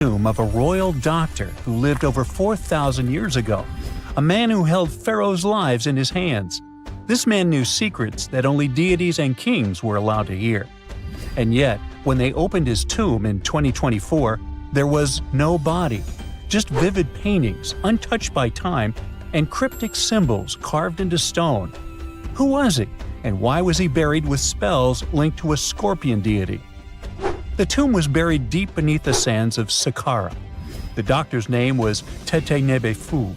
tomb of a royal doctor who lived over 4,000 years ago, a man who held pharaohs' lives in his hands. This man knew secrets that only deities and kings were allowed to hear. And yet, when they opened his tomb in 2024, there was no body, just vivid paintings, untouched by time, and cryptic symbols carved into stone. Who was he, and why was he buried with spells linked to a scorpion deity? The tomb was buried deep beneath the sands of Saqqara. The doctor's name was Tete-Nebe-Fu.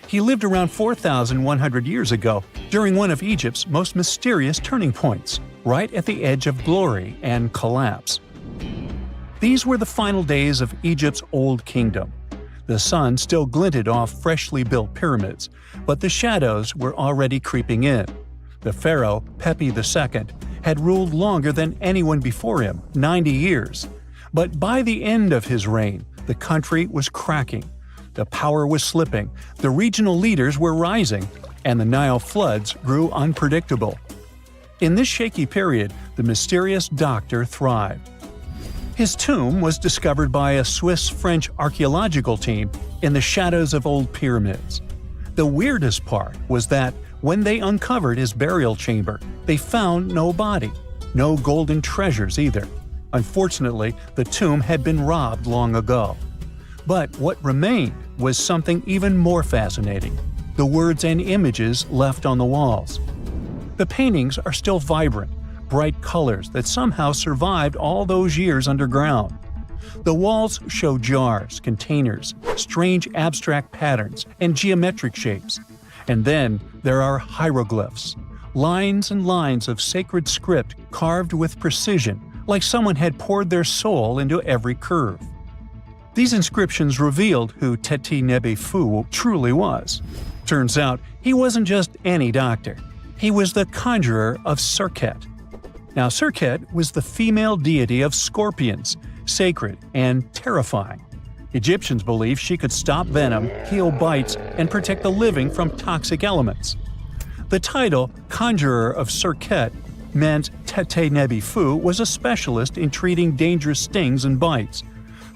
He lived around 4,100 years ago, during one of Egypt's most mysterious turning points, right at the edge of glory and collapse. These were the final days of Egypt's Old Kingdom. The sun still glinted off freshly built pyramids, but the shadows were already creeping in. The pharaoh, Pepi II, had ruled longer than anyone before him, 90 years. But by the end of his reign, the country was cracking. The power was slipping, the regional leaders were rising, and the Nile floods grew unpredictable. In this shaky period, the mysterious doctor thrived. His tomb was discovered by a Swiss-French archaeological team in the shadows of old pyramids. The weirdest part was that when they uncovered his burial chamber, they found no body, no golden treasures either. Unfortunately, the tomb had been robbed long ago. But what remained was something even more fascinating: the words and images left on the walls. The paintings are still vibrant, bright colors that somehow survived all those years underground. The walls show jars, containers, strange abstract patterns, and geometric shapes. And then there are hieroglyphs, lines and lines of sacred script carved with precision, like someone had poured their soul into every curve. These inscriptions revealed who Tete-Nebe-Fu truly was. Turns out, he wasn't just any doctor. He was the conjurer of Serket. Now, Serket was the female deity of scorpions, sacred and terrifying. Egyptians believed she could stop venom, heal bites, and protect the living from toxic elements. The title, Conjurer of Serket, meant Tete-Nebe-Fu was a specialist in treating dangerous stings and bites.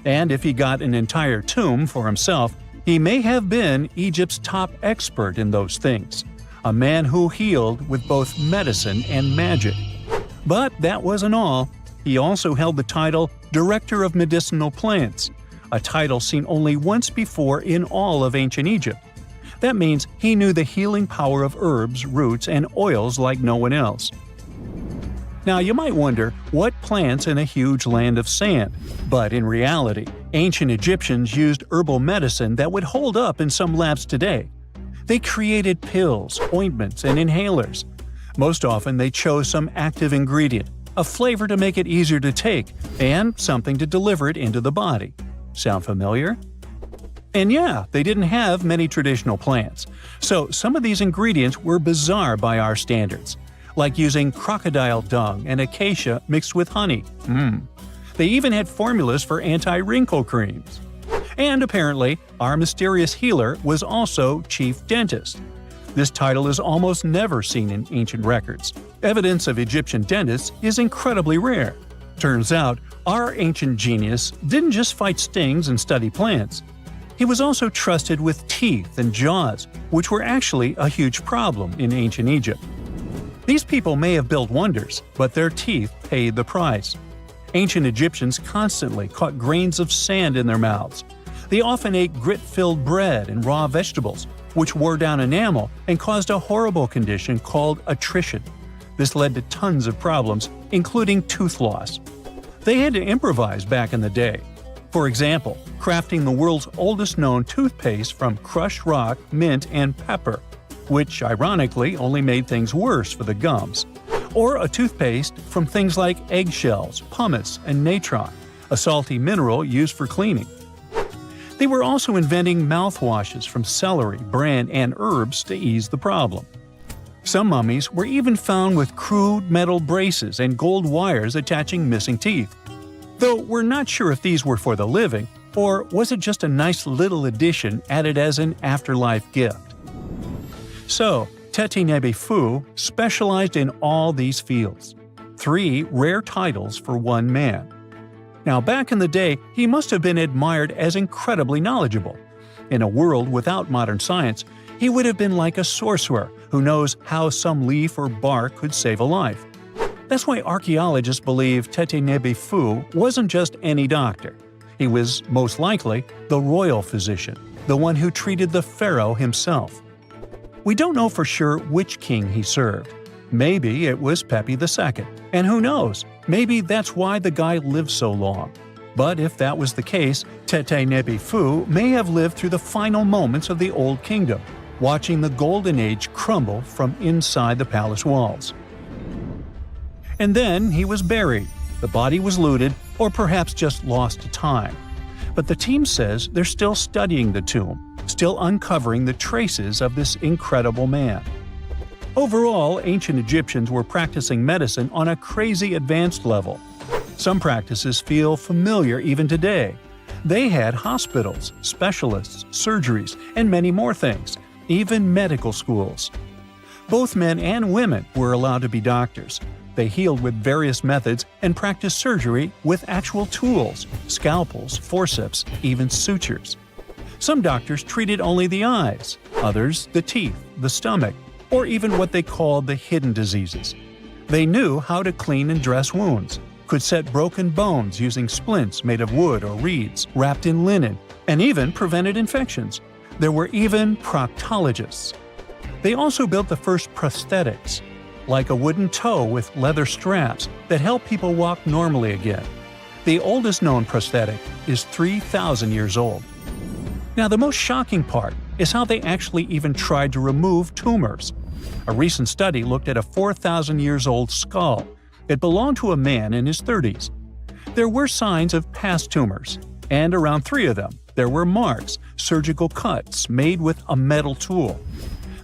And if he got an entire tomb for himself, he may have been Egypt's top expert in those things, a man who healed with both medicine and magic. But that wasn't all. He also held the title Director of Medicinal Plants, a title seen only once before in all of ancient Egypt. That means he knew the healing power of herbs, roots, and oils like no one else. Now, you might wonder, what plants in a huge land of sand? But in reality, ancient Egyptians used herbal medicine that would hold up in some labs today. They created pills, ointments, and inhalers. Most often they chose some active ingredient, a flavor to make it easier to take, and something to deliver it into the body. Sound familiar? And yeah, they didn't have many traditional plants, so some of these ingredients were bizarre by our standards, like using crocodile dung and acacia mixed with honey. They even had formulas for anti-wrinkle creams. And apparently, our mysterious healer was also chief dentist. This title is almost never seen in ancient records. Evidence of Egyptian dentists is incredibly rare. Turns out, our ancient genius didn't just fight stings and study plants. He was also trusted with teeth and jaws, which were actually a huge problem in ancient Egypt. These people may have built wonders, but their teeth paid the price. Ancient Egyptians constantly caught grains of sand in their mouths. They often ate grit-filled bread and raw vegetables, which wore down enamel and caused a horrible condition called attrition. This led to tons of problems, including tooth loss. They had to improvise back in the day. For example, crafting the world's oldest known toothpaste from crushed rock, mint, and pepper, which ironically only made things worse for the gums. Or a toothpaste from things like eggshells, pumice, and natron, a salty mineral used for cleaning. They were also inventing mouthwashes from celery, bran, and herbs to ease the problem. Some mummies were even found with crude metal braces and gold wires attaching missing teeth. Though we're not sure if these were for the living, or was it just a nice little addition added as an afterlife gift. So, Tete-Nebe-Fu specialized in all these fields. 3 rare titles for one man. Now, back in the day, he must have been admired as incredibly knowledgeable. In a world without modern science, he would have been like a sorcerer who knows how some leaf or bark could save a life. That's why archaeologists believe Tete Nebifu wasn't just any doctor. He was, most likely, the royal physician, the one who treated the pharaoh himself. We don't know for sure which king he served. Maybe it was Pepi II, and who knows, maybe that's why the guy lived so long. But if that was the case, Tete Nebifu may have lived through the final moments of the Old Kingdom, watching the Golden Age crumble from inside the palace walls. And then he was buried. The body was looted, or perhaps just lost to time. But the team says they're still studying the tomb, still uncovering the traces of this incredible man. Overall, ancient Egyptians were practicing medicine on a crazy advanced level. Some practices feel familiar even today. They had hospitals, specialists, surgeries, and many more things, even medical schools. Both men and women were allowed to be doctors. They healed with various methods and practiced surgery with actual tools, scalpels, forceps, even sutures. Some doctors treated only the eyes, others the teeth, the stomach, or even what they called the hidden diseases. They knew how to clean and dress wounds, could set broken bones using splints made of wood or reeds wrapped in linen, and even prevented infections. There were even proctologists. They also built the first prosthetics, like a wooden toe with leather straps that help people walk normally again. The oldest known prosthetic is 3,000 years old. Now, the most shocking part is how they actually even tried to remove tumors. A recent study looked at a 4,000 years old skull. It belonged to a man in his 30s. There were signs of past tumors, and around 3 of them, there were marks, surgical cuts made with a metal tool.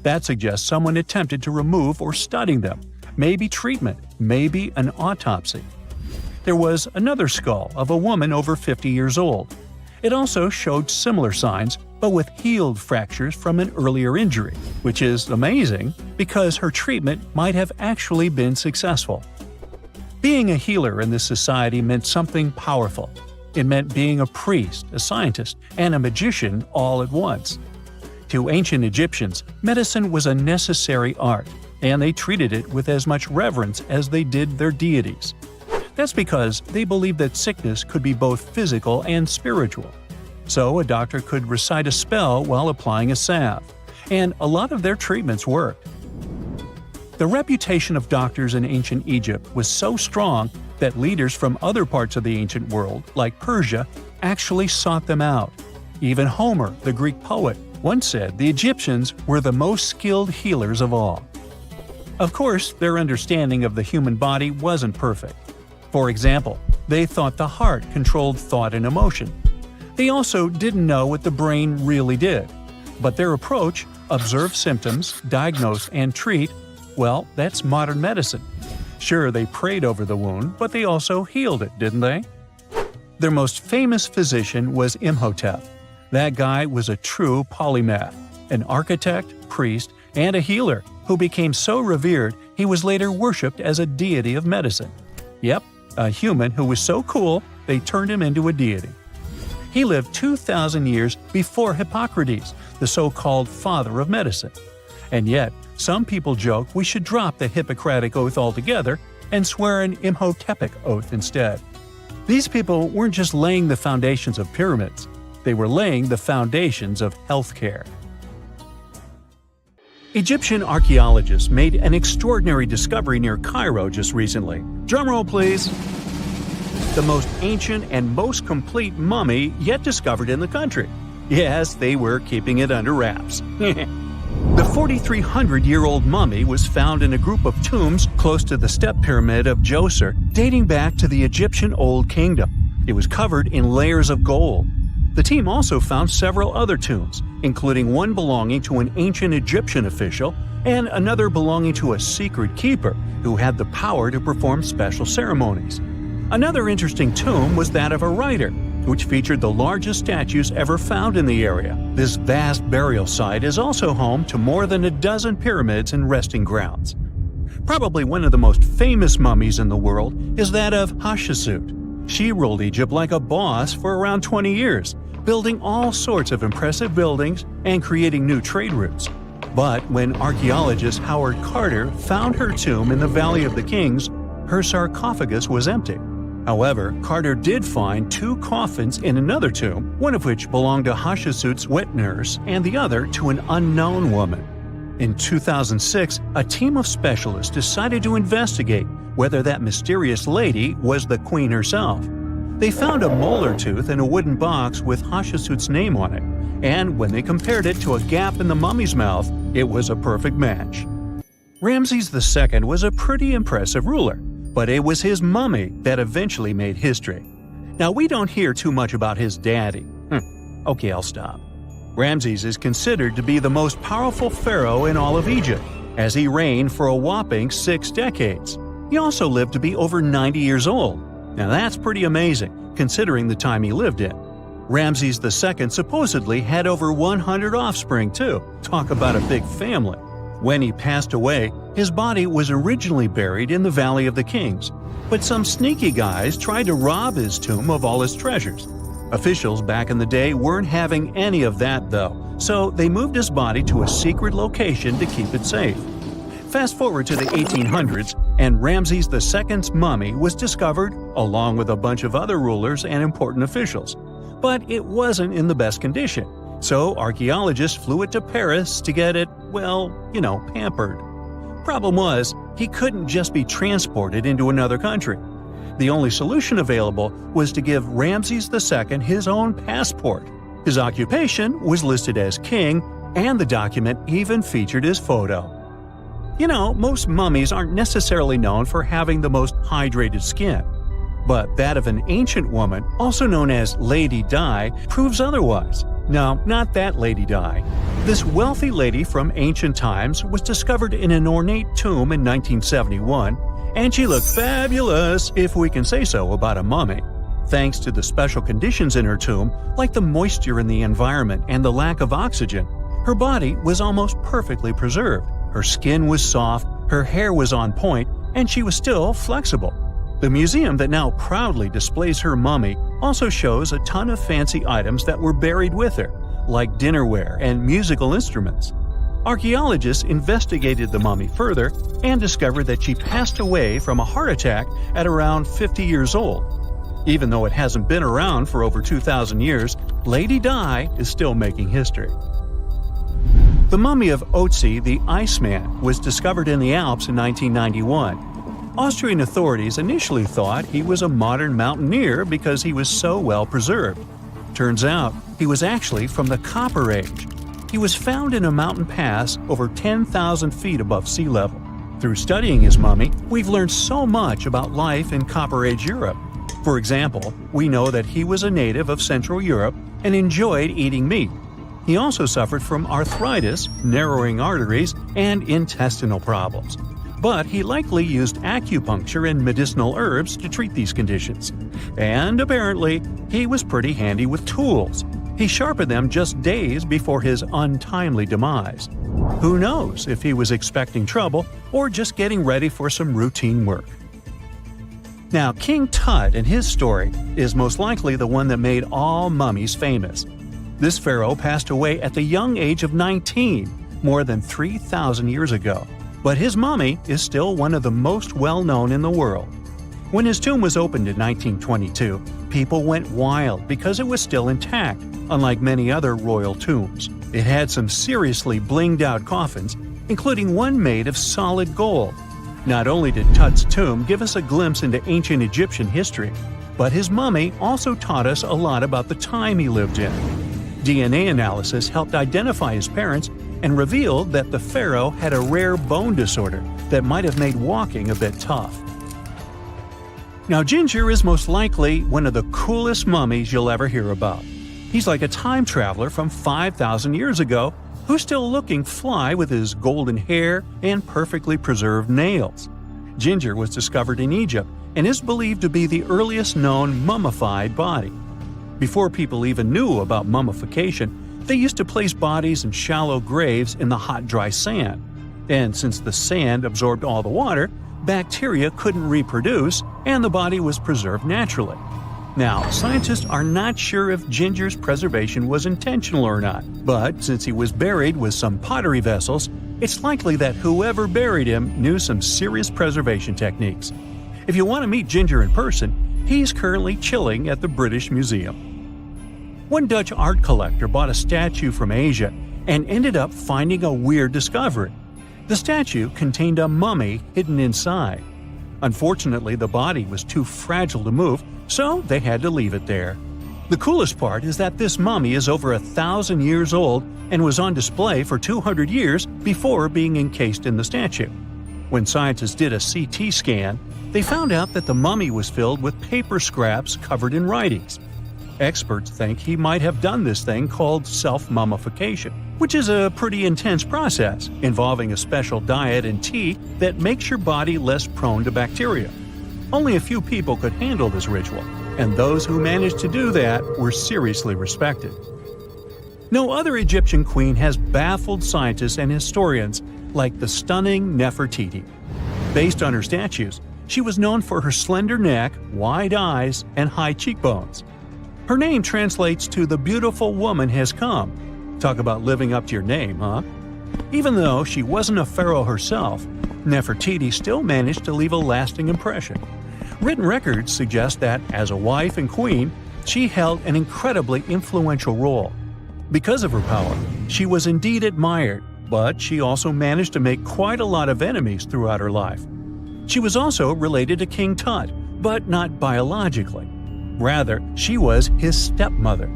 That suggests someone attempted to remove or study them, maybe treatment, maybe an autopsy. There was another skull of a woman over 50 years old. It also showed similar signs, but with healed fractures from an earlier injury, which is amazing because her treatment might have actually been successful. Being a healer in this society meant something powerful. It meant being a priest, a scientist, and a magician all at once. To ancient Egyptians, medicine was a necessary art, and they treated it with as much reverence as they did their deities. That's because they believed that sickness could be both physical and spiritual. So a doctor could recite a spell while applying a salve, and a lot of their treatments worked. The reputation of doctors in ancient Egypt was so strong that leaders from other parts of the ancient world, like Persia, actually sought them out. Even Homer, the Greek poet, once said the Egyptians were the most skilled healers of all. Of course, their understanding of the human body wasn't perfect. For example, they thought the heart controlled thought and emotion. They also didn't know what the brain really did. But their approach, observe symptoms, diagnose, and treat, well, that's modern medicine. Sure, they prayed over the wound, but they also healed it, didn't they? Their most famous physician was Imhotep. That guy was a true polymath, an architect, priest, and a healer who became so revered he was later worshipped as a deity of medicine. Yep, a human who was so cool they turned him into a deity. He lived 2,000 years before Hippocrates, the so-called father of medicine. And yet, some people joke we should drop the Hippocratic Oath altogether and swear an Imhotepic Oath instead. These people weren't just laying the foundations of pyramids, they were laying the foundations of healthcare. Egyptian archaeologists made an extraordinary discovery near Cairo just recently. Drumroll, please. The most ancient and most complete mummy yet discovered in the country. Yes, they were keeping it under wraps. The 4,300-year-old mummy was found in a group of tombs close to the step pyramid of Djoser, dating back to the Egyptian Old Kingdom. It was covered in layers of gold. The team also found several other tombs, including one belonging to an ancient Egyptian official and another belonging to a secret keeper who had the power to perform special ceremonies. Another interesting tomb was that of a writer, which featured the largest statues ever found in the area. This vast burial site is also home to more than a dozen pyramids and resting grounds. Probably one of the most famous mummies in the world is that of Hatshepsut. She ruled Egypt like a boss for around 20 years, building all sorts of impressive buildings and creating new trade routes. But when archaeologist Howard Carter found her tomb in the Valley of the Kings, her sarcophagus was empty. However, Carter did find 2 coffins in another tomb, one of which belonged to Hatshepsut's wet nurse and the other to an unknown woman. In 2006, a team of specialists decided to investigate whether that mysterious lady was the queen herself. They found a molar tooth in a wooden box with Hatshepsut's name on it, and when they compared it to a gap in the mummy's mouth, it was a perfect match. Ramses II was a pretty impressive ruler, but it was his mummy that eventually made history. Now, we don't hear too much about his daddy. Okay, I'll stop. Ramses is considered to be the most powerful pharaoh in all of Egypt, as he reigned for a whopping 6 decades. He also lived to be over 90 years old. Now that's pretty amazing, considering the time he lived in. Ramses II supposedly had over 100 offspring too. Talk about a big family. When he passed away, his body was originally buried in the Valley of the Kings, but some sneaky guys tried to rob his tomb of all his treasures. Officials back in the day weren't having any of that though, so they moved his body to a secret location to keep it safe. Fast forward to the 1800s, and Ramses II's mummy was discovered along with a bunch of other rulers and important officials. But it wasn't in the best condition, so archaeologists flew it to Paris to get it, pampered. Problem was, he couldn't just be transported into another country. The only solution available was to give Ramses II his own passport. His occupation was listed as king, and the document even featured his photo. Most mummies aren't necessarily known for having the most hydrated skin. But that of an ancient woman, also known as Lady Di, proves otherwise. No, not that Lady Di. This wealthy lady from ancient times was discovered in an ornate tomb in 1971, and she looked fabulous, if we can say so about a mummy. Thanks to the special conditions in her tomb, like the moisture in the environment and the lack of oxygen, her body was almost perfectly preserved. Her skin was soft, her hair was on point, and she was still flexible. The museum that now proudly displays her mummy also shows a ton of fancy items that were buried with her, like dinnerware and musical instruments. Archaeologists investigated the mummy further and discovered that she passed away from a heart attack at around 50 years old. Even though it hasn't been around for over 2,000 years, Lady Di is still making history. The mummy of Otzi the Iceman was discovered in the Alps in 1991. Austrian authorities initially thought he was a modern mountaineer because he was so well preserved. Turns out, he was actually from the Copper Age. He was found in a mountain pass over 10,000 feet above sea level. Through studying his mummy, we've learned so much about life in Copper Age Europe. For example, we know that he was a native of Central Europe and enjoyed eating meat. He also suffered from arthritis, narrowing arteries, and intestinal problems. But he likely used acupuncture and medicinal herbs to treat these conditions. And apparently, he was pretty handy with tools. He sharpened them just days before his untimely demise. Who knows if he was expecting trouble or just getting ready for some routine work. Now, King Tut and his story is most likely the one that made all mummies famous. This pharaoh passed away at the young age of 19, more than 3,000 years ago. But his mummy is still one of the most well-known in the world. When his tomb was opened in 1922, people went wild because it was still intact, unlike many other royal tombs. It had some seriously blinged-out coffins, including one made of solid gold. Not only did Tut's tomb give us a glimpse into ancient Egyptian history, but his mummy also taught us a lot about the time he lived in. DNA analysis helped identify his parents and revealed that the pharaoh had a rare bone disorder that might have made walking a bit tough. Now, Ginger is most likely one of the coolest mummies you'll ever hear about. He's like a time traveler from 5,000 years ago who's still looking fly with his golden hair and perfectly preserved nails. Ginger was discovered in Egypt and is believed to be the earliest known mummified body. Before people even knew about mummification, they used to place bodies in shallow graves in the hot, dry sand. And since the sand absorbed all the water, bacteria couldn't reproduce and the body was preserved naturally. Now, scientists are not sure if Ginger's preservation was intentional or not, but since he was buried with some pottery vessels, it's likely that whoever buried him knew some serious preservation techniques. If you want to meet Ginger in person, he's currently chilling at the British Museum. One Dutch art collector bought a statue from Asia and ended up finding a weird discovery. The statue contained a mummy hidden inside. Unfortunately, the body was too fragile to move, so they had to leave it there. The coolest part is that this mummy is over 1,000 years old and was on display for 200 years before being encased in the statue. When scientists did a CT scan, they found out that the mummy was filled with paper scraps covered in writings. Experts think he might have done this thing called self-mummification, which is a pretty intense process involving a special diet and tea that makes your body less prone to bacteria. Only a few people could handle this ritual, and those who managed to do that were seriously respected. No other Egyptian queen has baffled scientists and historians like the stunning Nefertiti. Based on her statues, she was known for her slender neck, wide eyes, and high cheekbones. Her name translates to "the beautiful woman has come." Talk about living up to your name, huh? Even though she wasn't a pharaoh herself, Nefertiti still managed to leave a lasting impression. Written records suggest that, as a wife and queen, she held an incredibly influential role. Because of her power, she was indeed admired, but she also managed to make quite a lot of enemies throughout her life. She was also related to King Tut, but not biologically. Rather, she was his stepmother.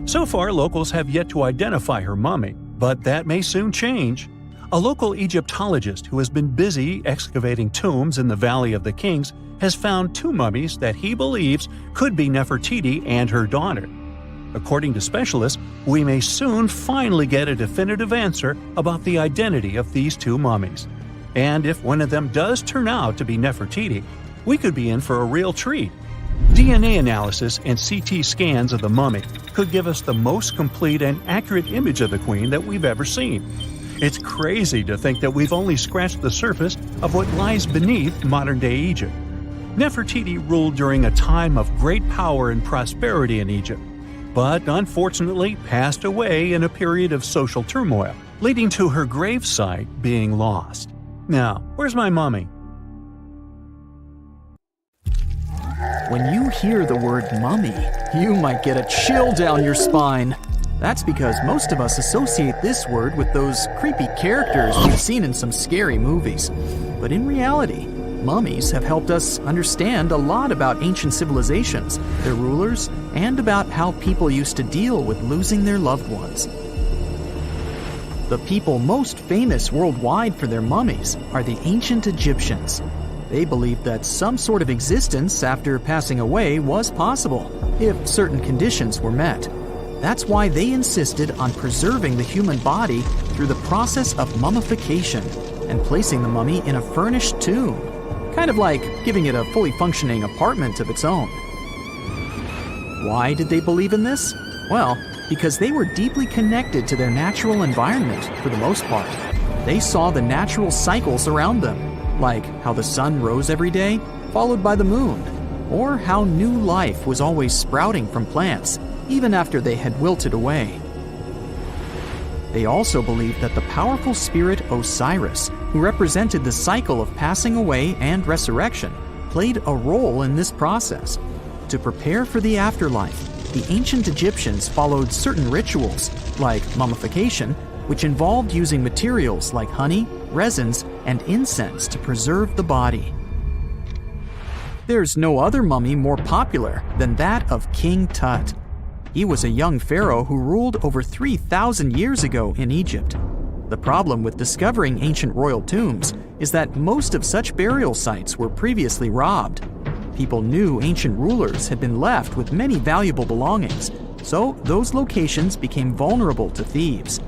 So far, locals have yet to identify her mummy, but that may soon change. A local Egyptologist who has been busy excavating tombs in the Valley of the Kings has found 2 mummies that he believes could be Nefertiti and her daughter. According to specialists, we may soon finally get a definitive answer about the identity of these 2 mummies. And if one of them does turn out to be Nefertiti, we could be in for a real treat. DNA analysis and CT scans of the mummy could give us the most complete and accurate image of the queen that we've ever seen. It's crazy to think that we've only scratched the surface of what lies beneath modern-day Egypt. Nefertiti ruled during a time of great power and prosperity in Egypt, but unfortunately passed away in a period of social turmoil, leading to her gravesite being lost. Now, where's my mummy? When you hear the word mummy, you might get a chill down your spine. That's because most of us associate this word with those creepy characters we've seen in some scary movies. But in reality, mummies have helped us understand a lot about ancient civilizations, their rulers, and about how people used to deal with losing their loved ones. The people most famous worldwide for their mummies are the ancient Egyptians. They believed that some sort of existence after passing away was possible, if certain conditions were met. That's why they insisted on preserving the human body through the process of mummification and placing the mummy in a furnished tomb, kind of like giving it a fully functioning apartment of its own. Why did they believe in this? Well, because they were deeply connected to their natural environment for the most part. They saw the natural cycles around them, like how the sun rose every day, followed by the moon, or how new life was always sprouting from plants, even after they had wilted away. They also believed that the powerful spirit Osiris, who represented the cycle of passing away and resurrection, played a role in this process. To prepare for the afterlife, the ancient Egyptians followed certain rituals, like mummification, which involved using materials like honey, resins, and incense to preserve the body. There's no other mummy more popular than that of King Tut. He was a young pharaoh who ruled over 3,000 years ago in Egypt. The problem with discovering ancient royal tombs is that most of such burial sites were previously robbed. People knew ancient rulers had been left with many valuable belongings, so those locations became vulnerable to thieves.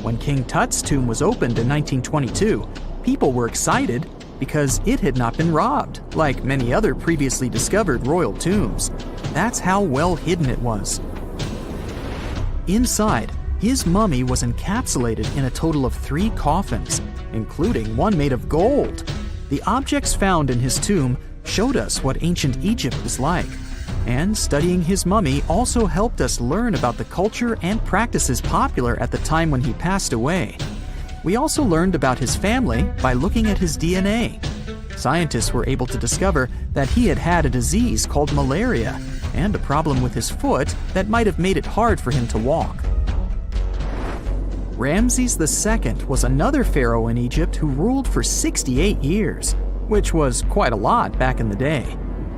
When King Tut's tomb was opened in 1922, people were excited because it had not been robbed, like many other previously discovered royal tombs. That's how well hidden it was. Inside, his mummy was encapsulated in a total of 3 coffins, including one made of gold. The objects found in his tomb showed us what ancient Egypt was like. And studying his mummy also helped us learn about the culture and practices popular at the time when he passed away. We also learned about his family by looking at his DNA. Scientists were able to discover that he had had a disease called malaria and a problem with his foot that might have made it hard for him to walk. Ramses II was another pharaoh in Egypt who ruled for 68 years, which was quite a lot back in the day.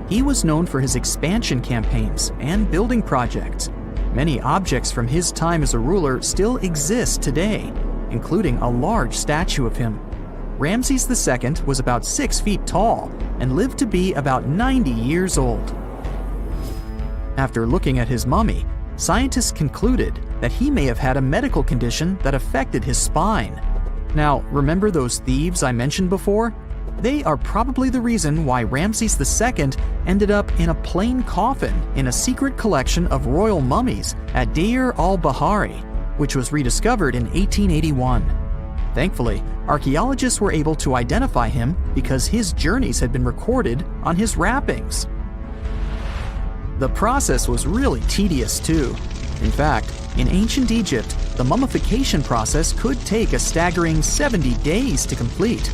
He was known for his expansion campaigns and building projects. Many objects from his time as a ruler still exist today, including a large statue of him. Ramses II was about 6 feet tall and lived to be about 90 years old. After looking at his mummy, scientists concluded that he may have had a medical condition that affected his spine. Now, remember those thieves I mentioned before? They are probably the reason why Ramses II ended up in a plain coffin in a secret collection of royal mummies at Deir al-Bahari, which was rediscovered in 1881. Thankfully, archaeologists were able to identify him because his journeys had been recorded on his wrappings. The process was really tedious too. In fact, in ancient Egypt, the mummification process could take a staggering 70 days to complete.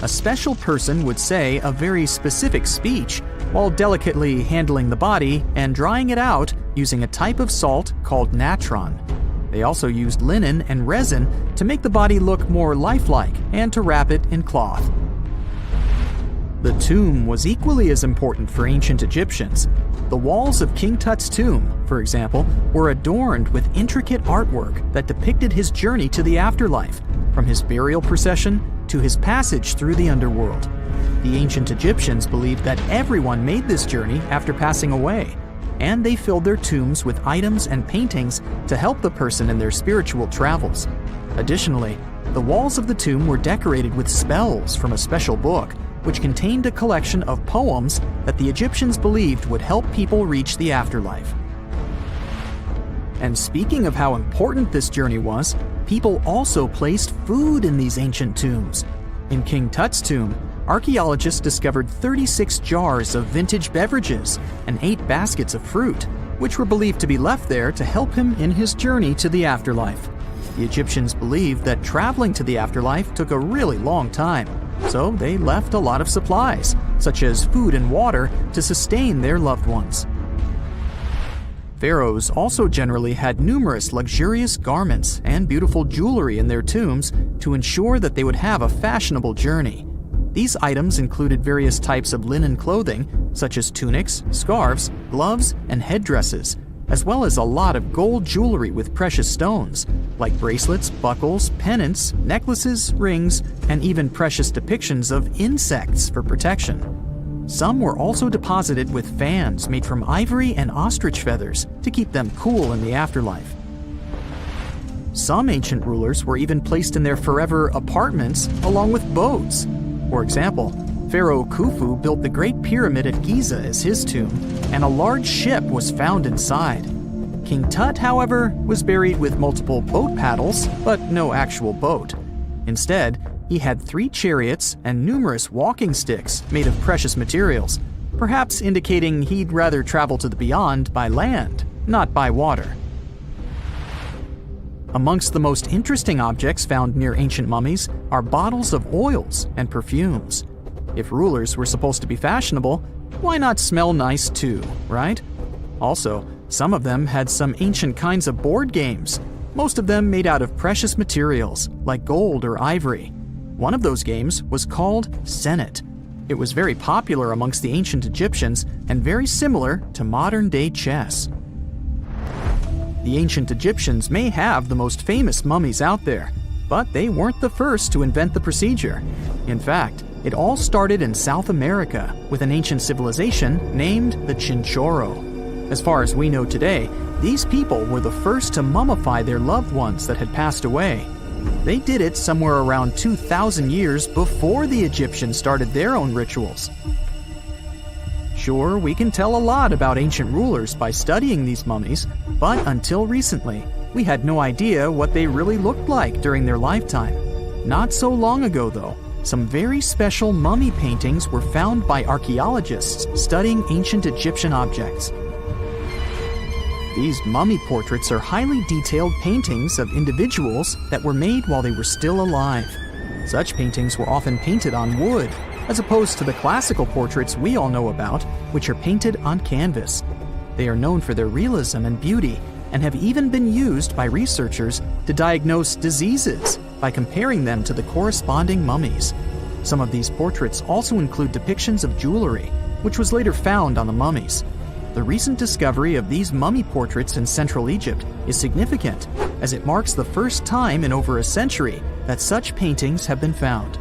A special person would say a very specific speech while delicately handling the body and drying it out using a type of salt called natron. They also used linen and resin to make the body look more lifelike and to wrap it in cloth. The tomb was equally as important for ancient Egyptians. The walls of King Tut's tomb, for example, were adorned with intricate artwork that depicted his journey to the afterlife, from his burial procession to his passage through the underworld. The ancient Egyptians believed that everyone made this journey after passing away, and they filled their tombs with items and paintings to help the person in their spiritual travels. Additionally, the walls of the tomb were decorated with spells from a special book, which contained a collection of poems that the Egyptians believed would help people reach the afterlife. And speaking of how important this journey was, people also placed food in these ancient tombs. In King Tut's tomb, archaeologists discovered 36 jars of vintage beverages and 8 baskets of fruit, which were believed to be left there to help him in his journey to the afterlife. The Egyptians believed that traveling to the afterlife took a really long time, so they left a lot of supplies, such as food and water, to sustain their loved ones. Pharaohs also generally had numerous luxurious garments and beautiful jewelry in their tombs to ensure that they would have a fashionable journey. These items included various types of linen clothing, such as tunics, scarves, gloves, and headdresses, as well as a lot of gold jewelry with precious stones, like bracelets, buckles, pendants, necklaces, rings, and even precious depictions of insects for protection. Some were also deposited with fans made from ivory and ostrich feathers to keep them cool in the afterlife. Some ancient rulers were even placed in their forever apartments along with boats. For example, Pharaoh Khufu built the Great Pyramid at Giza as his tomb, and a large ship was found inside. King Tut, however, was buried with multiple boat paddles, but no actual boat. Instead, he had 3 chariots and numerous walking sticks made of precious materials, perhaps indicating he'd rather travel to the beyond by land, not by water. Amongst the most interesting objects found near ancient mummies are bottles of oils and perfumes. If rulers were supposed to be fashionable, why not smell nice too, right? Also, some of them had some ancient kinds of board games, most of them made out of precious materials like gold or ivory. One of those games was called Senet. It was very popular amongst the ancient Egyptians and very similar to modern-day chess. The ancient Egyptians may have the most famous mummies out there, but they weren't the first to invent the procedure. In fact, it all started in South America with an ancient civilization named the Chinchorro. As far as we know today, these people were the first to mummify their loved ones that had passed away. They did it somewhere around 2,000 years before the Egyptians started their own rituals. Sure, we can tell a lot about ancient rulers by studying these mummies, but until recently, we had no idea what they really looked like during their lifetime. Not so long ago, though, some very special mummy paintings were found by archaeologists studying ancient Egyptian objects. These mummy portraits are highly detailed paintings of individuals that were made while they were still alive. Such paintings were often painted on wood, as opposed to the classical portraits we all know about, which are painted on canvas. They are known for their realism and beauty, and have even been used by researchers to diagnose diseases by comparing them to the corresponding mummies. Some of these portraits also include depictions of jewelry, which was later found on the mummies. The recent discovery of these mummy portraits in Central Egypt is significant, as it marks the first time in over a century that such paintings have been found.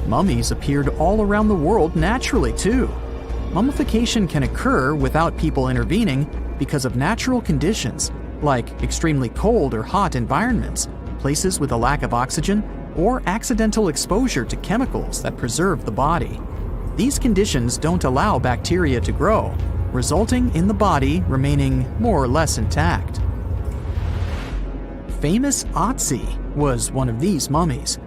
Mummies appeared all around the world naturally, too. Mummification can occur without people intervening because of natural conditions, like extremely cold or hot environments, places with a lack of oxygen, or accidental exposure to chemicals that preserve the body. These conditions don't allow bacteria to grow, resulting in the body remaining more or less intact. Famous Otzi was one of these mummies.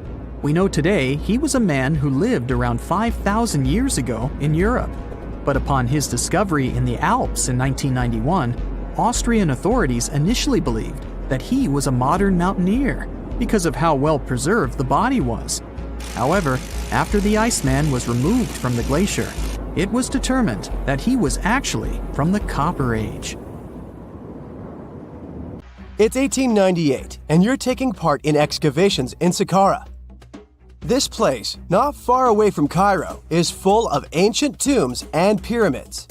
We know today he was a man who lived around 5,000 years ago in Europe. But upon his discovery in the Alps in 1991, Austrian authorities initially believed that he was a modern mountaineer because of how well preserved the body was. However, after the Iceman was removed from the glacier, it was determined that he was actually from the Copper Age. It's 1898, and you're taking part in excavations in Saqqara. This place, not far away from Cairo, is full of ancient tombs and pyramids.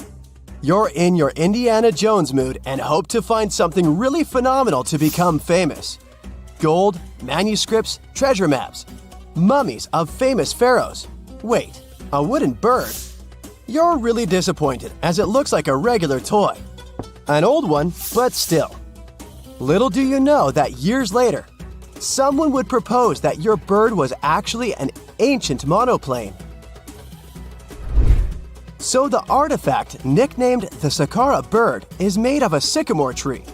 You're in your Indiana Jones mood and hope to find something really phenomenal to become famous. Gold, manuscripts, treasure maps, mummies of famous pharaohs. Wait, a wooden bird? You're really disappointed as it looks like a regular toy. An old one, but still. Little do you know that years later, someone would propose that your bird was actually an ancient monoplane. So the artifact, nicknamed the Saqqara bird, is made of a sycamore tree.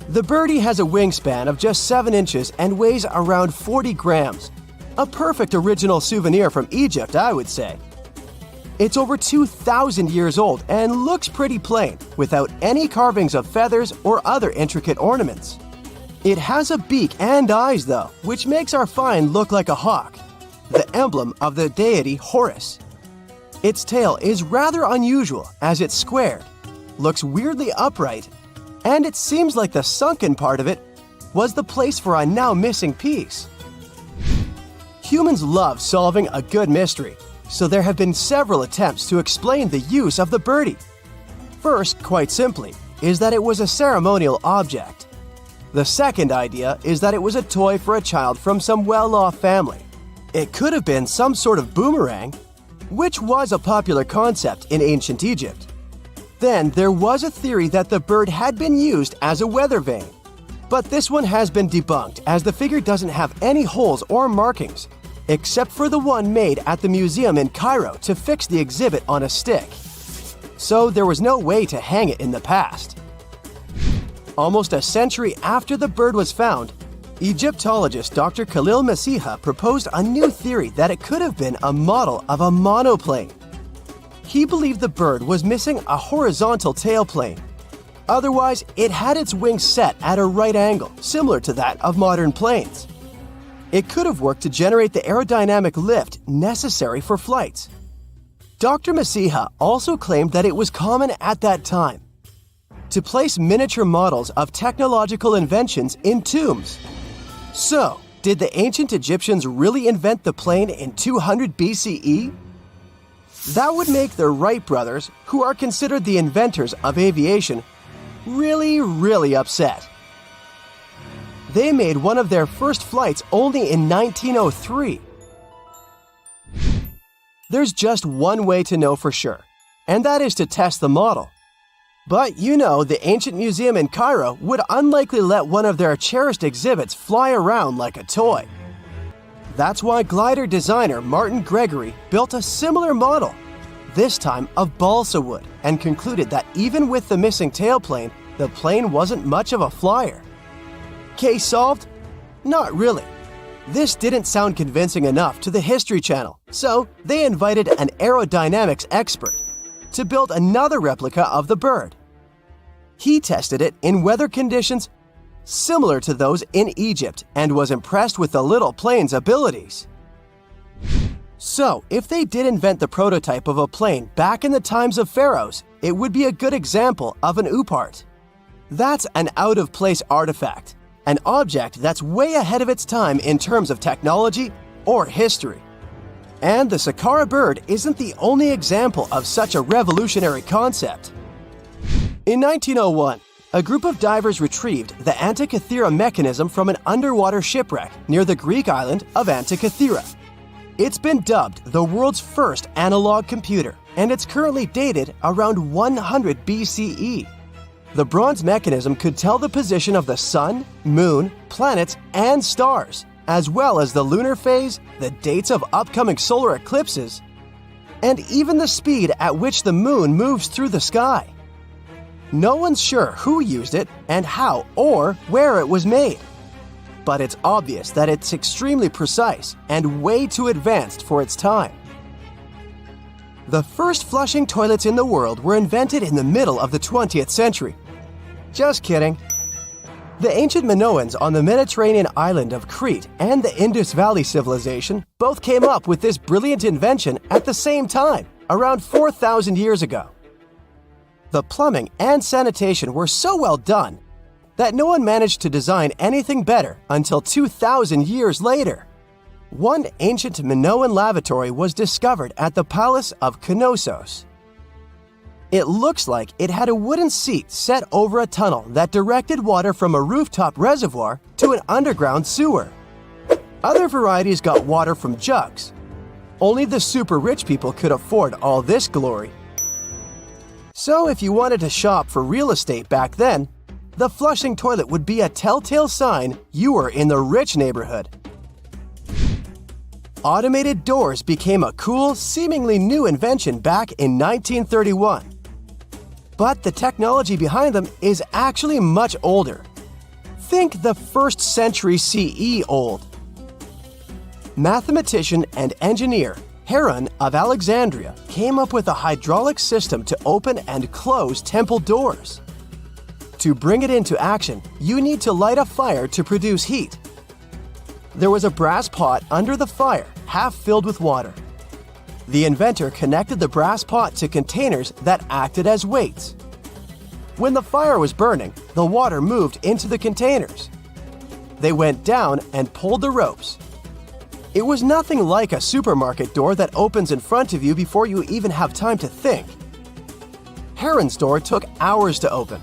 The birdie has a wingspan of just 7 inches and weighs around 40 grams. A perfect original souvenir from Egypt, I would say. It's over 2,000 years old and looks pretty plain, without any carvings of feathers or other intricate ornaments. It has a beak and eyes, though, which makes our find look like a hawk, the emblem of the deity Horus. Its tail is rather unusual as it's squared, looks weirdly upright, and it seems like the sunken part of it was the place for a now missing piece. Humans love solving a good mystery, so there have been several attempts to explain the use of the birdie. First, quite simply, is that it was a ceremonial object. The second idea is that it was a toy for a child from some well-off family. It could have been some sort of boomerang, which was a popular concept in ancient Egypt. Then there was a theory that the bird had been used as a weather vane. But this one has been debunked as the figure doesn't have any holes or markings, except for the one made at the museum in Cairo to fix the exhibit on a stick. So there was no way to hang it in the past. Almost a century after the bird was found, Egyptologist Dr. Khalil Masiha proposed a new theory that it could have been a model of a monoplane. He believed the bird was missing a horizontal tailplane. Otherwise, it had its wings set at a right angle, similar to that of modern planes. It could have worked to generate the aerodynamic lift necessary for flights. Dr. Masiha also claimed that it was common at that time to place miniature models of technological inventions in tombs. So, did the ancient Egyptians really invent the plane in 200 BCE? That would make the Wright brothers, who are considered the inventors of aviation, really upset. They made one of their first flights only in 1903. There's just one way to know for sure, and that is to test the model. But you know, the ancient museum in Cairo would unlikely let one of their cherished exhibits fly around like a toy. That's why glider designer Martin Gregory built a similar model, this time of balsa wood, and concluded that even with the missing tailplane, the plane wasn't much of a flyer. Case solved? Not really. This didn't sound convincing enough to the History Channel, so they invited an aerodynamics expert to build another replica of the bird. He tested it in weather conditions similar to those in Egypt and was impressed with the little plane's abilities. So, if they did invent the prototype of a plane back in the times of pharaohs, it would be a good example of an oopart. That's an out-of-place artifact, an object that's way ahead of its time in terms of technology or history. And the Saqqara bird isn't the only example of such a revolutionary concept. In 1901, a group of divers retrieved the Antikythera mechanism from an underwater shipwreck near the Greek island of Antikythera. It's been dubbed the world's first analog computer, and it's currently dated around 100 BCE. The bronze mechanism could tell the position of the sun, moon, planets, and stars, as well as the lunar phase, the dates of upcoming solar eclipses, and even the speed at which the moon moves through the sky. No one's sure who used it and how or where it was made. But it's obvious that it's extremely precise and way too advanced for its time. The first flushing toilets in the world were invented in the middle of the 20th century. Just kidding. The ancient Minoans on the Mediterranean island of Crete and the Indus Valley civilization both came up with this brilliant invention at the same time, around 4,000 years ago. The plumbing and sanitation were so well done that no one managed to design anything better until 2,000 years later. One ancient Minoan lavatory was discovered at the Palace of Knossos. It looks like it had a wooden seat set over a tunnel that directed water from a rooftop reservoir to an underground sewer. Other varieties got water from jugs. Only the super rich people could afford all this glory. So if you wanted to shop for real estate back then, the flushing toilet would be a telltale sign you were in the rich neighborhood. Automated doors became a cool, seemingly new invention back in 1931. But the technology behind them is actually much older. Think the 1st century CE old. Mathematician and engineer Heron of Alexandria came up with a hydraulic system to open and close temple doors. To bring it into action, you need to light a fire to produce heat. There was a brass pot under the fire, half filled with water. The inventor connected the brass pot to containers that acted as weights. When the fire was burning, the water moved into the containers. They went down and pulled the ropes. It was nothing like a supermarket door that opens in front of you before you even have time to think. Heron's door took hours to open,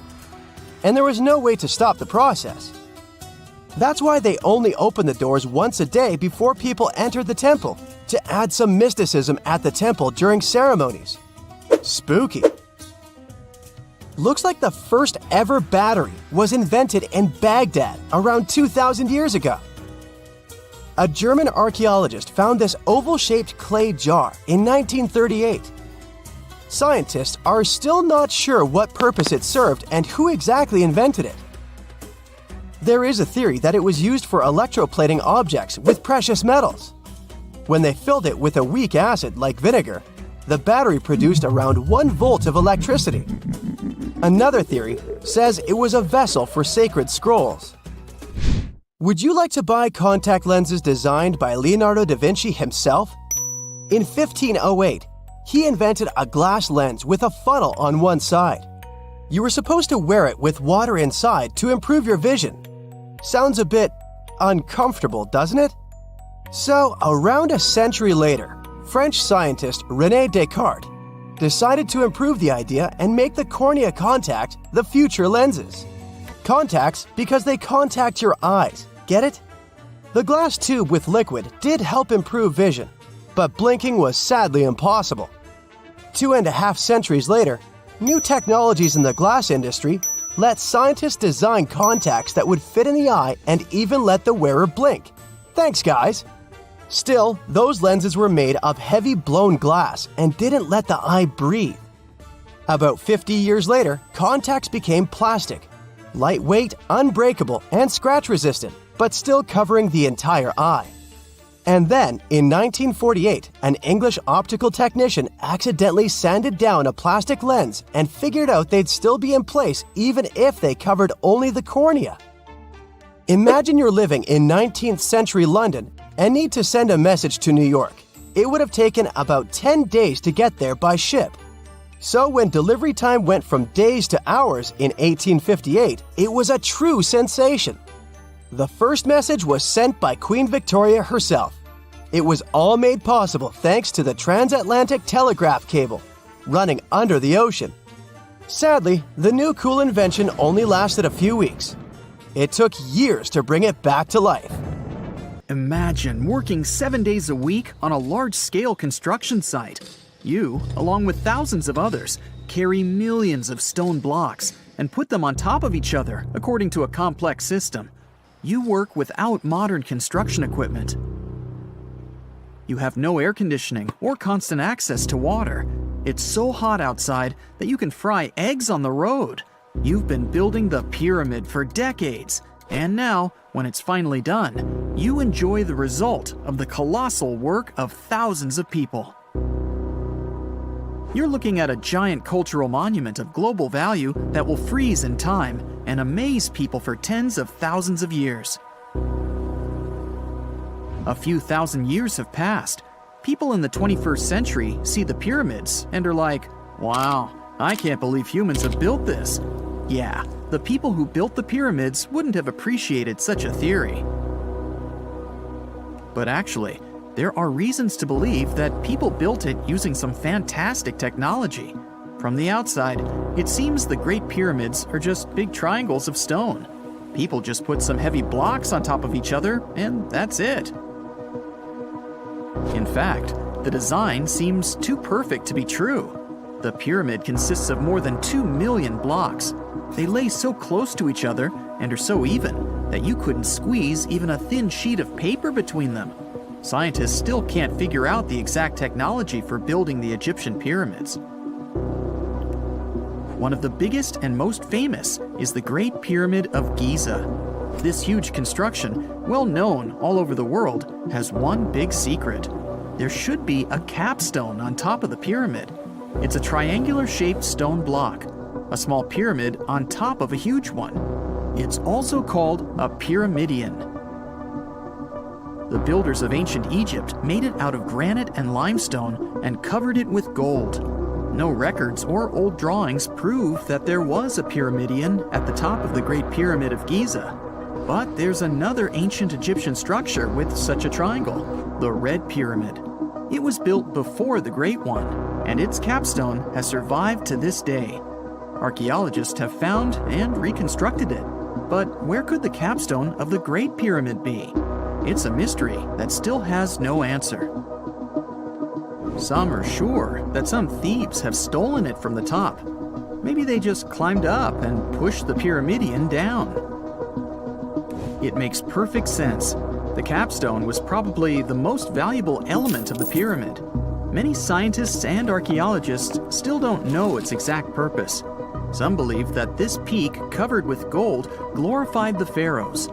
and there was no way to stop the process. That's why they only opened the doors once a day before people entered the temple, to add some mysticism at the temple during ceremonies. Spooky. Looks like the first ever battery was invented in Baghdad around 2,000 years ago. A German archaeologist found this oval-shaped clay jar in 1938. Scientists are still not sure what purpose it served and who exactly invented it. There is a theory that it was used for electroplating objects with precious metals. When they filled it with a weak acid like vinegar, the battery produced around 1 volt of electricity. Another theory says it was a vessel for sacred scrolls. Would you like to buy contact lenses designed by Leonardo da Vinci himself? In 1508, he invented a glass lens with a funnel on one side. You were supposed to wear it with water inside to improve your vision. Sounds a bit uncomfortable, doesn't it? So, around a century later, French scientist René Descartes decided to improve the idea and make the cornea contact the future lenses. Contacts because they contact your eyes, get it? The glass tube with liquid did help improve vision, but blinking was sadly impossible. 2.5 centuries later, new technologies in the glass industry let scientists design contacts that would fit in the eye and even let the wearer blink. Thanks, guys! Still, those lenses were made of heavy blown glass and didn't let the eye breathe. About 50 years later, contacts became plastic, lightweight, unbreakable, and scratch-resistant, but still covering the entire eye. And then, in 1948, an English optical technician accidentally sanded down a plastic lens and figured out they'd still be in place even if they covered only the cornea. Imagine you're living in 19th century London and need to send a message to New York. It would have taken about 10 days to get there by ship. So when delivery time went from days to hours in 1858, it was a true sensation. The first message was sent by Queen Victoria herself. It was all made possible thanks to the transatlantic telegraph cable, running under the ocean. Sadly, the new cool invention only lasted a few weeks. It took years to bring it back to life. Imagine working 7 days a week on a large-scale construction site. You, along with thousands of others, carry millions of stone blocks and put them on top of each other according to a complex system. You work without modern construction equipment. You have no air conditioning or constant access to water. It's so hot outside that you can fry eggs on the road. You've been building the pyramid for decades, and now, when it's finally done, you enjoy the result of the colossal work of thousands of people. You're looking at a giant cultural monument of global value that will freeze in time and amaze people for tens of thousands of years. A few thousand years have passed. People in the 21st century see the pyramids and are like, "Wow, I can't believe humans have built this." Yeah, the people who built the pyramids wouldn't have appreciated such a theory. But actually, there are reasons to believe that people built it using some fantastic technology. From the outside, it seems the Great Pyramids are just big triangles of stone. People just put some heavy blocks on top of each other, and that's it. In fact, the design seems too perfect to be true. The pyramid consists of more than 2 million blocks. They lay so close to each other and are so even that you couldn't squeeze even a thin sheet of paper between them. Scientists still can't figure out the exact technology for building the Egyptian pyramids. One of the biggest and most famous is the Great Pyramid of Giza. This huge construction, well known all over the world, has one big secret. There should be a capstone on top of the pyramid. It's a triangular-shaped stone block, a small pyramid on top of a huge one. It's also called a pyramidion. The builders of ancient Egypt made it out of granite and limestone and covered it with gold. No records or old drawings prove that there was a pyramidion at the top of the Great Pyramid of Giza. But there's another ancient Egyptian structure with such a triangle, the Red Pyramid. It was built before the Great One, and its capstone has survived to this day. Archaeologists have found and reconstructed it. But where could the capstone of the Great Pyramid be? It's a mystery that still has no answer. Some are sure that some thieves have stolen it from the top. Maybe they just climbed up and pushed the pyramidion down. It makes perfect sense. The capstone was probably the most valuable element of the pyramid. Many scientists and archaeologists still don't know its exact purpose. Some believe that this peak covered with gold glorified the pharaohs.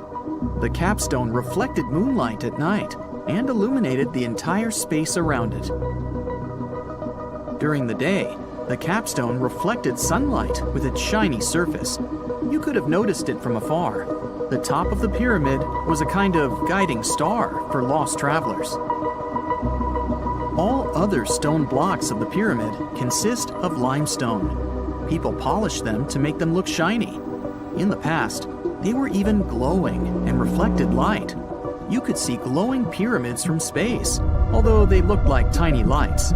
The capstone reflected moonlight at night and illuminated the entire space around it. During the day, the capstone reflected sunlight with its shiny surface. You could have noticed it from afar. The top of the pyramid was a kind of guiding star for lost travelers. All other stone blocks of the pyramid consist of limestone. People polished them to make them look shiny. In the past, they were even glowing and reflected light. You could see glowing pyramids from space, although they looked like tiny lights.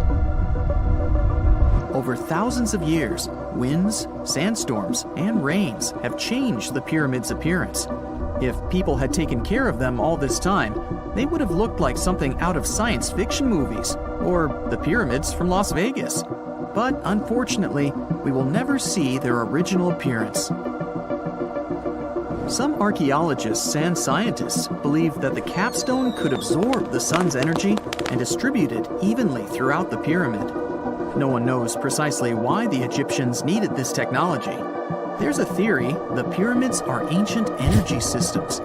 Over thousands of years, winds, sandstorms, and rains have changed the pyramid's appearance. If people had taken care of them all this time, they would have looked like something out of science fiction movies, or the pyramids from Las Vegas. But unfortunately, we will never see their original appearance. Some archaeologists and scientists believe that the capstone could absorb the sun's energy and distribute it evenly throughout the pyramid. No one knows precisely why the Egyptians needed this technology. There's a theory the pyramids are ancient energy systems.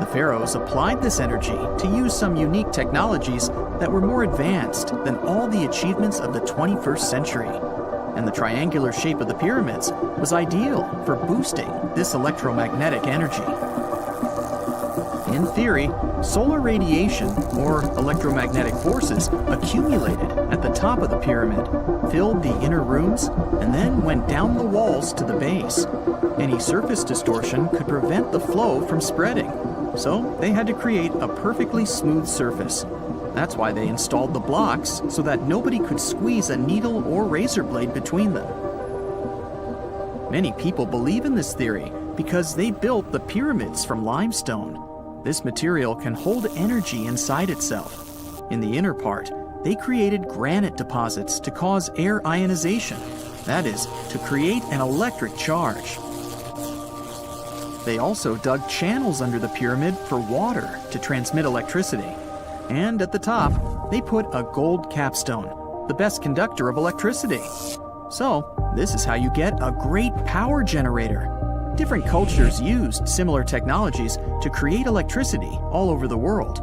The pharaohs applied this energy to use some unique technologies that were more advanced than all the achievements of the 21st century. And the triangular shape of the pyramids was ideal for boosting this electromagnetic energy. In theory, solar radiation, or electromagnetic forces, accumulated at the top of the pyramid, filled the inner rooms, and then went down the walls to the base. Any surface distortion could prevent the flow from spreading, so they had to create a perfectly smooth surface. That's why they installed the blocks so that nobody could squeeze a needle or razor blade between them. Many people believe in this theory because they built the pyramids from limestone. This material can hold energy inside itself. In the inner part, they created granite deposits to cause air ionization, that is, to create an electric charge. They also dug channels under the pyramid for water to transmit electricity. And at the top, they put a gold capstone, the best conductor of electricity. So, this is how you get a great power generator. Different cultures used similar technologies to create electricity all over the world.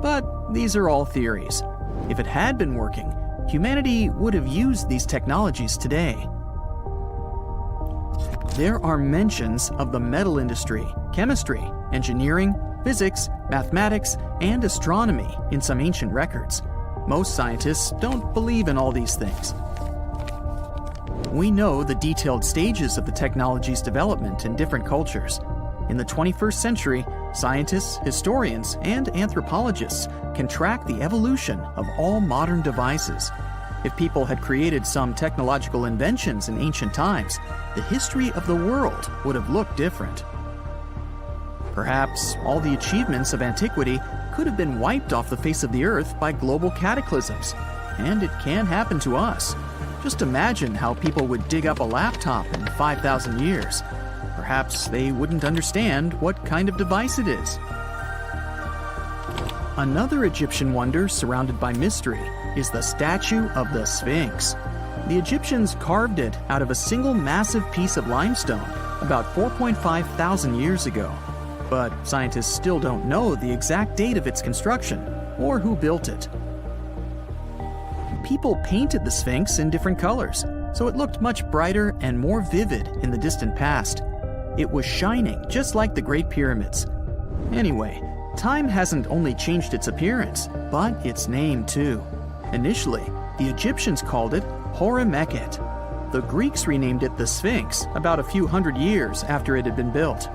But these are all theories. If it had been working, humanity would have used these technologies today. There are mentions of the metal industry, chemistry, engineering, physics, mathematics, and astronomy in some ancient records. Most scientists don't believe in all these things. We know the detailed stages of the technology's development in different cultures. In the 21st century, scientists, historians, and anthropologists can track the evolution of all modern devices. If people had created some technological inventions in ancient times, the history of the world would have looked different. Perhaps all the achievements of antiquity could have been wiped off the face of the earth by global cataclysms, and it can happen to us. Just imagine how people would dig up a laptop in 5,000 years. Perhaps they wouldn't understand what kind of device it is. Another Egyptian wonder surrounded by mystery is the statue of the Sphinx. The Egyptians carved it out of a single massive piece of limestone about 4.5 thousand years ago. But scientists still don't know the exact date of its construction or who built it. People painted the Sphinx in different colors, so it looked much brighter and more vivid in the distant past. It was shining just like the Great Pyramids. Anyway, time hasn't only changed its appearance, but its name too. Initially, the Egyptians called it Horemheb. The Greeks renamed it the Sphinx about a few hundred years after it had been built.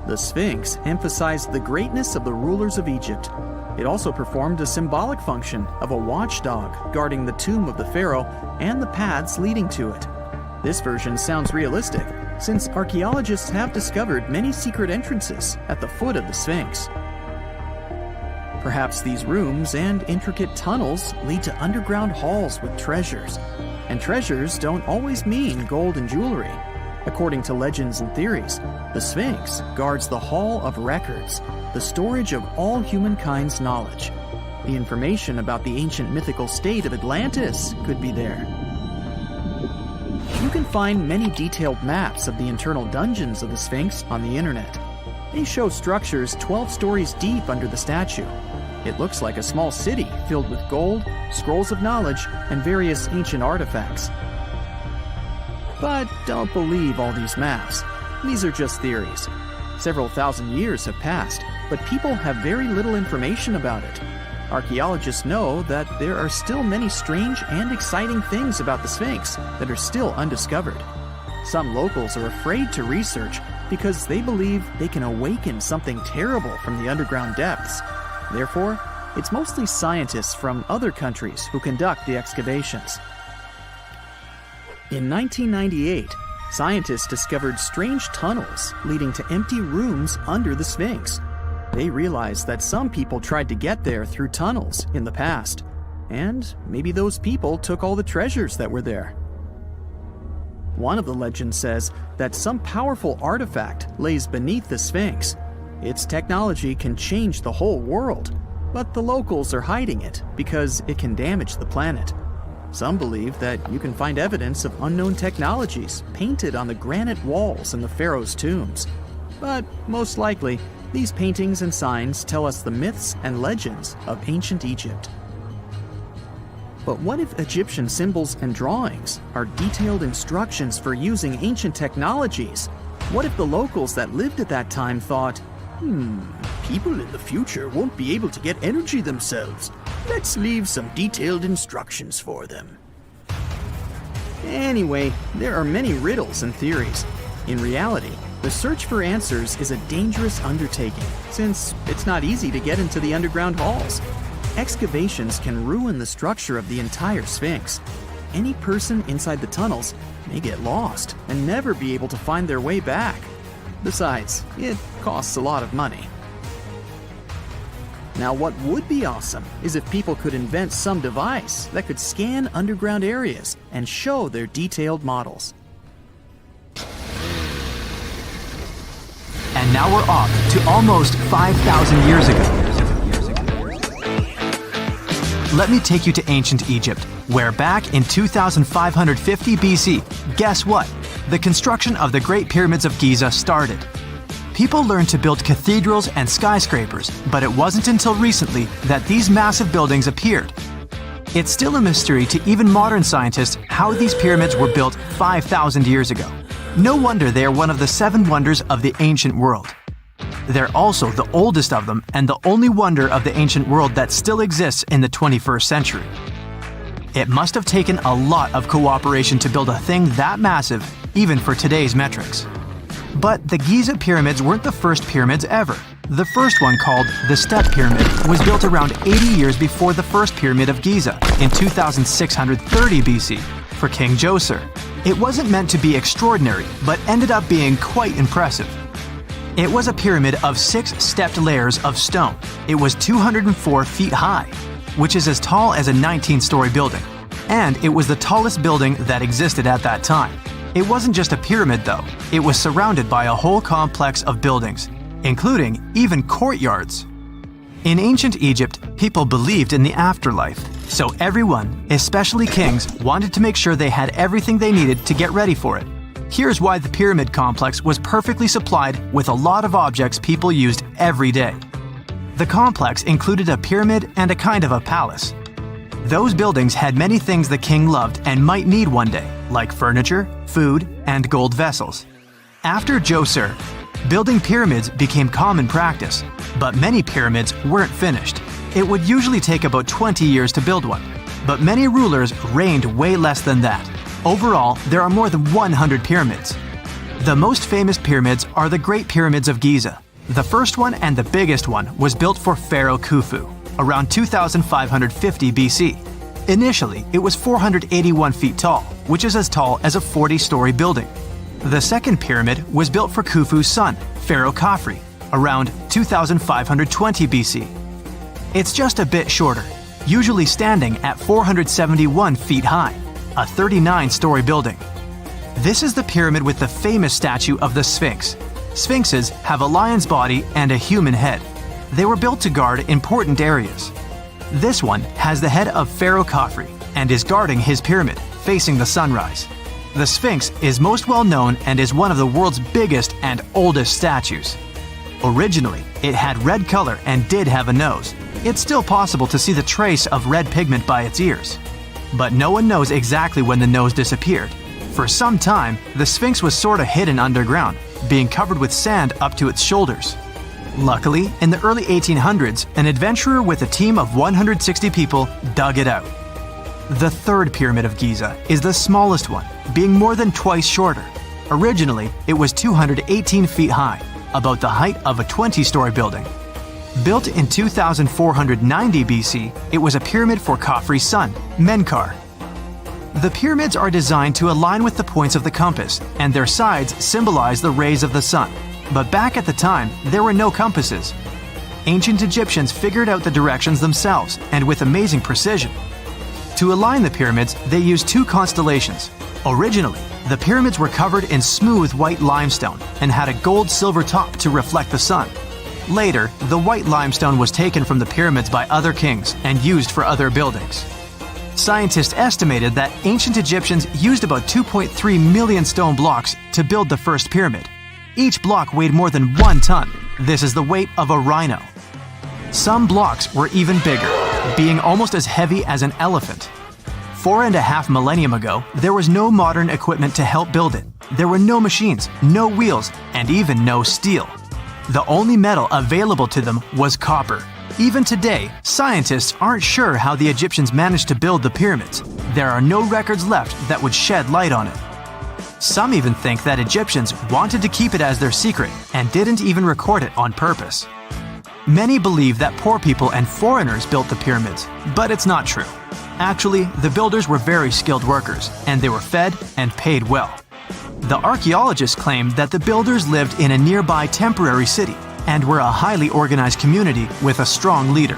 The Sphinx emphasized the greatness of the rulers of Egypt. It also performed a symbolic function of a watchdog guarding the tomb of the pharaoh and the paths leading to it. This version sounds realistic, since archaeologists have discovered many secret entrances at the foot of the Sphinx. Perhaps these rooms and intricate tunnels lead to underground halls with treasures. And treasures don't always mean gold and jewelry. According to legends and theories, the Sphinx guards the Hall of Records, the storage of all humankind's knowledge. The information about the ancient mythical state of Atlantis could be there. You can find many detailed maps of the internal dungeons of the Sphinx on the internet. They show structures 12 stories deep under the statue. It looks like a small city filled with gold, scrolls of knowledge, and various ancient artifacts. But don't believe all these maps. These are just theories. Several thousand years have passed, but people have very little information about it. Archaeologists know that there are still many strange and exciting things about the Sphinx that are still undiscovered. Some locals are afraid to research because they believe they can awaken something terrible from the underground depths. Therefore, it's mostly scientists from other countries who conduct the excavations. In 1998, scientists discovered strange tunnels leading to empty rooms under the Sphinx. They realized that some people tried to get there through tunnels in the past, and maybe those people took all the treasures that were there. One of the legends says that some powerful artifact lays beneath the Sphinx. Its technology can change the whole world, but the locals are hiding it because it can damage the planet. Some believe that you can find evidence of unknown technologies painted on the granite walls in the pharaoh's tombs. but most likely, these paintings and signs tell us the myths and legends of ancient Egypt. But what if Egyptian symbols and drawings are detailed instructions for using ancient technologies? What if the locals that lived at that time thought, people in the future won't be able to get energy themselves. Let's leave some detailed instructions for them. Anyway, there are many riddles and theories. In reality, the search for answers is a dangerous undertaking, since it's not easy to get into the underground halls. Excavations can ruin the structure of the entire Sphinx. Any person inside the tunnels may get lost and never be able to find their way back. Besides, it costs a lot of money. Now, what would be awesome is if people could invent some device that could scan underground areas and show their detailed models. And now we're off to almost 5,000 years ago. Let me take you to ancient Egypt, where back in 2550 BC, guess what? The construction of the Great Pyramids of Giza started. People learned to build cathedrals and skyscrapers, but it wasn't until recently that these massive buildings appeared. It's still a mystery to even modern scientists how these pyramids were built 5,000 years ago. No wonder they are one of the 7 wonders of the ancient world. They're also the oldest of them and the only wonder of the ancient world that still exists in the 21st century. It must have taken a lot of cooperation to build a thing that massive, even for today's metrics. But the Giza pyramids weren't the first pyramids ever. The first one, called the Step Pyramid, was built around 80 years before the first Pyramid of Giza in 2630 BC for King Djoser. It wasn't meant to be extraordinary, but ended up being quite impressive. It was a pyramid of 6 stepped layers of stone. It was 204 feet high, which is as tall as a 19-story building. And it was the tallest building that existed at that time. It wasn't just a pyramid though, it was surrounded by a whole complex of buildings, including even courtyards. In ancient Egypt, people believed in the afterlife, so everyone, especially kings, wanted to make sure they had everything they needed to get ready for it. Here's why the pyramid complex was perfectly supplied with a lot of objects people used every day. The complex included a pyramid and a kind of a palace. Those buildings had many things the king loved and might need one day, like furniture, food, and gold vessels. After Djoser, building pyramids became common practice, but many pyramids weren't finished. It would usually take about 20 years to build one, but many rulers reigned way less than that. Overall, there are more than 100 pyramids. The most famous pyramids are the Great Pyramids of Giza. The first one and the biggest one was built for Pharaoh Khufu, around 2550 BC. Initially, it was 481 feet tall, which is as tall as a 40-story building. The second pyramid was built for Khufu's son, Pharaoh Khafre, around 2520 BC. It's just a bit shorter, usually standing at 471 feet high, a 39-story building. This is the pyramid with the famous statue of the Sphinx. Sphinxes have a lion's body and a human head. They were built to guard important areas. This one has the head of Pharaoh Khafre and is guarding his pyramid, facing the sunrise. The Sphinx is most well known and is one of the world's biggest and oldest statues. Originally, it had red color and did have a nose. It's still possible to see the trace of red pigment by its ears. But no one knows exactly when the nose disappeared. For some time, the Sphinx was sort of hidden underground, being covered with sand up to its shoulders. Luckily, in the early 1800s, an adventurer with a team of 160 people dug it out. The third Pyramid of Giza is the smallest one, being more than twice shorter. Originally, it was 218 feet high, about the height of a 20-story building. Built in 2490 BC, it was a pyramid for Khafre's son, Menkaure. The pyramids are designed to align with the points of the compass, and their sides symbolize the rays of the sun. But back at the time, there were no compasses. Ancient Egyptians figured out the directions themselves, and with amazing precision. To align the pyramids, they used 2 constellations. Originally, the pyramids were covered in smooth white limestone and had a gold-silver top to reflect the sun. Later, the white limestone was taken from the pyramids by other kings and used for other buildings. Scientists estimated that ancient Egyptians used about 2.3 million stone blocks to build the first pyramid. Each block weighed more than 1 ton. This is the weight of a rhino. Some blocks were even bigger, being almost as heavy as an elephant. 4.5 millennium ago, there was no modern equipment to help build it. There were no machines, no wheels, and even no steel. The only metal available to them was copper. Even today, scientists aren't sure how the Egyptians managed to build the pyramids. There are no records left that would shed light on it. Some even think that Egyptians wanted to keep it as their secret and didn't even record it on purpose. Many believe that poor people and foreigners built the pyramids, but it's not true. Actually, the builders were very skilled workers, and they were fed and paid well. The archaeologists claim that the builders lived in a nearby temporary city and were a highly organized community with a strong leader.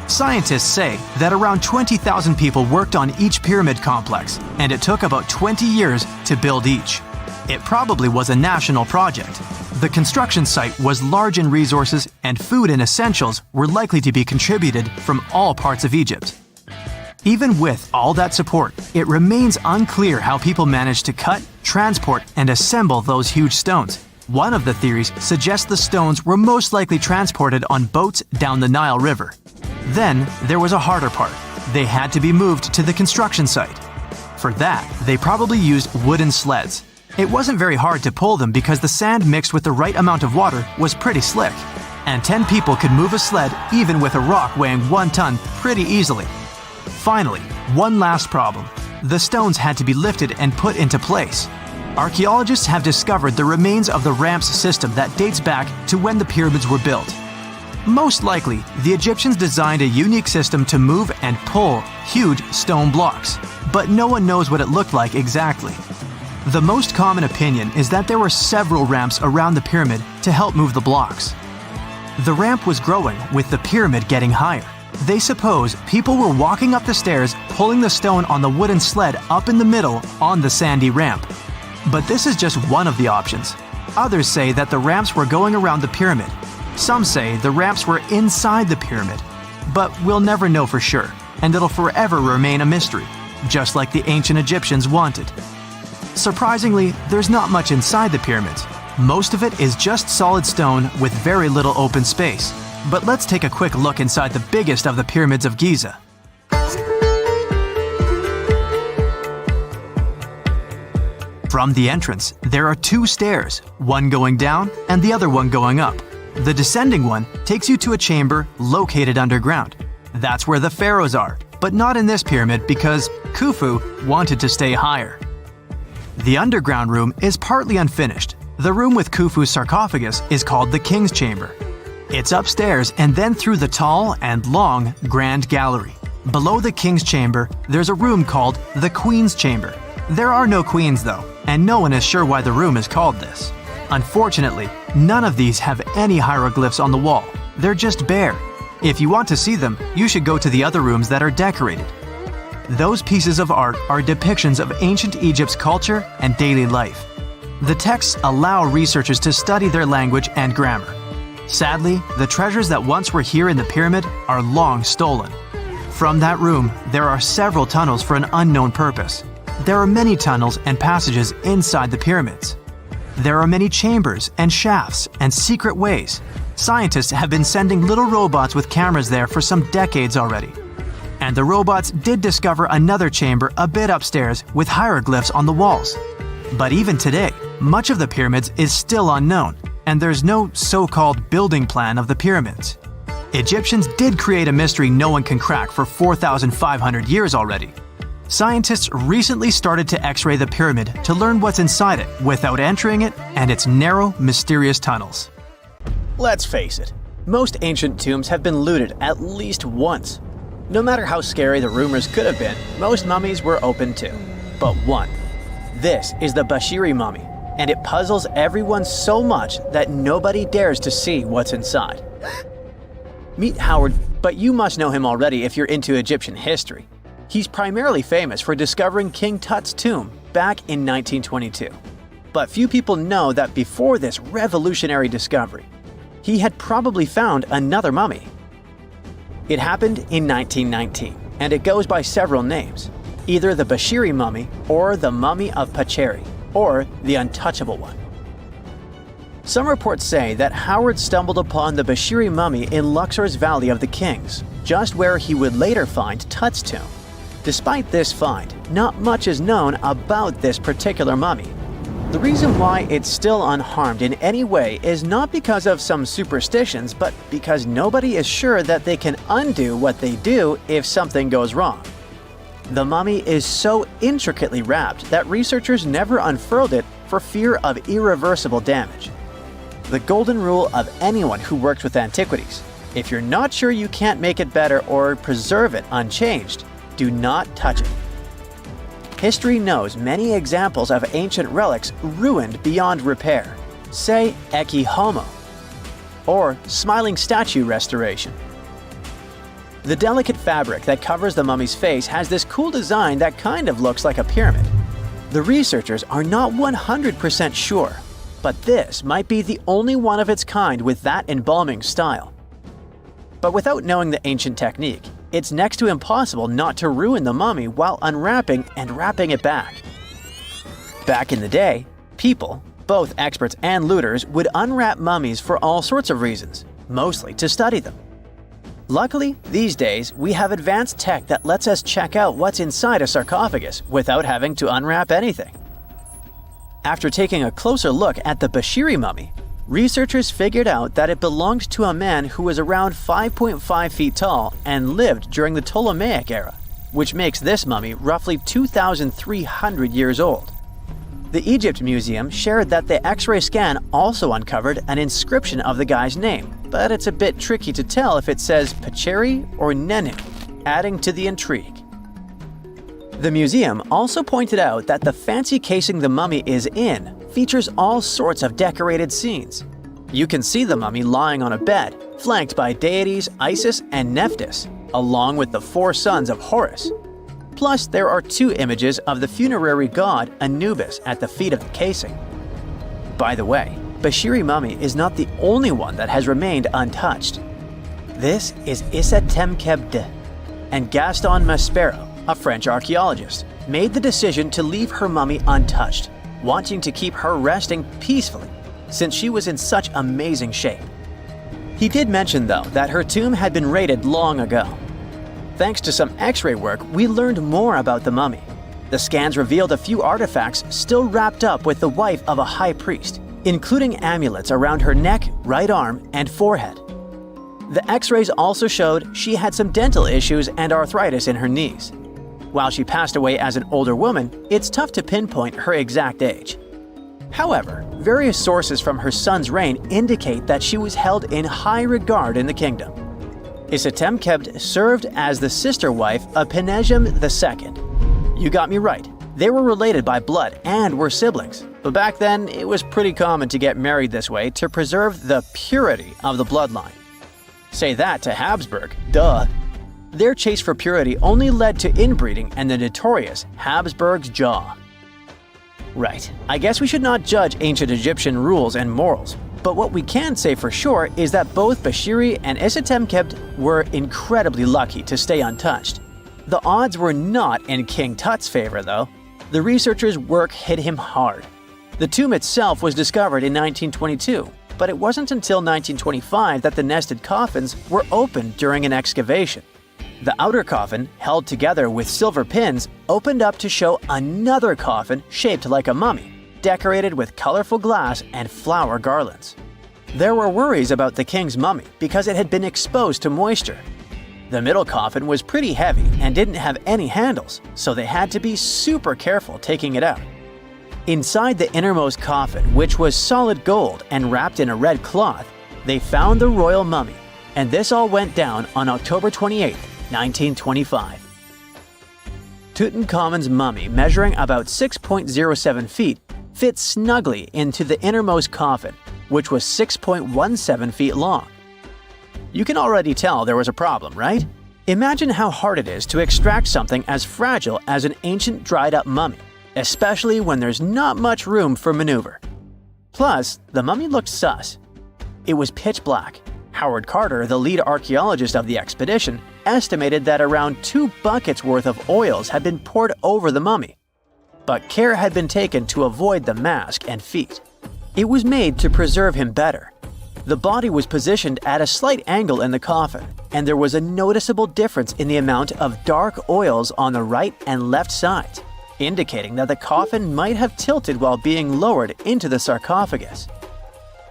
Scientists say that around 20,000 people worked on each pyramid complex, and it took about 20 years to build each. It probably was a national project. The construction site was large in resources, and food and essentials were likely to be contributed from all parts of Egypt. Even with all that support, it remains unclear how people managed to cut, transport, and assemble those huge stones. One of the theories suggests the stones were most likely transported on boats down the Nile River. Then, there was a harder part. They had to be moved to the construction site. For that, they probably used wooden sleds. It wasn't very hard to pull them because the sand mixed with the right amount of water was pretty slick. And 10 people could move a sled even with a rock weighing 1 ton pretty easily. Finally, one last problem. The stones had to be lifted and put into place. Archaeologists have discovered the remains of the ramps system that dates back to when the pyramids were built. Most likely, the Egyptians designed a unique system to move and pull huge stone blocks, but no one knows what it looked like exactly. The most common opinion is that there were several ramps around the pyramid to help move the blocks. The ramp was growing with the pyramid getting higher. They suppose people were walking up the stairs, pulling the stone on the wooden sled up in the middle on the sandy ramp. But this is just one of the options. Others say that the ramps were going around the pyramid. Some say the ramps were inside the pyramid. But we'll never know for sure, and it'll forever remain a mystery, just like the ancient Egyptians wanted. Surprisingly, there's not much inside the pyramids. Most of it is just solid stone with very little open space. But let's take a quick look inside the biggest of the pyramids of Giza. From the entrance, there are 2 stairs, one going down and the other one going up. The descending one takes you to a chamber located underground. That's where the pharaohs are, but not in this pyramid because Khufu wanted to stay higher. The underground room is partly unfinished. The room with Khufu's sarcophagus is called the King's Chamber. It's upstairs and then through the tall and long Grand Gallery. Below the King's Chamber, there's a room called the Queen's Chamber. There are no queens though, and no one is sure why the room is called this. Unfortunately, none of these have any hieroglyphs on the wall. They're just bare. If you want to see them, you should go to the other rooms that are decorated. Those pieces of art are depictions of ancient Egypt's culture and daily life. The texts allow researchers to study their language and grammar. Sadly, the treasures that once were here in the pyramid are long stolen. From that room, there are several tunnels for an unknown purpose. There are many tunnels and passages inside the pyramids. There are many chambers and shafts and secret ways. Scientists have been sending little robots with cameras there for some decades already. And the robots did discover another chamber a bit upstairs with hieroglyphs on the walls. But even today, much of the pyramids is still unknown, and there's no so-called building plan of the pyramids. Egyptians did create a mystery no one can crack for 4,500 years already. Scientists recently started to X-ray the pyramid to learn what's inside it without entering it and its narrow, mysterious tunnels. Let's face it, most ancient tombs have been looted at least once. No matter how scary the rumors could have been, most mummies were open too. But one. This is the Bashiri mummy, and it puzzles everyone so much that nobody dares to see what's inside. Meet Howard, but you must know him already if you're into Egyptian history. He's primarily famous for discovering King Tut's tomb back in 1922. But few people know that before this revolutionary discovery, he had probably found another mummy. It happened in 1919, and it goes by several names, either the Bashiri mummy or the mummy of Pacheri, or the untouchable one. Some reports say that Howard stumbled upon the Bashiri mummy in Luxor's Valley of the Kings, just where he would later find Tut's tomb. Despite this find, not much is known about this particular mummy. The reason why it's still unharmed in any way is not because of some superstitions, but because nobody is sure that they can undo what they do if something goes wrong. The mummy is so intricately wrapped that researchers never unfurled it for fear of irreversible damage. The golden rule of anyone who works with antiquities: if you're not sure you can't make it better or preserve it unchanged, do not touch it. History knows many examples of ancient relics ruined beyond repair, say Ecce Homo, or smiling statue restoration. The delicate fabric that covers the mummy's face has this cool design that kind of looks like a pyramid. The researchers are not 100% sure, but this might be the only one of its kind with that embalming style. But without knowing the ancient technique, it's next to impossible not to ruin the mummy while unwrapping and wrapping it back. Back in the day, people, both experts and looters, would unwrap mummies for all sorts of reasons, mostly to study them. Luckily, these days, we have advanced tech that lets us check out what's inside a sarcophagus without having to unwrap anything. After taking a closer look at the Bashiri mummy, researchers figured out that it belonged to a man who was around 5.5 feet tall and lived during the Ptolemaic era, which makes this mummy roughly 2,300 years old. The Egypt Museum shared that the X-ray scan also uncovered an inscription of the guy's name, but it's a bit tricky to tell if it says Pacheri or Nenu, adding to the intrigue. The museum also pointed out that the fancy casing the mummy is in features all sorts of decorated scenes. You can see the mummy lying on a bed, flanked by deities Isis and Nephthys, along with the 4 sons of Horus. Plus, there are 2 images of the funerary god Anubis at the feet of the casing. By the way, Bashiri mummy is not the only one that has remained untouched. This is Issa Temkebde, and Gaston Maspero, a French archaeologist, made the decision to leave her mummy untouched, wanting to keep her resting peacefully since she was in such amazing shape. He did mention, though, that her tomb had been raided long ago. Thanks to some X-ray work, we learned more about the mummy. The scans revealed a few artifacts still wrapped up with the wife of a high priest, including amulets around her neck, right arm, and forehead. The X-rays also showed she had some dental issues and arthritis in her knees. While she passed away as an older woman, it's tough to pinpoint her exact age. However, various sources from her son's reign indicate that she was held in high regard in the kingdom. Isitemkebd served as the sister wife of Penejam II. You got me right, they were related by blood and were siblings, but back then it was pretty common to get married this way to preserve the purity of the bloodline. Say that to Habsburg, duh. Their chase for purity only led to inbreeding and the notorious Habsburg's jaw. Right, I guess we should not judge ancient Egyptian rules and morals, but what we can say for sure is that both Bashiri and Isitemkebd were incredibly lucky to stay untouched. The odds were not in King Tut's favor, though. The researchers' work hit him hard. The tomb itself was discovered in 1922, but it wasn't until 1925 that the nested coffins were opened during an excavation. The outer coffin, held together with silver pins, opened up to show another coffin shaped like a mummy, decorated with colorful glass and flower garlands. There were worries about the king's mummy because it had been exposed to moisture. The middle coffin was pretty heavy and didn't have any handles, so they had to be super careful taking it out. Inside the innermost coffin, which was solid gold and wrapped in a red cloth, they found the royal mummy, and this all went down on October 28, 1925. Tutankhamun's mummy, measuring about 6.07 feet, fit snugly into the innermost coffin, which was 6.17 feet long. You can already tell there was a problem, right? Imagine how hard it is to extract something as fragile as an ancient dried-up mummy, especially when there's not much room for maneuver. Plus, the mummy looked sus. It was pitch black. Howard Carter, the lead archaeologist of the expedition, estimated that around 2 buckets worth of oils had been poured over the mummy. But care had been taken to avoid the mask and feet. It was made to preserve him better. The body was positioned at a slight angle in the coffin, and there was a noticeable difference in the amount of dark oils on the right and left sides, indicating that the coffin might have tilted while being lowered into the sarcophagus.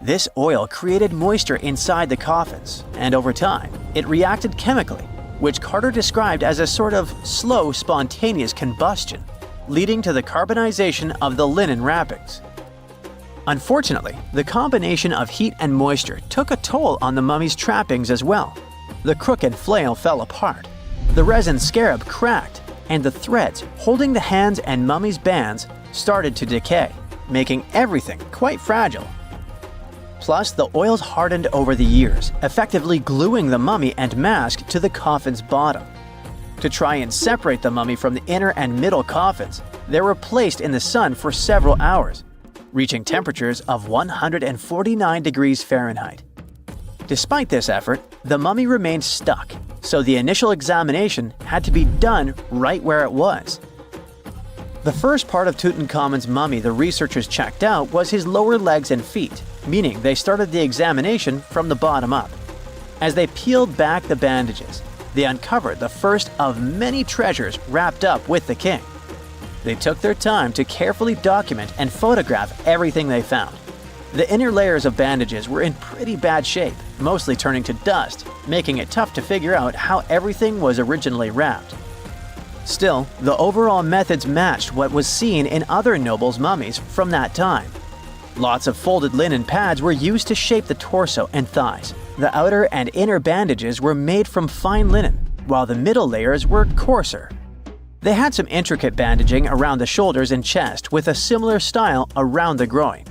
This oil created moisture inside the coffins, and over time, it reacted chemically, which Carter described as a sort of slow, spontaneous combustion, leading to the carbonization of the linen wrappings. Unfortunately, the combination of heat and moisture took a toll on the mummy's trappings as well. The crooked flail fell apart, the resin scarab cracked, and the threads holding the hands and mummy's bands started to decay, making everything quite fragile. Plus, the oils hardened over the years, effectively gluing the mummy and mask to the coffin's bottom. To try and separate the mummy from the inner and middle coffins, they were placed in the sun for several hours, reaching temperatures of 149 degrees Fahrenheit. Despite this effort, the mummy remained stuck, so the initial examination had to be done right where it was. The first part of Tutankhamun's mummy the researchers checked out was his lower legs and feet, meaning they started the examination from the bottom up. As they peeled back the bandages, they uncovered the first of many treasures wrapped up with the king. They took their time to carefully document and photograph everything they found. The inner layers of bandages were in pretty bad shape, mostly turning to dust, making it tough to figure out how everything was originally wrapped. Still, the overall methods matched what was seen in other nobles' mummies from that time. Lots of folded linen pads were used to shape the torso and thighs. The outer and inner bandages were made from fine linen, while the middle layers were coarser. They had some intricate bandaging around the shoulders and chest with a similar style around the groin.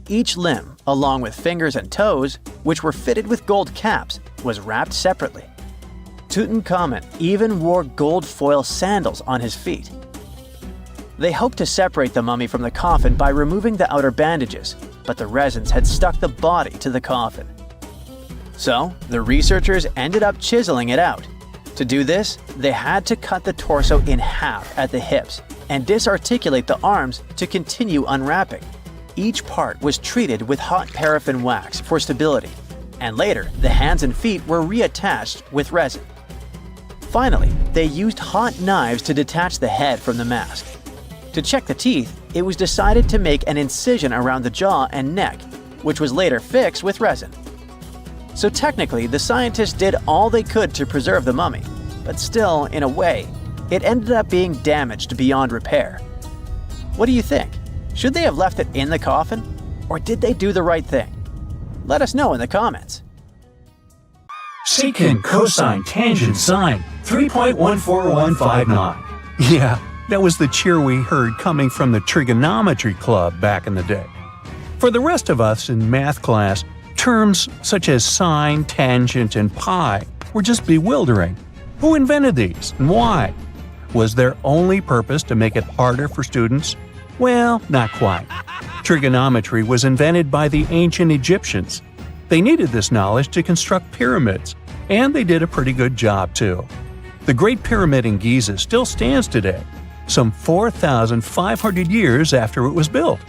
Each limb, along with fingers and toes, which were fitted with gold caps, was wrapped separately. Tutankhamun even wore gold foil sandals on his feet. They hoped to separate the mummy from the coffin by removing the outer bandages, but the resins had stuck the body to the coffin. So, the researchers ended up chiseling it out. To do this, they had to cut the torso in half at the hips and disarticulate the arms to continue unwrapping. Each part was treated with hot paraffin wax for stability, and later the hands and feet were reattached with resin. Finally, they used hot knives to detach the head from the mask. To check the teeth, it was decided to make an incision around the jaw and neck, which was later fixed with resin. So technically, the scientists did all they could to preserve the mummy, but still, in a way, it ended up being damaged beyond repair. What do you think? Should they have left it in the coffin? Or did they do the right thing? Let us know in the comments. Secant, cosine, tangent, sine, 3.14159. Yeah, that was the cheer we heard coming from the trigonometry club back in the day. For the rest of us in math class, terms such as sine, tangent, and pi were just bewildering. Who invented these and why? Was their only purpose to make it harder for students? Well, not quite. Trigonometry was invented by the ancient Egyptians. They needed this knowledge to construct pyramids, and they did a pretty good job too. The Great Pyramid in Giza still stands today, some 4,500 years after it was built.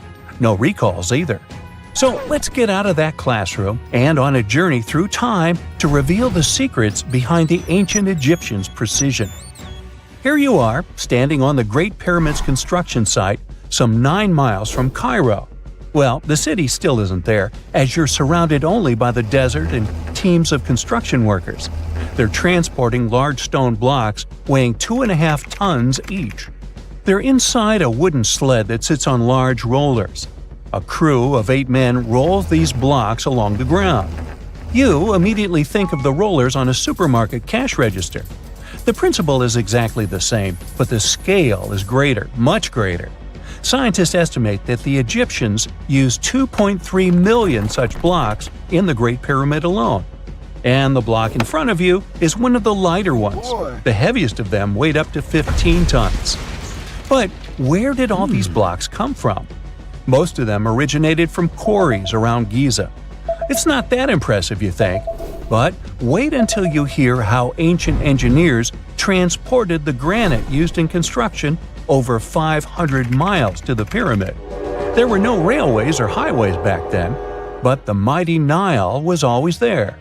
No recalls either. So let's get out of that classroom and on a journey through time to reveal the secrets behind the ancient Egyptians' precision. Here you are, standing on the Great Pyramid's construction site, some 9 miles from Cairo. Well, the city still isn't there, as you're surrounded only by the desert and teams of construction workers. They're transporting large stone blocks weighing 2.5 tons each. They're inside a wooden sled that sits on large rollers. A crew of 8 men rolls these blocks along the ground. You immediately think of the rollers on a supermarket cash register. The principle is exactly the same, but the scale is greater, much greater. Scientists estimate that the Egyptians used 2.3 million such blocks in the Great Pyramid alone. And the block in front of you is one of the lighter ones. The heaviest of them weighed up to 15 tons. But where did all these blocks come from? Most of them originated from quarries around Giza. It's not that impressive, you think, but wait until you hear how ancient engineers transported the granite used in construction over 500 miles to the pyramid. There were no railways or highways back then, but the mighty Nile was always there.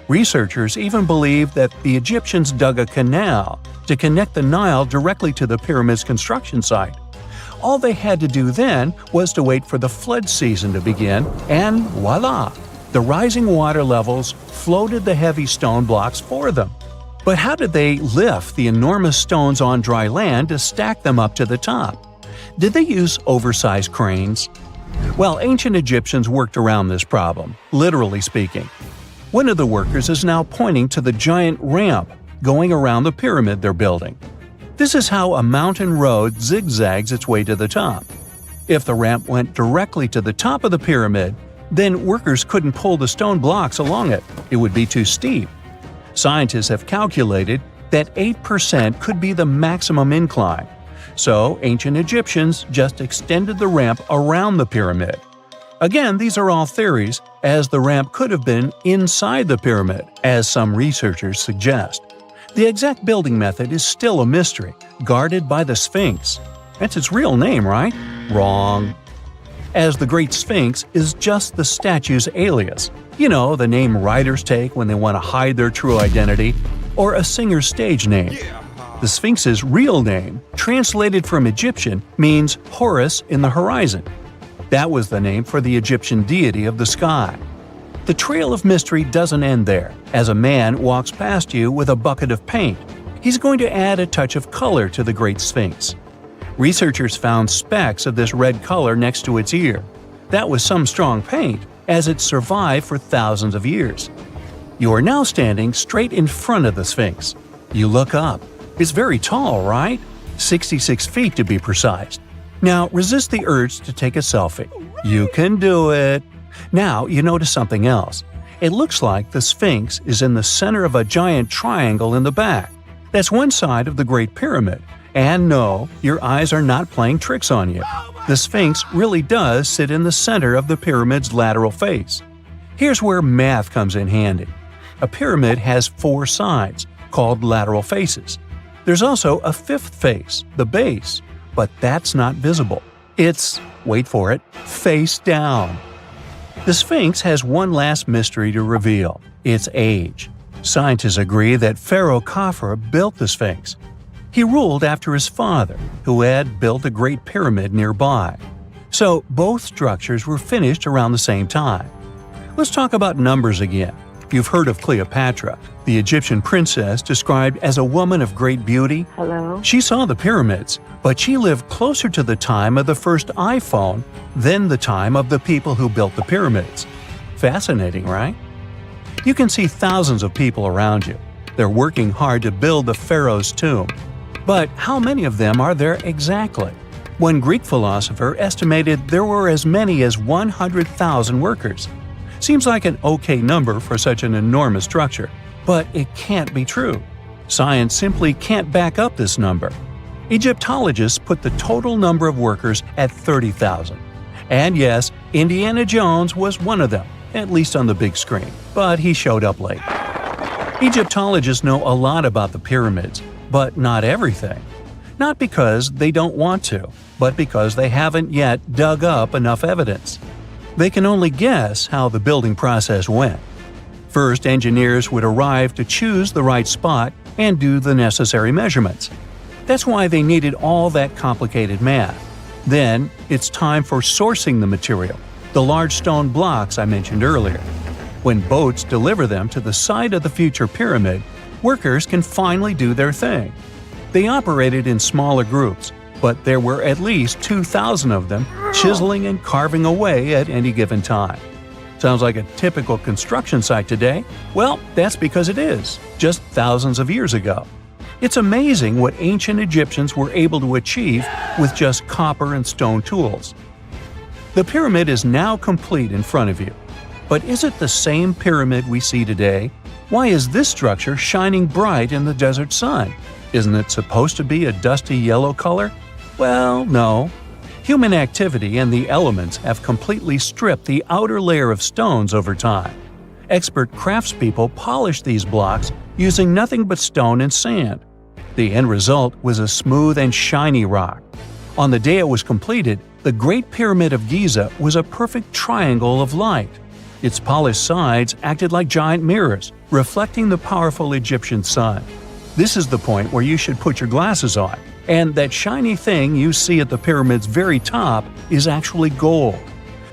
Researchers even believe that the Egyptians dug a canal to connect the Nile directly to the pyramid's construction site. All they had to do then was to wait for the flood season to begin, and voila! The rising water levels floated the heavy stone blocks for them. But how did they lift the enormous stones on dry land to stack them up to the top? Did they use oversized cranes? Well, ancient Egyptians worked around this problem, literally speaking. One of the workers is now pointing to the giant ramp going around the pyramid they're building. This is how a mountain road zigzags its way to the top. If the ramp went directly to the top of the pyramid, then workers couldn't pull the stone blocks along it. It would be too steep. Scientists have calculated that 8% could be the maximum incline. So ancient Egyptians just extended the ramp around the pyramid. Again, these are all theories, as the ramp could have been inside the pyramid, as some researchers suggest. The exact building method is still a mystery, guarded by the Sphinx. That's its real name, right? Wrong. As the Great Sphinx is just the statue's alias. You know, the name writers take when they want to hide their true identity, or a singer's stage name. The Sphinx's real name, translated from Egyptian, means Horus in the horizon. That was the name for the Egyptian deity of the sky. The trail of mystery doesn't end there. As a man walks past you with a bucket of paint, he's going to add a touch of color to the Great Sphinx. Researchers found specks of this red color next to its ear. That was some strong paint, as it survived for thousands of years. You are now standing straight in front of the Sphinx. You look up. It's very tall, right? 66 feet to be precise. Now resist the urge to take a selfie. You can do it. Now you notice something else. It looks like the Sphinx is in the center of a giant triangle in the back. That's one side of the Great Pyramid. And no, your eyes are not playing tricks on you. The Sphinx really does sit in the center of the pyramid's lateral face. Here's where math comes in handy. A pyramid has 4 sides, called lateral faces. There's also a 5th face, the base, but that's not visible. It's, wait for it, face down. The Sphinx has one last mystery to reveal: its age. Scientists agree that Pharaoh Khafre built the Sphinx. He ruled after his father, who had built a great pyramid nearby. So both structures were finished around the same time. Let's talk about numbers again. You've heard of Cleopatra, the Egyptian princess described as a woman of great beauty. Hello? She saw the pyramids, but she lived closer to the time of the first iPhone than the time of the people who built the pyramids. Fascinating, right? You can see thousands of people around you. They're working hard to build the pharaoh's tomb. But how many of them are there exactly? One Greek philosopher estimated there were as many as 100,000 workers. Seems like an okay number for such an enormous structure, but it can't be true. Science simply can't back up this number. Egyptologists put the total number of workers at 30,000. And yes, Indiana Jones was one of them, at least on the big screen, but he showed up late. Egyptologists know a lot about the pyramids, but not everything. Not because they don't want to, but because they haven't yet dug up enough evidence. They can only guess how the building process went. First, engineers would arrive to choose the right spot and do the necessary measurements. That's why they needed all that complicated math. Then, it's time for sourcing the material, the large stone blocks I mentioned earlier. When boats deliver them to the site of the future pyramid, workers can finally do their thing. They operated in smaller groups, but there were at least 2,000 of them chiseling and carving away at any given time. Sounds like a typical construction site today? Well, that's because it is, just thousands of years ago. It's amazing what ancient Egyptians were able to achieve with just copper and stone tools. The pyramid is now complete in front of you. But is it the same pyramid we see today? Why is this structure shining bright in the desert sun? Isn't it supposed to be a dusty yellow color? Well, no. Human activity and the elements have completely stripped the outer layer of stones over time. Expert craftspeople polished these blocks using nothing but stone and sand. The end result was a smooth and shiny rock. On the day it was completed, The Great Pyramid of Giza was a perfect triangle of light. Its polished sides acted like giant mirrors, reflecting the powerful Egyptian sun. This is the point where you should put your glasses on, and that shiny thing you see at the pyramid's very top is actually gold.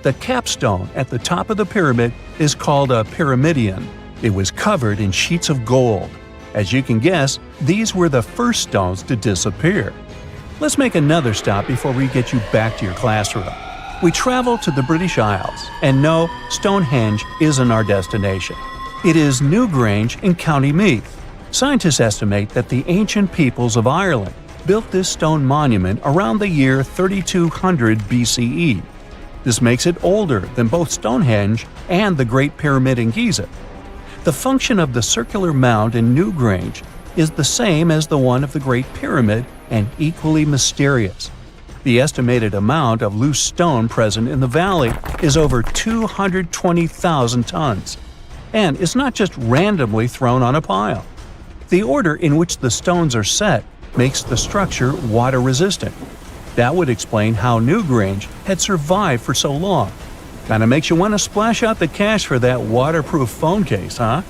The capstone at the top of the pyramid is called a pyramidion. It was covered in sheets of gold. As you can guess, these were the first stones to disappear. Let's make another stop before we get you back to your classroom. We travel to the British Isles, and no, Stonehenge isn't our destination. It is Newgrange in County Meath. Scientists estimate that the ancient peoples of Ireland built this stone monument around the year 3200 BCE. This makes it older than both Stonehenge and the Great Pyramid in Giza. The function of the circular mound in Newgrange is the same as the one of the Great Pyramid and equally mysterious. The estimated amount of loose stone present in the valley is over 220,000 tons. And it's not just randomly thrown on a pile. The order in which the stones are set makes the structure water-resistant. That would explain how Newgrange had survived for so long. Kinda makes you want to splash out the cash for that waterproof phone case, huh?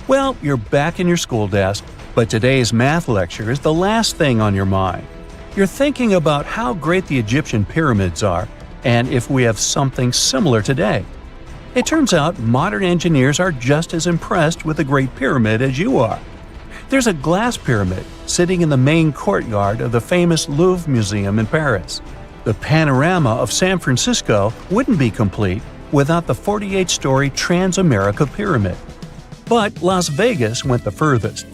Well, you're back in your school desk, but today's math lecture is the last thing on your mind. You're thinking about how great the Egyptian pyramids are, and if we have something similar today. It turns out modern engineers are just as impressed with the Great Pyramid as you are. There's a glass pyramid sitting in the main courtyard of the famous Louvre Museum in Paris. The panorama of San Francisco wouldn't be complete without the 48-story Transamerica Pyramid. But Las Vegas went the furthest.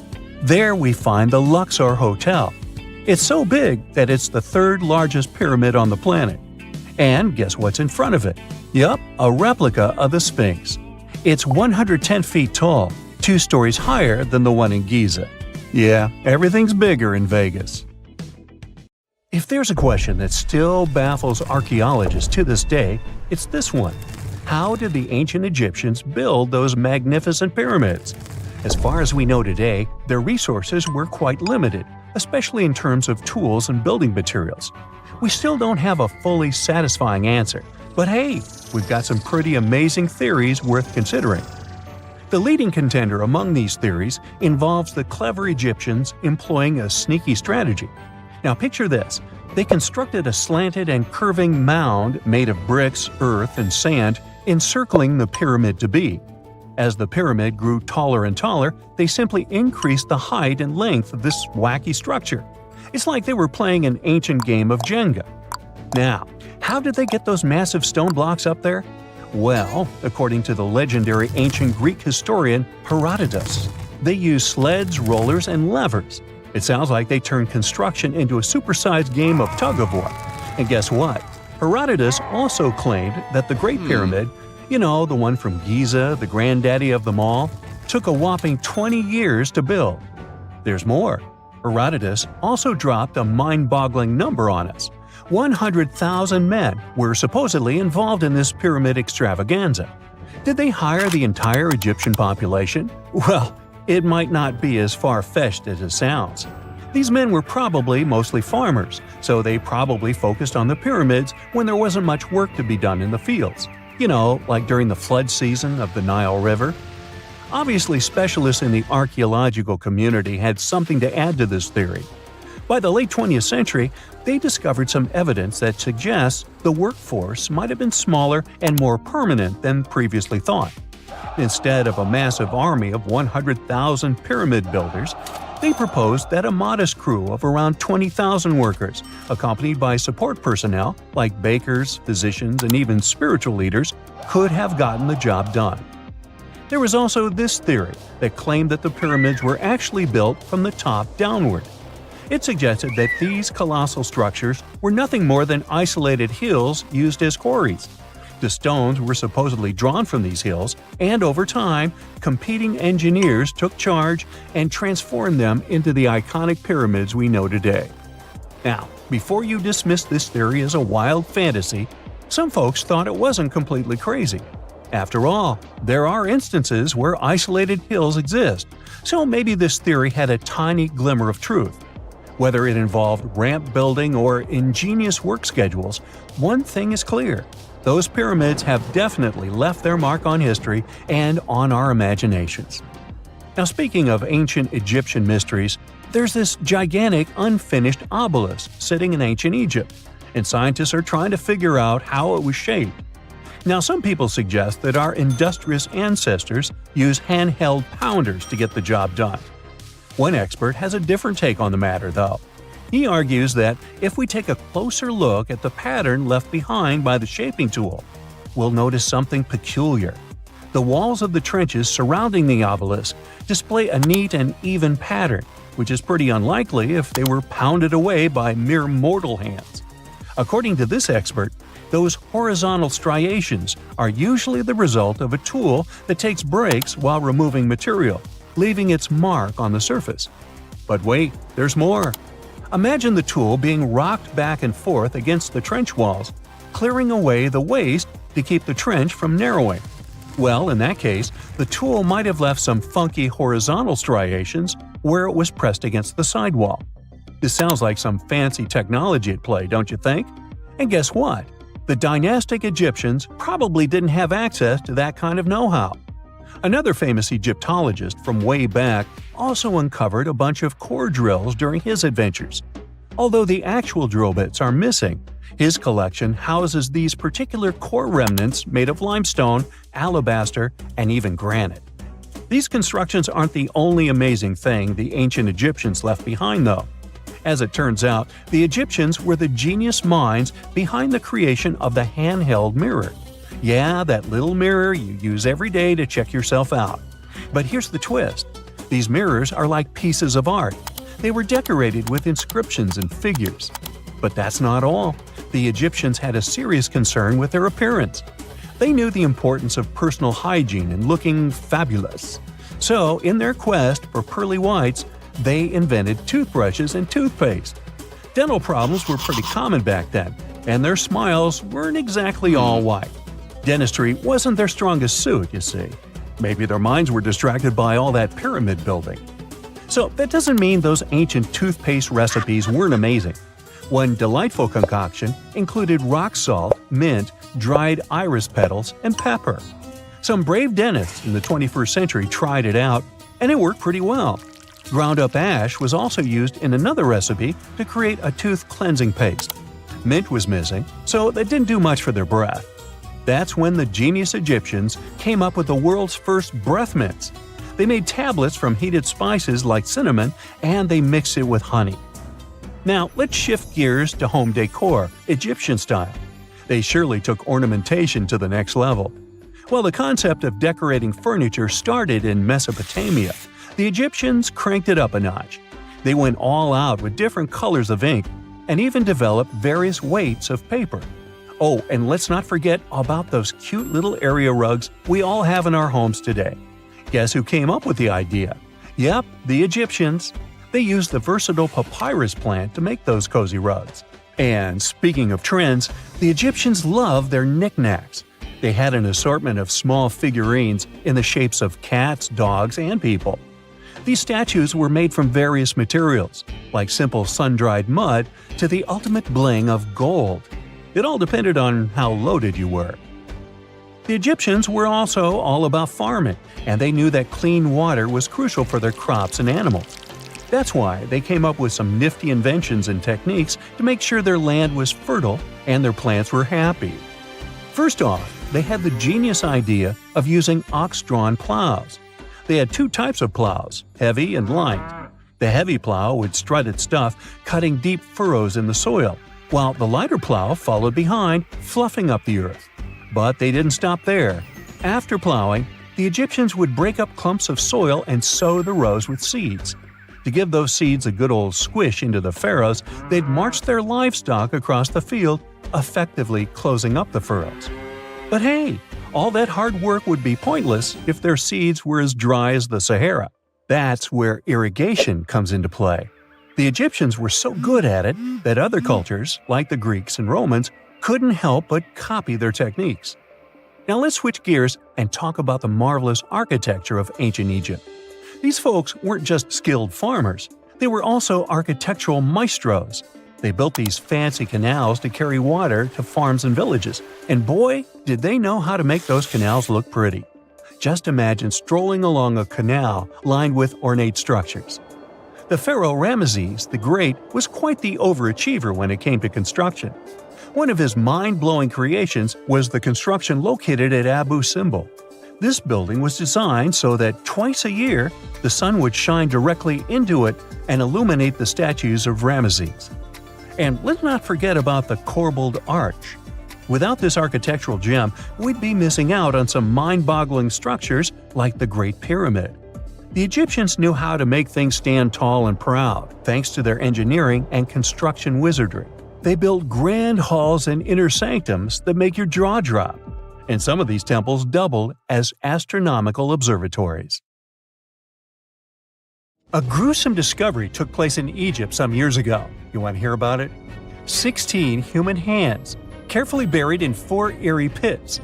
There we find the Luxor Hotel. It's so big that it's the third largest pyramid on the planet. And guess what's in front of it? Yup, a replica of the Sphinx. It's 110 feet tall, 2 stories higher than the one in Giza. Yeah, everything's bigger in Vegas. If there's a question that still baffles archaeologists to this day, it's this one. How did the ancient Egyptians build those magnificent pyramids? As far as we know today, their resources were quite limited, especially in terms of tools and building materials. We still don't have a fully satisfying answer, but hey, we've got some pretty amazing theories worth considering. The leading contender among these theories involves the clever Egyptians employing a sneaky strategy. Now picture this. They constructed a slanted and curving mound made of bricks, earth, and sand encircling the pyramid to be. As the pyramid grew taller and taller, they simply increased the height and length of this wacky structure. It's like they were playing an ancient game of Jenga. Now, how did they get those massive stone blocks up there? Well, according to the legendary ancient Greek historian Herodotus, they used sleds, rollers, and levers. It sounds like they turned construction into a supersized game of tug-of-war. And guess what? Herodotus also claimed that the Great Pyramid, the one from Giza, the granddaddy of them all, took a whopping 20 years to build. There's more. Herodotus also dropped a mind-boggling number on us. 100,000 men were supposedly involved in this pyramid extravaganza. Did they hire the entire Egyptian population? Well, it might not be as far-fetched as it sounds. These men were probably mostly farmers, so they probably focused on the pyramids when there wasn't much work to be done in the fields. Like during the flood season of the Nile River. Obviously, specialists in the archaeological community had something to add to this theory. By the late 20th century, they discovered some evidence that suggests the workforce might have been smaller and more permanent than previously thought. Instead of a massive army of 100,000 pyramid builders, they proposed that a modest crew of around 20,000 workers, accompanied by support personnel like bakers, physicians, and even spiritual leaders, could have gotten the job done. There was also this theory that claimed that the pyramids were actually built from the top downward. It suggested that these colossal structures were nothing more than isolated hills used as quarries. The stones were supposedly drawn from these hills, and over time, competing engineers took charge and transformed them into the iconic pyramids we know today. Now, before you dismiss this theory as a wild fantasy, some folks thought it wasn't completely crazy. After all, there are instances where isolated hills exist, so maybe this theory had a tiny glimmer of truth. Whether it involved ramp building or ingenious work schedules, one thing is clear: those pyramids have definitely left their mark on history and on our imaginations. Now, speaking of ancient Egyptian mysteries, there's this gigantic unfinished obelisk sitting in ancient Egypt, and scientists are trying to figure out how it was shaped. Now, some people suggest that our industrious ancestors used handheld pounders to get the job done. One expert has a different take on the matter, though. He argues that if we take a closer look at the pattern left behind by the shaping tool, we'll notice something peculiar. The walls of the trenches surrounding the obelisk display a neat and even pattern, which is pretty unlikely if they were pounded away by mere mortal hands. According to this expert, those horizontal striations are usually the result of a tool that takes breaks while removing material, leaving its mark on the surface. But wait, there's more. Imagine the tool being rocked back and forth against the trench walls, clearing away the waste to keep the trench from narrowing. Well, in that case, the tool might have left some funky horizontal striations where it was pressed against the sidewall. This sounds like some fancy technology at play, don't you think? And guess what? The dynastic Egyptians probably didn't have access to that kind of know-how. Another famous Egyptologist from way back also uncovered a bunch of core drills during his adventures. Although the actual drill bits are missing, his collection houses these particular core remnants made of limestone, alabaster, and even granite. These constructions aren't the only amazing thing the ancient Egyptians left behind, though. As it turns out, the Egyptians were the genius minds behind the creation of the handheld mirror. Yeah, that little mirror you use every day to check yourself out. But here's the twist. These mirrors are like pieces of art. They were decorated with inscriptions and figures. But that's not all. The Egyptians had a serious concern with their appearance. They knew the importance of personal hygiene and looking fabulous. So, in their quest for pearly whites, they invented toothbrushes and toothpaste. Dental problems were pretty common back then, and their smiles weren't exactly all white. Dentistry wasn't their strongest suit, you see. Maybe their minds were distracted by all that pyramid building. So that doesn't mean those ancient toothpaste recipes weren't amazing. One delightful concoction included rock salt, mint, dried iris petals, and pepper. Some brave dentists in the 21st century tried it out, and it worked pretty well. Ground-up ash was also used in another recipe to create a tooth cleansing paste. Mint was missing, so that didn't do much for their breath. That's when the genius Egyptians came up with the world's first breath mints. They made tablets from heated spices like cinnamon, and they mixed it with honey. Now, let's shift gears to home decor, Egyptian style. They surely took ornamentation to the next level. While the concept of decorating furniture started in Mesopotamia, the Egyptians cranked it up a notch. They went all out with different colors of ink and even developed various weights of paper. Oh, and let's not forget about those cute little area rugs we all have in our homes today. Guess who came up with the idea? Yep, the Egyptians. They used the versatile papyrus plant to make those cozy rugs. And speaking of trends, the Egyptians loved their knickknacks. They had an assortment of small figurines in the shapes of cats, dogs, and people. These statues were made from various materials, like simple sun-dried mud to the ultimate bling of gold. It all depended on how loaded you were. The Egyptians were also all about farming, and they knew that clean water was crucial for their crops and animals. That's why they came up with some nifty inventions and techniques to make sure their land was fertile and their plants were happy. First off, they had the genius idea of using ox-drawn plows. They had two types of plows, heavy and light. The heavy plow would strut its stuff, cutting deep furrows in the soil, while the lighter plow followed behind, fluffing up the earth. But they didn't stop there. After plowing, the Egyptians would break up clumps of soil and sow the rows with seeds. To give those seeds a good old squish into the furrows, they'd march their livestock across the field, effectively closing up the furrows. But hey, all that hard work would be pointless if their seeds were as dry as the Sahara. That's where irrigation comes into play. The Egyptians were so good at it that other cultures, like the Greeks and Romans, couldn't help but copy their techniques. Now let's switch gears and talk about the marvelous architecture of ancient Egypt. These folks weren't just skilled farmers, They were also architectural maestros. They built these fancy canals to carry water to farms and villages, and boy, did they know how to make those canals look pretty. Just imagine strolling along a canal lined with ornate structures. The pharaoh Ramesses the Great was quite the overachiever when it came to construction. One of his mind-blowing creations was the construction located at Abu Simbel. This building was designed so that twice a year, the sun would shine directly into it and illuminate the statues of Ramesses. And let's not forget about the corbelled arch. Without this architectural gem, we'd be missing out on some mind-boggling structures like the Great Pyramid. The Egyptians knew how to make things stand tall and proud, thanks to their engineering and construction wizardry. They built grand halls and inner sanctums that make your jaw drop, and some of these temples doubled as astronomical observatories. A gruesome discovery took place in Egypt some years ago. You want to hear about it? 16 human hands, carefully buried in 4 eerie pits.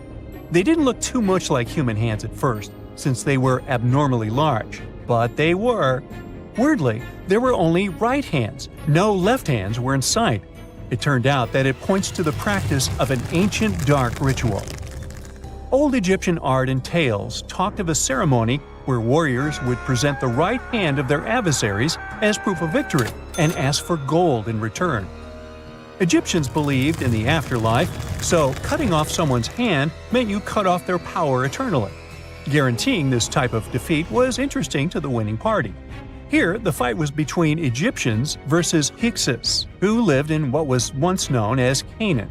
They didn't look too much like human hands at first, since they were abnormally large, but they were. Weirdly, there were only right hands. No left hands were in sight. It turned out that it points to the practice of an ancient dark ritual. Old Egyptian art and tales talked of a ceremony where warriors would present the right hand of their adversaries as proof of victory and ask for gold in return. Egyptians believed in the afterlife, so cutting off someone's hand meant you cut off their power eternally. Guaranteeing this type of defeat was interesting to the winning party. Here, the fight was between Egyptians versus Hyksos, who lived in what was once known as Canaan.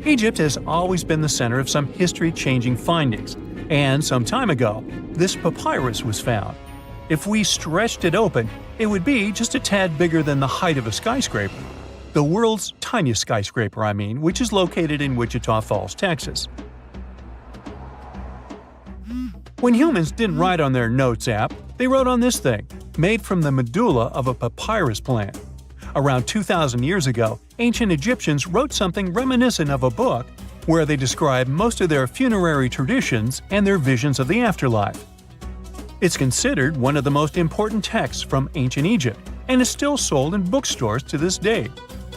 Egypt has always been the center of some history-changing findings, and some time ago, this papyrus was found. If we stretched it open, it would be just a tad bigger than the height of a skyscraper. The world's tiniest skyscraper, which is located in Wichita Falls, Texas. When humans didn't write on their notes app, they wrote on this thing, made from the medulla of a papyrus plant. Around 2,000 years ago, ancient Egyptians wrote something reminiscent of a book where they describe most of their funerary traditions and their visions of the afterlife. It's considered one of the most important texts from ancient Egypt and is still sold in bookstores to this day.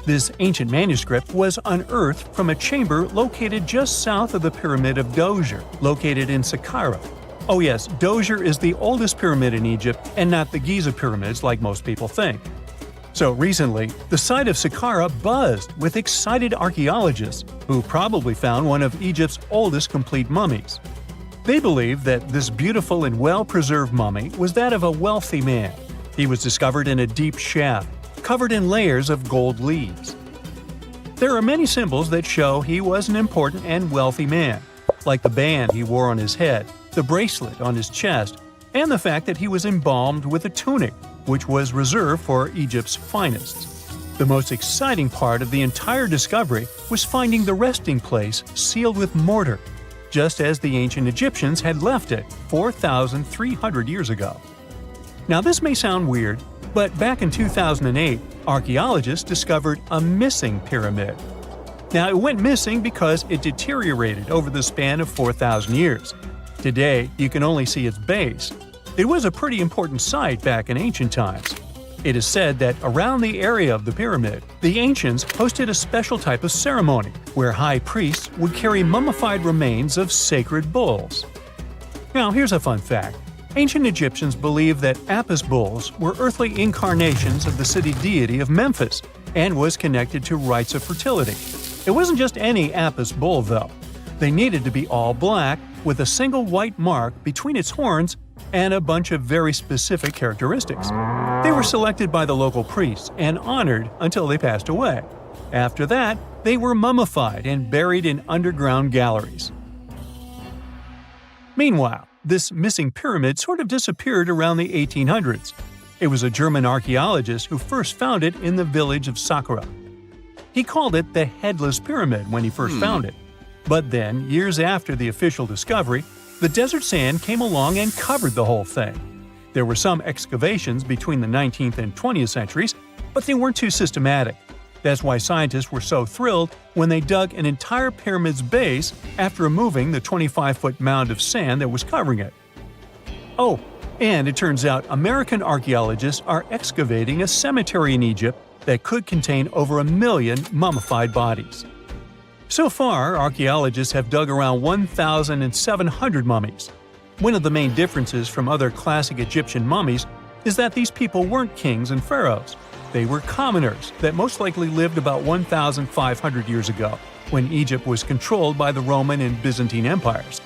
This ancient manuscript was unearthed from a chamber located just south of the Pyramid of Djoser, located in Saqqara. Oh yes, Djoser is the oldest pyramid in Egypt and not the Giza pyramids like most people think. So recently, the site of Saqqara buzzed with excited archaeologists who probably found one of Egypt's oldest complete mummies. They believe that this beautiful and well-preserved mummy was that of a wealthy man. He was discovered in a deep shaft, covered in layers of gold leaves. There are many symbols that show he was an important and wealthy man, like the band he wore on his head, the bracelet on his chest, and the fact that he was embalmed with a tunic, which was reserved for Egypt's finest. The most exciting part of the entire discovery was finding the resting place sealed with mortar, just as the ancient Egyptians had left it 4,300 years ago. Now this may sound weird, but back in 2008, archaeologists discovered a missing pyramid. Now it went missing because it deteriorated over the span of 4,000 years. Today, you can only see its base. It was a pretty important site back in ancient times. It is said that around the area of the pyramid, the ancients hosted a special type of ceremony where high priests would carry mummified remains of sacred bulls. Now, here's a fun fact. Ancient Egyptians believed that Apis bulls were earthly incarnations of the city deity of Memphis and was connected to rites of fertility. It wasn't just any Apis bull, though. They needed to be all black, with a single white mark between its horns and a bunch of very specific characteristics. They were selected by the local priests and honored until they passed away. After that, they were mummified and buried in underground galleries. Meanwhile, this missing pyramid sort of disappeared around the 1800s. It was a German archaeologist who first found it in the village of Saqqara. He called it the Headless Pyramid when he first found it. But then, years after the official discovery, the desert sand came along and covered the whole thing. There were some excavations between the 19th and 20th centuries, but they weren't too systematic. That's why scientists were so thrilled when they dug an entire pyramid's base after removing the 25-foot mound of sand that was covering it. Oh, And it turns out American archaeologists are excavating a cemetery in Egypt that could contain over 1 million mummified bodies. So far, archaeologists have dug around 1,700 mummies. One of the main differences from other classic Egyptian mummies is that these people weren't kings and pharaohs. They were commoners that most likely lived about 1,500 years ago, when Egypt was controlled by the Roman and Byzantine empires.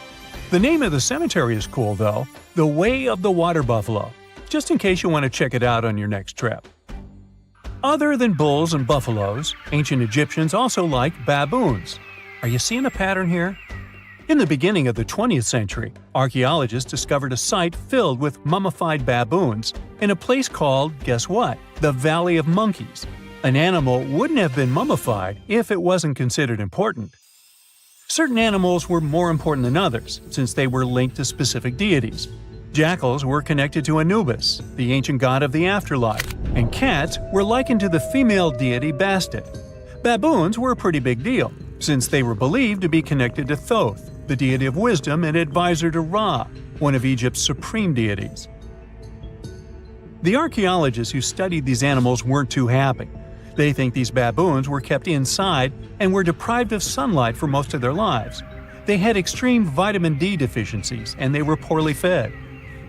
The name of the cemetery is cool, though, the Way of the Water Buffalo, just in case you want to check it out on your next trip. Other than bulls and buffaloes, ancient Egyptians also liked baboons. Are you seeing a pattern here? In the beginning of the 20th century, archaeologists discovered a site filled with mummified baboons in a place called, guess what? The Valley of Monkeys. An animal wouldn't have been mummified if it wasn't considered important. Certain animals were more important than others, since they were linked to specific deities. Jackals were connected to Anubis, the ancient god of the afterlife, and cats were likened to the female deity Bastet. Baboons were a pretty big deal, since they were believed to be connected to Thoth, the deity of wisdom and advisor to Ra, one of Egypt's supreme deities. The archaeologists who studied these animals weren't too happy. They think these baboons were kept inside and were deprived of sunlight for most of their lives. They had extreme vitamin D deficiencies and they were poorly fed.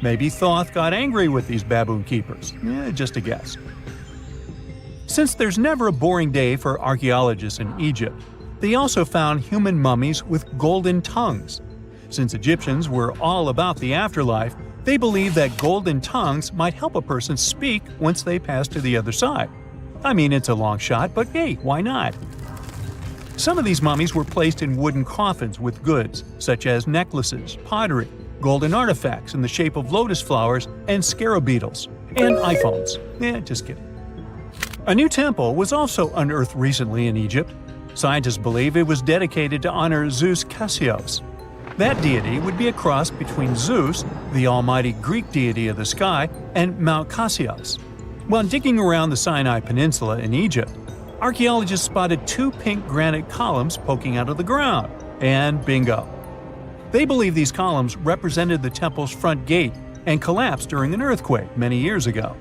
Maybe Thoth got angry with these baboon keepers. Just a guess. Since there's never a boring day for archaeologists in Egypt, they also found human mummies with golden tongues. Since Egyptians were all about the afterlife, they believed that golden tongues might help a person speak once they pass to the other side. I mean, it's a long shot, but hey, why not? Some of these mummies were placed in wooden coffins with goods, such as necklaces, pottery, golden artifacts in the shape of lotus flowers and scarab beetles, and iPhones. Just kidding. A new temple was also unearthed recently in Egypt. Scientists believe it was dedicated to honor Zeus Cassios. That deity would be a cross between Zeus, the almighty Greek deity of the sky, and Mount Cassios. While digging around the Sinai Peninsula in Egypt, archaeologists spotted 2 pink granite columns poking out of the ground, and bingo. They believe these columns represented the temple's front gate and collapsed during an earthquake many years ago.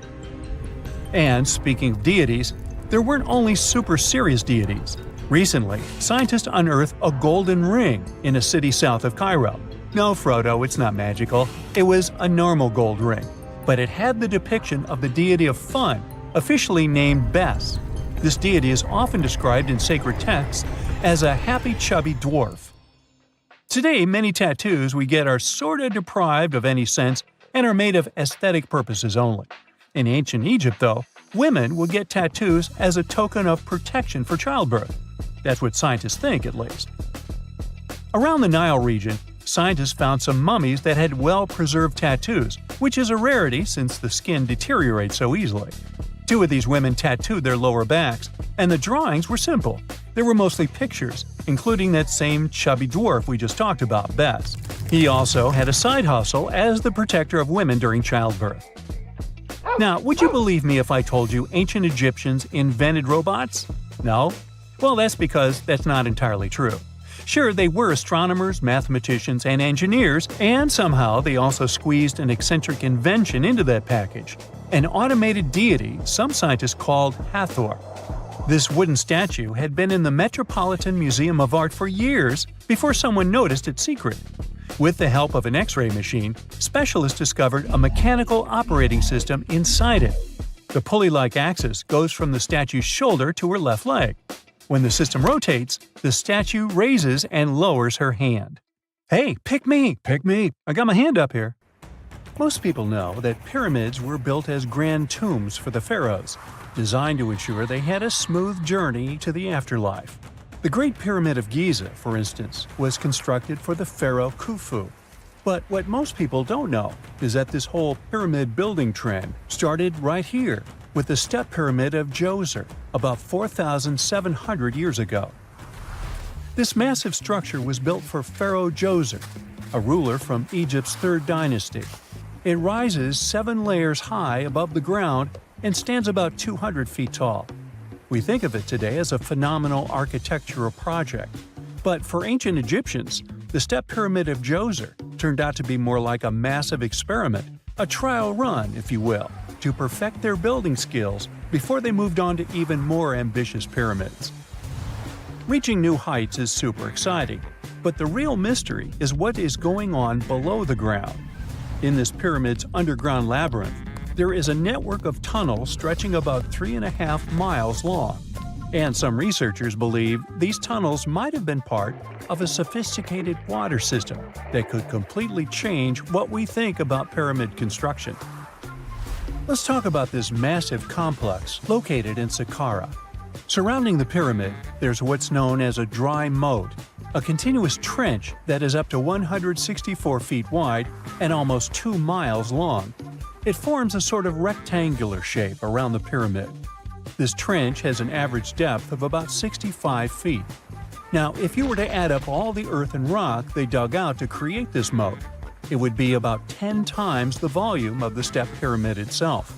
And speaking of deities, there weren't only super serious deities. Recently, scientists unearthed a golden ring in a city south of Cairo. No, Frodo, it's not magical. It was a normal gold ring, but it had the depiction of the deity of fun, officially named Bes. This deity is often described in sacred texts as a happy chubby dwarf. Today, many tattoos we get are sorta deprived of any sense and are made of aesthetic purposes only. In ancient Egypt, though, women would get tattoos as a token of protection for childbirth. That's what scientists think, at least. Around the Nile region, scientists found some mummies that had well-preserved tattoos, which is a rarity since the skin deteriorates so easily. 2 of these women tattooed their lower backs, and the drawings were simple. They were mostly pictures, including that same chubby dwarf we just talked about, Bes. He also had a side hustle as the protector of women during childbirth. Now, would you believe me if I told you ancient Egyptians invented robots? No? Well, that's because that's not entirely true. Sure, they were astronomers, mathematicians, and engineers, and somehow they also squeezed an eccentric invention into that package. An automated deity some scientists called Hathor. This wooden statue had been in the Metropolitan Museum of Art for years before someone noticed its secret. With the help of an X-ray machine, specialists discovered a mechanical operating system inside it. The pulley-like axis goes from the statue's shoulder to her left leg. When the system rotates, the statue raises and lowers her hand. Hey, pick me! Pick me! I got my hand up here. Most people know that pyramids were built as grand tombs for the pharaohs, designed to ensure they had a smooth journey to the afterlife. The Great Pyramid of Giza, for instance, was constructed for the pharaoh Khufu. But what most people don't know is that this whole pyramid building trend started right here, with the step pyramid of Djoser, about 4,700 years ago. This massive structure was built for Pharaoh Djoser, a ruler from Egypt's 3rd dynasty. It rises 7 layers high above the ground and stands about 200 feet tall. We think of it today as a phenomenal architectural project, but for ancient Egyptians, the step pyramid of Djoser turned out to be more like a massive experiment A trial run, if you will, to perfect their building skills before they moved on to even more ambitious pyramids. Reaching new heights is super exciting, but the real mystery is what is going on below the ground. In this pyramid's underground labyrinth, there is a network of tunnels stretching about 3.5 miles long, and some researchers believe these tunnels might have been part of a sophisticated water system that could completely change what we think about pyramid construction. Let's talk about this massive complex located in Saqqara. Surrounding the pyramid, there's what's known as a dry moat, a continuous trench that is up to 164 feet wide and almost 2 miles long. It forms a sort of rectangular shape around the pyramid. This trench has an average depth of about 65 feet. Now, if you were to add up all the earth and rock they dug out to create this moat, it would be about 10 times the volume of the step pyramid itself.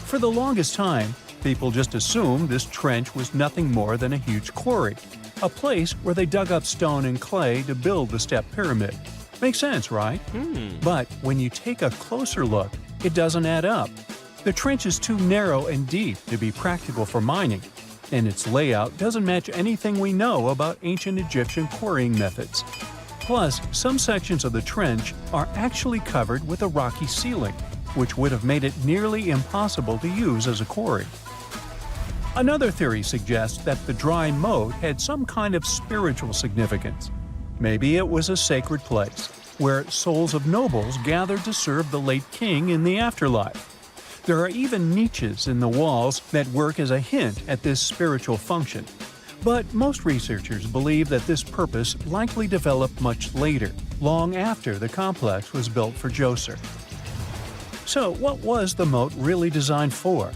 For the longest time, people just assumed this trench was nothing more than a huge quarry, a place where they dug up stone and clay to build the step pyramid. Makes sense, right? But when you take a closer look, it doesn't add up. The trench is too narrow and deep to be practical for mining, and its layout doesn't match anything we know about ancient Egyptian quarrying methods. Plus, some sections of the trench are actually covered with a rocky ceiling, which would have made it nearly impossible to use as a quarry. Another theory suggests that the dry moat had some kind of spiritual significance. Maybe it was a sacred place, where souls of nobles gathered to serve the late king in the afterlife. There are even niches in the walls that work as a hint at this spiritual function. But most researchers believe that this purpose likely developed much later, long after the complex was built for Djoser. So, what was the moat really designed for?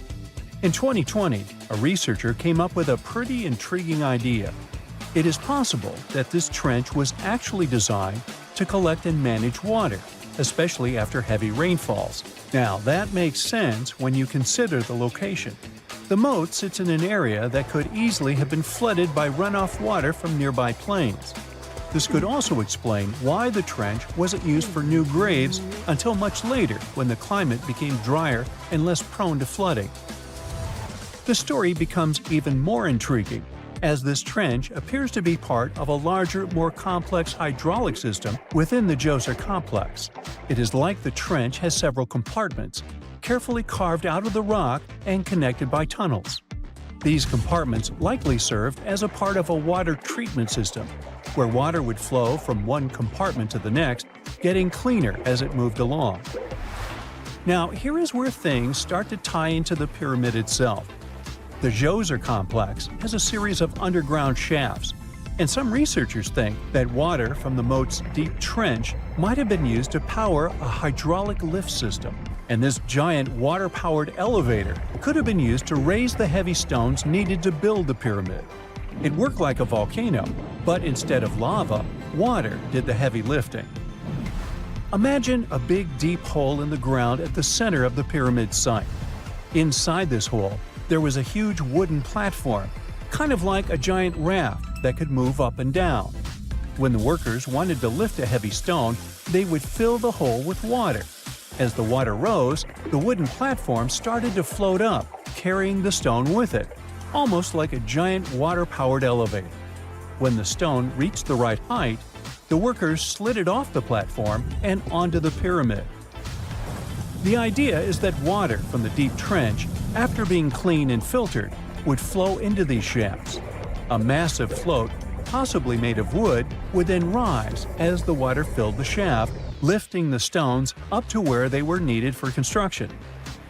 In 2020, a researcher came up with a pretty intriguing idea. It is possible that this trench was actually designed to collect and manage water, especially after heavy rainfalls. Now, that makes sense when you consider the location. The moat sits in an area that could easily have been flooded by runoff water from nearby plains. This could also explain why the trench wasn't used for new graves until much later when the climate became drier and less prone to flooding. The story becomes even more intriguing, as this trench appears to be part of a larger, more complex hydraulic system within the Djoser complex. It is like the trench has several compartments, carefully carved out of the rock and connected by tunnels. These compartments likely served as a part of a water treatment system, where water would flow from one compartment to the next, getting cleaner as it moved along. Now, here is where things start to tie into the pyramid itself. The Djoser complex has a series of underground shafts, and some researchers think that water from the moat's deep trench might have been used to power a hydraulic lift system, and this giant water-powered elevator could have been used to raise the heavy stones needed to build the pyramid. It worked like a volcano, but instead of lava, water did the heavy lifting. Imagine a big deep hole in the ground at the center of the pyramid site. Inside this hole, there was a huge wooden platform, kind of like a giant raft that could move up and down. When the workers wanted to lift a heavy stone, they would fill the hole with water. As the water rose, the wooden platform started to float up, carrying the stone with it, almost like a giant water-powered elevator. When the stone reached the right height, the workers slid it off the platform and onto the pyramid. The idea is that water from the deep trench, after being cleaned and filtered, would flow into these shafts. A massive float, possibly made of wood, would then rise as the water filled the shaft, lifting the stones up to where they were needed for construction.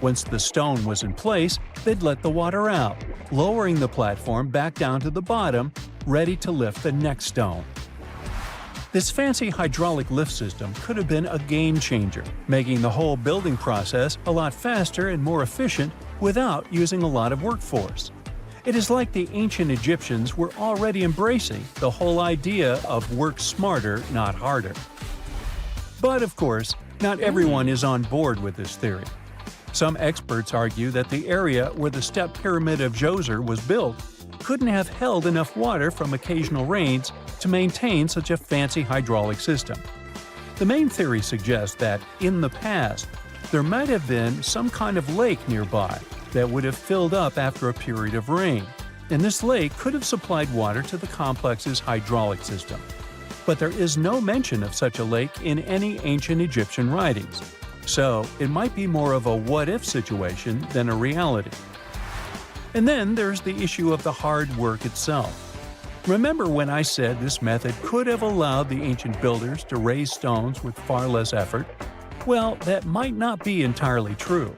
Once the stone was in place, they'd let the water out, lowering the platform back down to the bottom, ready to lift the next stone. This fancy hydraulic lift system could have been a game changer, making the whole building process a lot faster and more efficient without using a lot of workforce. It is like the ancient Egyptians were already embracing the whole idea of work smarter, not harder. But of course, not everyone is on board with this theory. Some experts argue that the area where the step pyramid of Djoser was built couldn't have held enough water from occasional rains to maintain such a fancy hydraulic system. The main theory suggests that, in the past, there might have been some kind of lake nearby that would have filled up after a period of rain, and this lake could have supplied water to the complex's hydraulic system. But there is no mention of such a lake in any ancient Egyptian writings, so it might be more of a what-if situation than a reality. And then there's the issue of the hard work itself. Remember when I said this method could have allowed the ancient builders to raise stones with far less effort? Well, that might not be entirely true.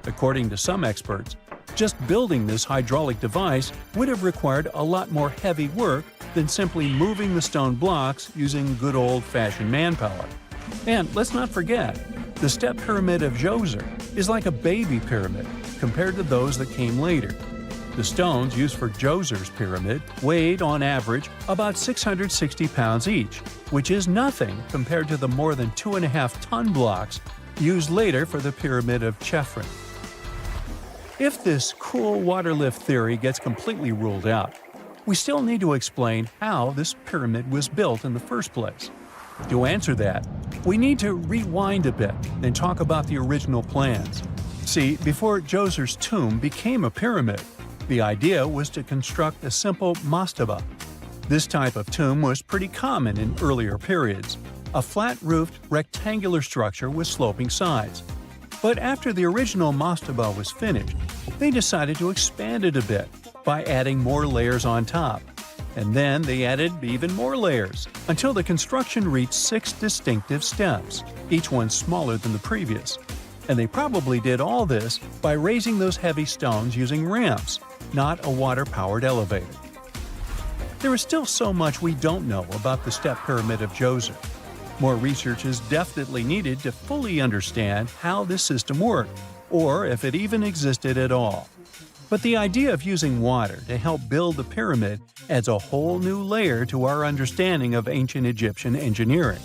According to some experts, just building this hydraulic device would have required a lot more heavy work than simply moving the stone blocks using good old-fashioned manpower. And let's not forget, the step pyramid of Djoser is like a baby pyramid compared to those that came later. The stones used for Djoser's pyramid weighed, on average, about 660 pounds each, which is nothing compared to the more than 2.5-ton blocks used later for the pyramid of Chephren. If this cool water lift theory gets completely ruled out, we still need to explain how this pyramid was built in the first place. To answer that, we need to rewind a bit and talk about the original plans. See, before Djoser's tomb became a pyramid, the idea was to construct a simple mastaba. This type of tomb was pretty common in earlier periods, a flat-roofed, rectangular structure with sloping sides. But after the original mastaba was finished, they decided to expand it a bit by adding more layers on top. And then they added even more layers, until the construction reached 6 distinctive steps, each one smaller than the previous. And they probably did all this by raising those heavy stones using ramps, not a water-powered elevator. There is still so much we don't know about the step pyramid of Djoser. More research is definitely needed to fully understand how this system worked, or if it even existed at all. But the idea of using water to help build the pyramid adds a whole new layer to our understanding of ancient Egyptian engineering.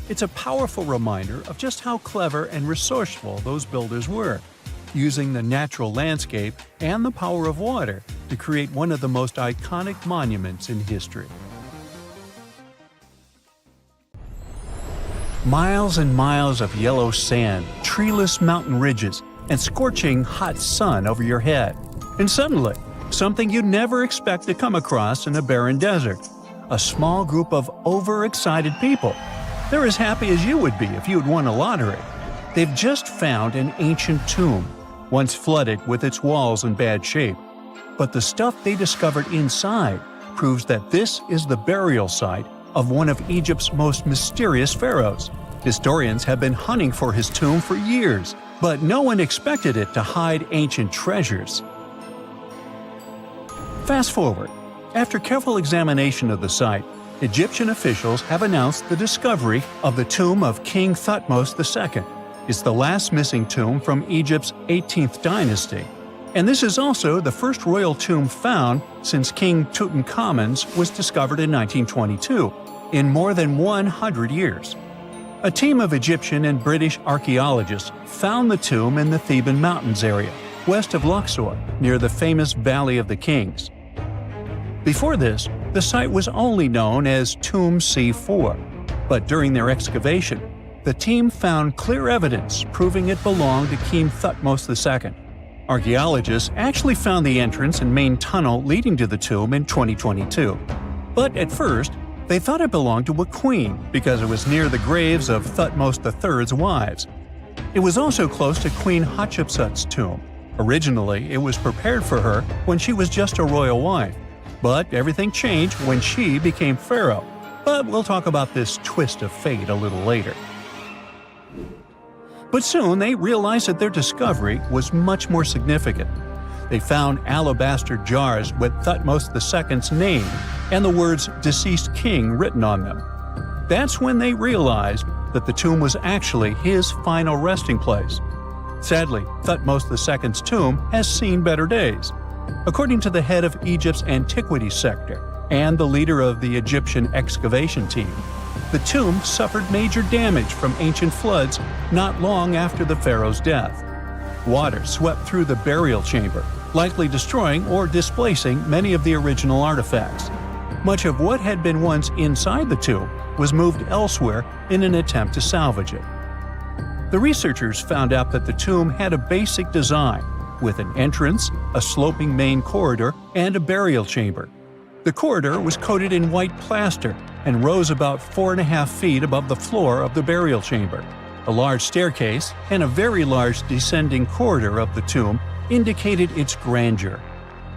It's a powerful reminder of just how clever and resourceful those builders were, using the natural landscape and the power of water to create one of the most iconic monuments in history. Miles and miles of yellow sand, treeless mountain ridges, and scorching hot sun over your head. And suddenly, something you'd never expect to come across in a barren desert. A small group of overexcited people. They're as happy as you would be if you'd won a lottery. They've just found an ancient tomb, once flooded with its walls in bad shape. But the stuff they discovered inside proves that this is the burial site of one of Egypt's most mysterious pharaohs. Historians have been hunting for his tomb for years, but no one expected it to hide ancient treasures. Fast forward. After careful examination of the site, Egyptian officials have announced the discovery of the tomb of King Thutmose II. It's the last missing tomb from Egypt's 18th dynasty. And this is also the first royal tomb found since King Tutankhamun's was discovered in 1922, in more than 100 years. A team of Egyptian and British archaeologists found the tomb in the Theban Mountains area, west of Luxor, near the famous Valley of the Kings. Before this, the site was only known as Tomb C4, but during their excavation, the team found clear evidence proving it belonged to King Thutmose II. Archaeologists actually found the entrance and main tunnel leading to the tomb in 2022. But at first, they thought it belonged to a queen because it was near the graves of Thutmose III's wives. It was also close to Queen Hatshepsut's tomb. Originally, it was prepared for her when she was just a royal wife. But everything changed when she became pharaoh. But we'll talk about this twist of fate a little later. But soon they realized that their discovery was much more significant. They found alabaster jars with Thutmose II's name and the words "deceased king" written on them. That's when they realized that the tomb was actually his final resting place. Sadly, Thutmose II's tomb has seen better days. According to the head of Egypt's antiquities sector and the leader of the Egyptian excavation team, the tomb suffered major damage from ancient floods not long after the pharaoh's death. Water swept through the burial chamber, likely destroying or displacing many of the original artifacts. Much of what had been once inside the tomb was moved elsewhere in an attempt to salvage it. The researchers found out that the tomb had a basic design, with an entrance, a sloping main corridor, and a burial chamber. The corridor was coated in white plaster and rose about 4.5 feet above the floor of the burial chamber. A large staircase and a very large descending corridor of the tomb indicated its grandeur.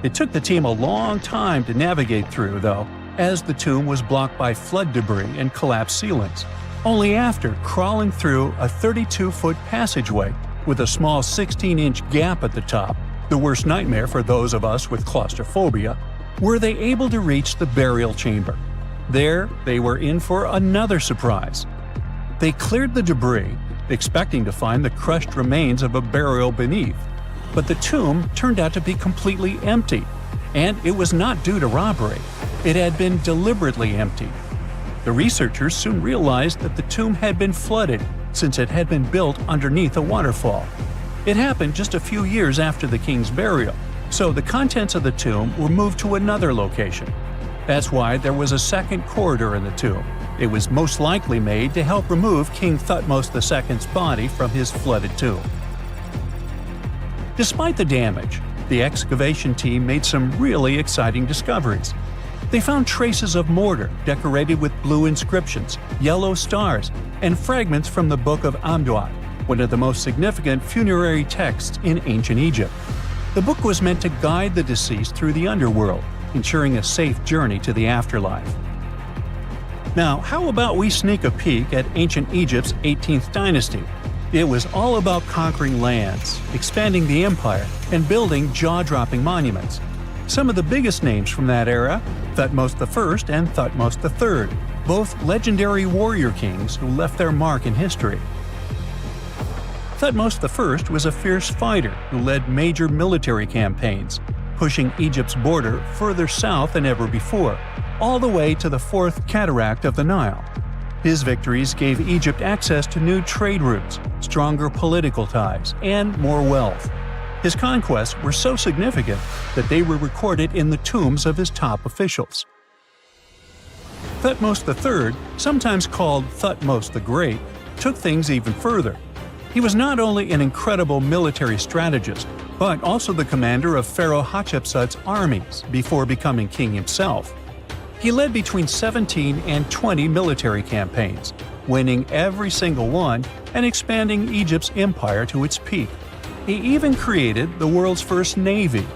It took the team a long time to navigate through, though, as the tomb was blocked by flood debris and collapsed ceilings. Only after crawling through a 32-foot passageway with a small 16-inch gap at the top, the worst nightmare for those of us with claustrophobia, were they able to reach the burial chamber. There, they were in for another surprise. They cleared the debris, expecting to find the crushed remains of a burial beneath. But the tomb turned out to be completely empty, and it was not due to robbery. It had been deliberately emptied. The researchers soon realized that the tomb had been flooded since it had been built underneath a waterfall. It happened just a few years after the king's burial, so the contents of the tomb were moved to another location. That's why there was a second corridor in the tomb. It was most likely made to help remove King Thutmose II's body from his flooded tomb. Despite the damage, the excavation team made some really exciting discoveries. They found traces of mortar decorated with blue inscriptions, yellow stars, and fragments from the Book of Amduat, one of the most significant funerary texts in ancient Egypt. The book was meant to guide the deceased through the underworld, ensuring a safe journey to the afterlife. Now, how about we sneak a peek at ancient Egypt's 18th dynasty? It was all about conquering lands, expanding the empire, and building jaw-dropping monuments. Some of the biggest names from that era, Thutmose I and Thutmose III, both legendary warrior kings who left their mark in history. Thutmose I was a fierce fighter who led major military campaigns, pushing Egypt's border further south than ever before, all the way to the fourth cataract of the Nile. His victories gave Egypt access to new trade routes, stronger political ties, and more wealth. His conquests were so significant that they were recorded in the tombs of his top officials. Thutmose III, sometimes called Thutmose the Great, took things even further. He was not only an incredible military strategist, but also the commander of Pharaoh Hatshepsut's armies before becoming king himself. He led between 17 and 20 military campaigns, winning every single one and expanding Egypt's empire to its peak. He even created the world's first navy.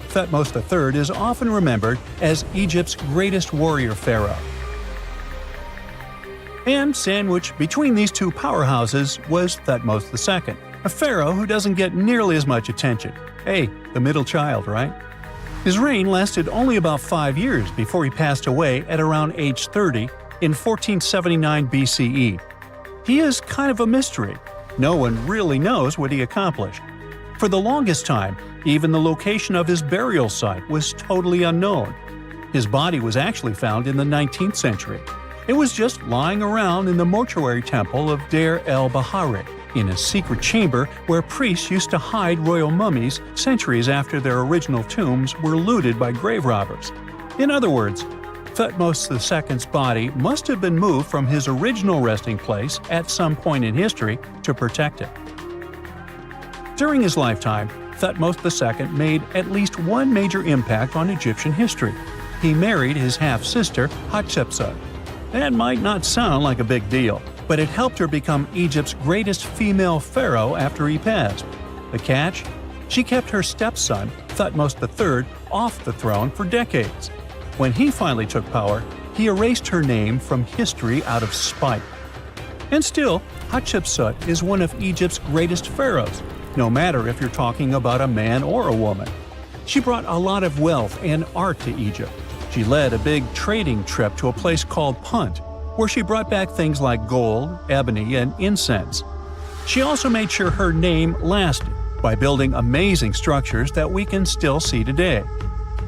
Thutmose III is often remembered as Egypt's greatest warrior pharaoh. And sandwiched between these two powerhouses was Thutmose II, a pharaoh who doesn't get nearly as much attention. Hey, the middle child, right? His reign lasted only about 5 years before he passed away at around age 30 in 1479 BCE. He is kind of a mystery. No one really knows what he accomplished. For the longest time, even the location of his burial site was totally unknown. His body was actually found in the 19th century. It was just lying around in the mortuary temple of Deir el-Bahari, in a secret chamber where priests used to hide royal mummies centuries after their original tombs were looted by grave robbers. In other words, Thutmose II's body must have been moved from his original resting place at some point in history to protect it. During his lifetime, Thutmose II made at least one major impact on Egyptian history. He married his half-sister Hatshepsut. That might not sound like a big deal, but it helped her become Egypt's greatest female pharaoh after he passed. The catch? She kept her stepson, Thutmose III, off the throne for decades. When he finally took power, he erased her name from history out of spite. And still, Hatshepsut is one of Egypt's greatest pharaohs, no matter if you're talking about a man or a woman. She brought a lot of wealth and art to Egypt. She led a big trading trip to a place called Punt, where she brought back things like gold, ebony, and incense. She also made sure her name lasted by building amazing structures that we can still see today.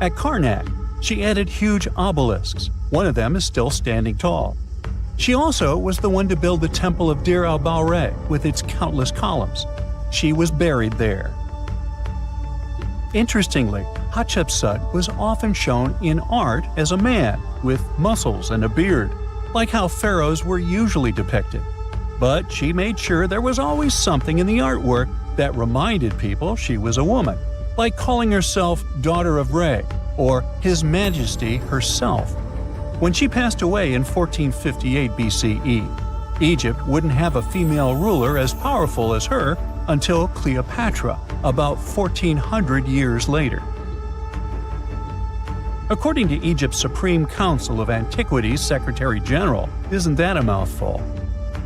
At Karnak, she added huge obelisks. One of them is still standing tall. She also was the one to build the Temple of Deir el-Bahari with its countless columns. She was buried there. Interestingly, Hatshepsut was often shown in art as a man with muscles and a beard. like how pharaohs were usually depicted. But she made sure there was always something in the artwork that reminded people she was a woman, like calling herself Daughter of Re or His Majesty herself. When she passed away in 1458 BCE, Egypt wouldn't have a female ruler as powerful as her until Cleopatra, about 1400 years later. According to Egypt's Supreme Council of Antiquities Secretary General, isn't that a mouthful?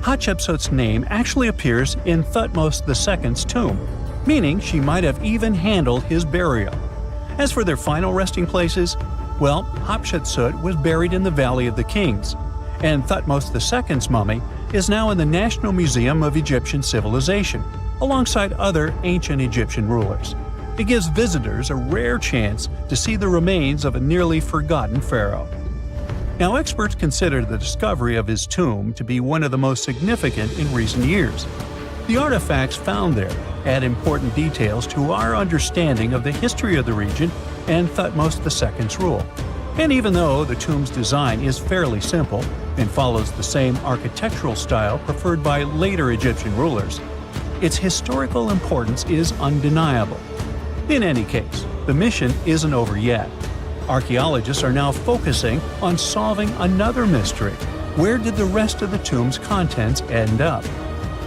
Hatshepsut's name actually appears in Thutmose II's tomb, meaning she might have even handled his burial. As for their final resting places, well, Hatshepsut was buried in the Valley of the Kings, and Thutmose II's mummy is now in the National Museum of Egyptian Civilization, alongside other ancient Egyptian rulers. It gives visitors a rare chance to see the remains of a nearly forgotten pharaoh. Now, experts consider the discovery of his tomb to be one of the most significant in recent years. The artifacts found there add important details to our understanding of the history of the region and Thutmose II's rule. And even though the tomb's design is fairly simple and follows the same architectural style preferred by later Egyptian rulers, its historical importance is undeniable. In any case, the mission isn't over yet. Archaeologists are now focusing on solving another mystery. Where did the rest of the tomb's contents end up?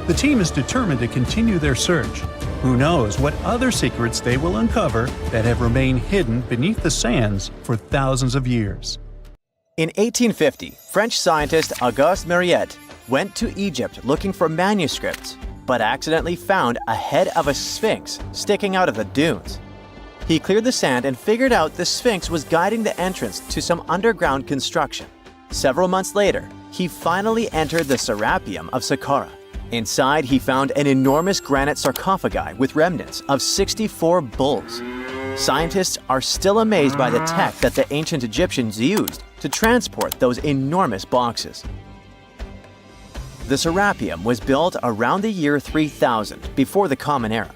The team is determined to continue their search. Who knows what other secrets they will uncover that have remained hidden beneath the sands for thousands of years. In 1850, French scientist Auguste Mariette went to Egypt looking for manuscripts, but accidentally found a head of a sphinx sticking out of the dunes. He cleared the sand and figured out the sphinx was guiding the entrance to some underground construction. Several months later, he finally entered the Serapeum of Saqqara. Inside, he found an enormous granite sarcophagi with remnants of 64 bulls. Scientists are still amazed by the tech that the ancient Egyptians used to transport those enormous boxes. The Serapeum was built around the year 3000 before the Common Era.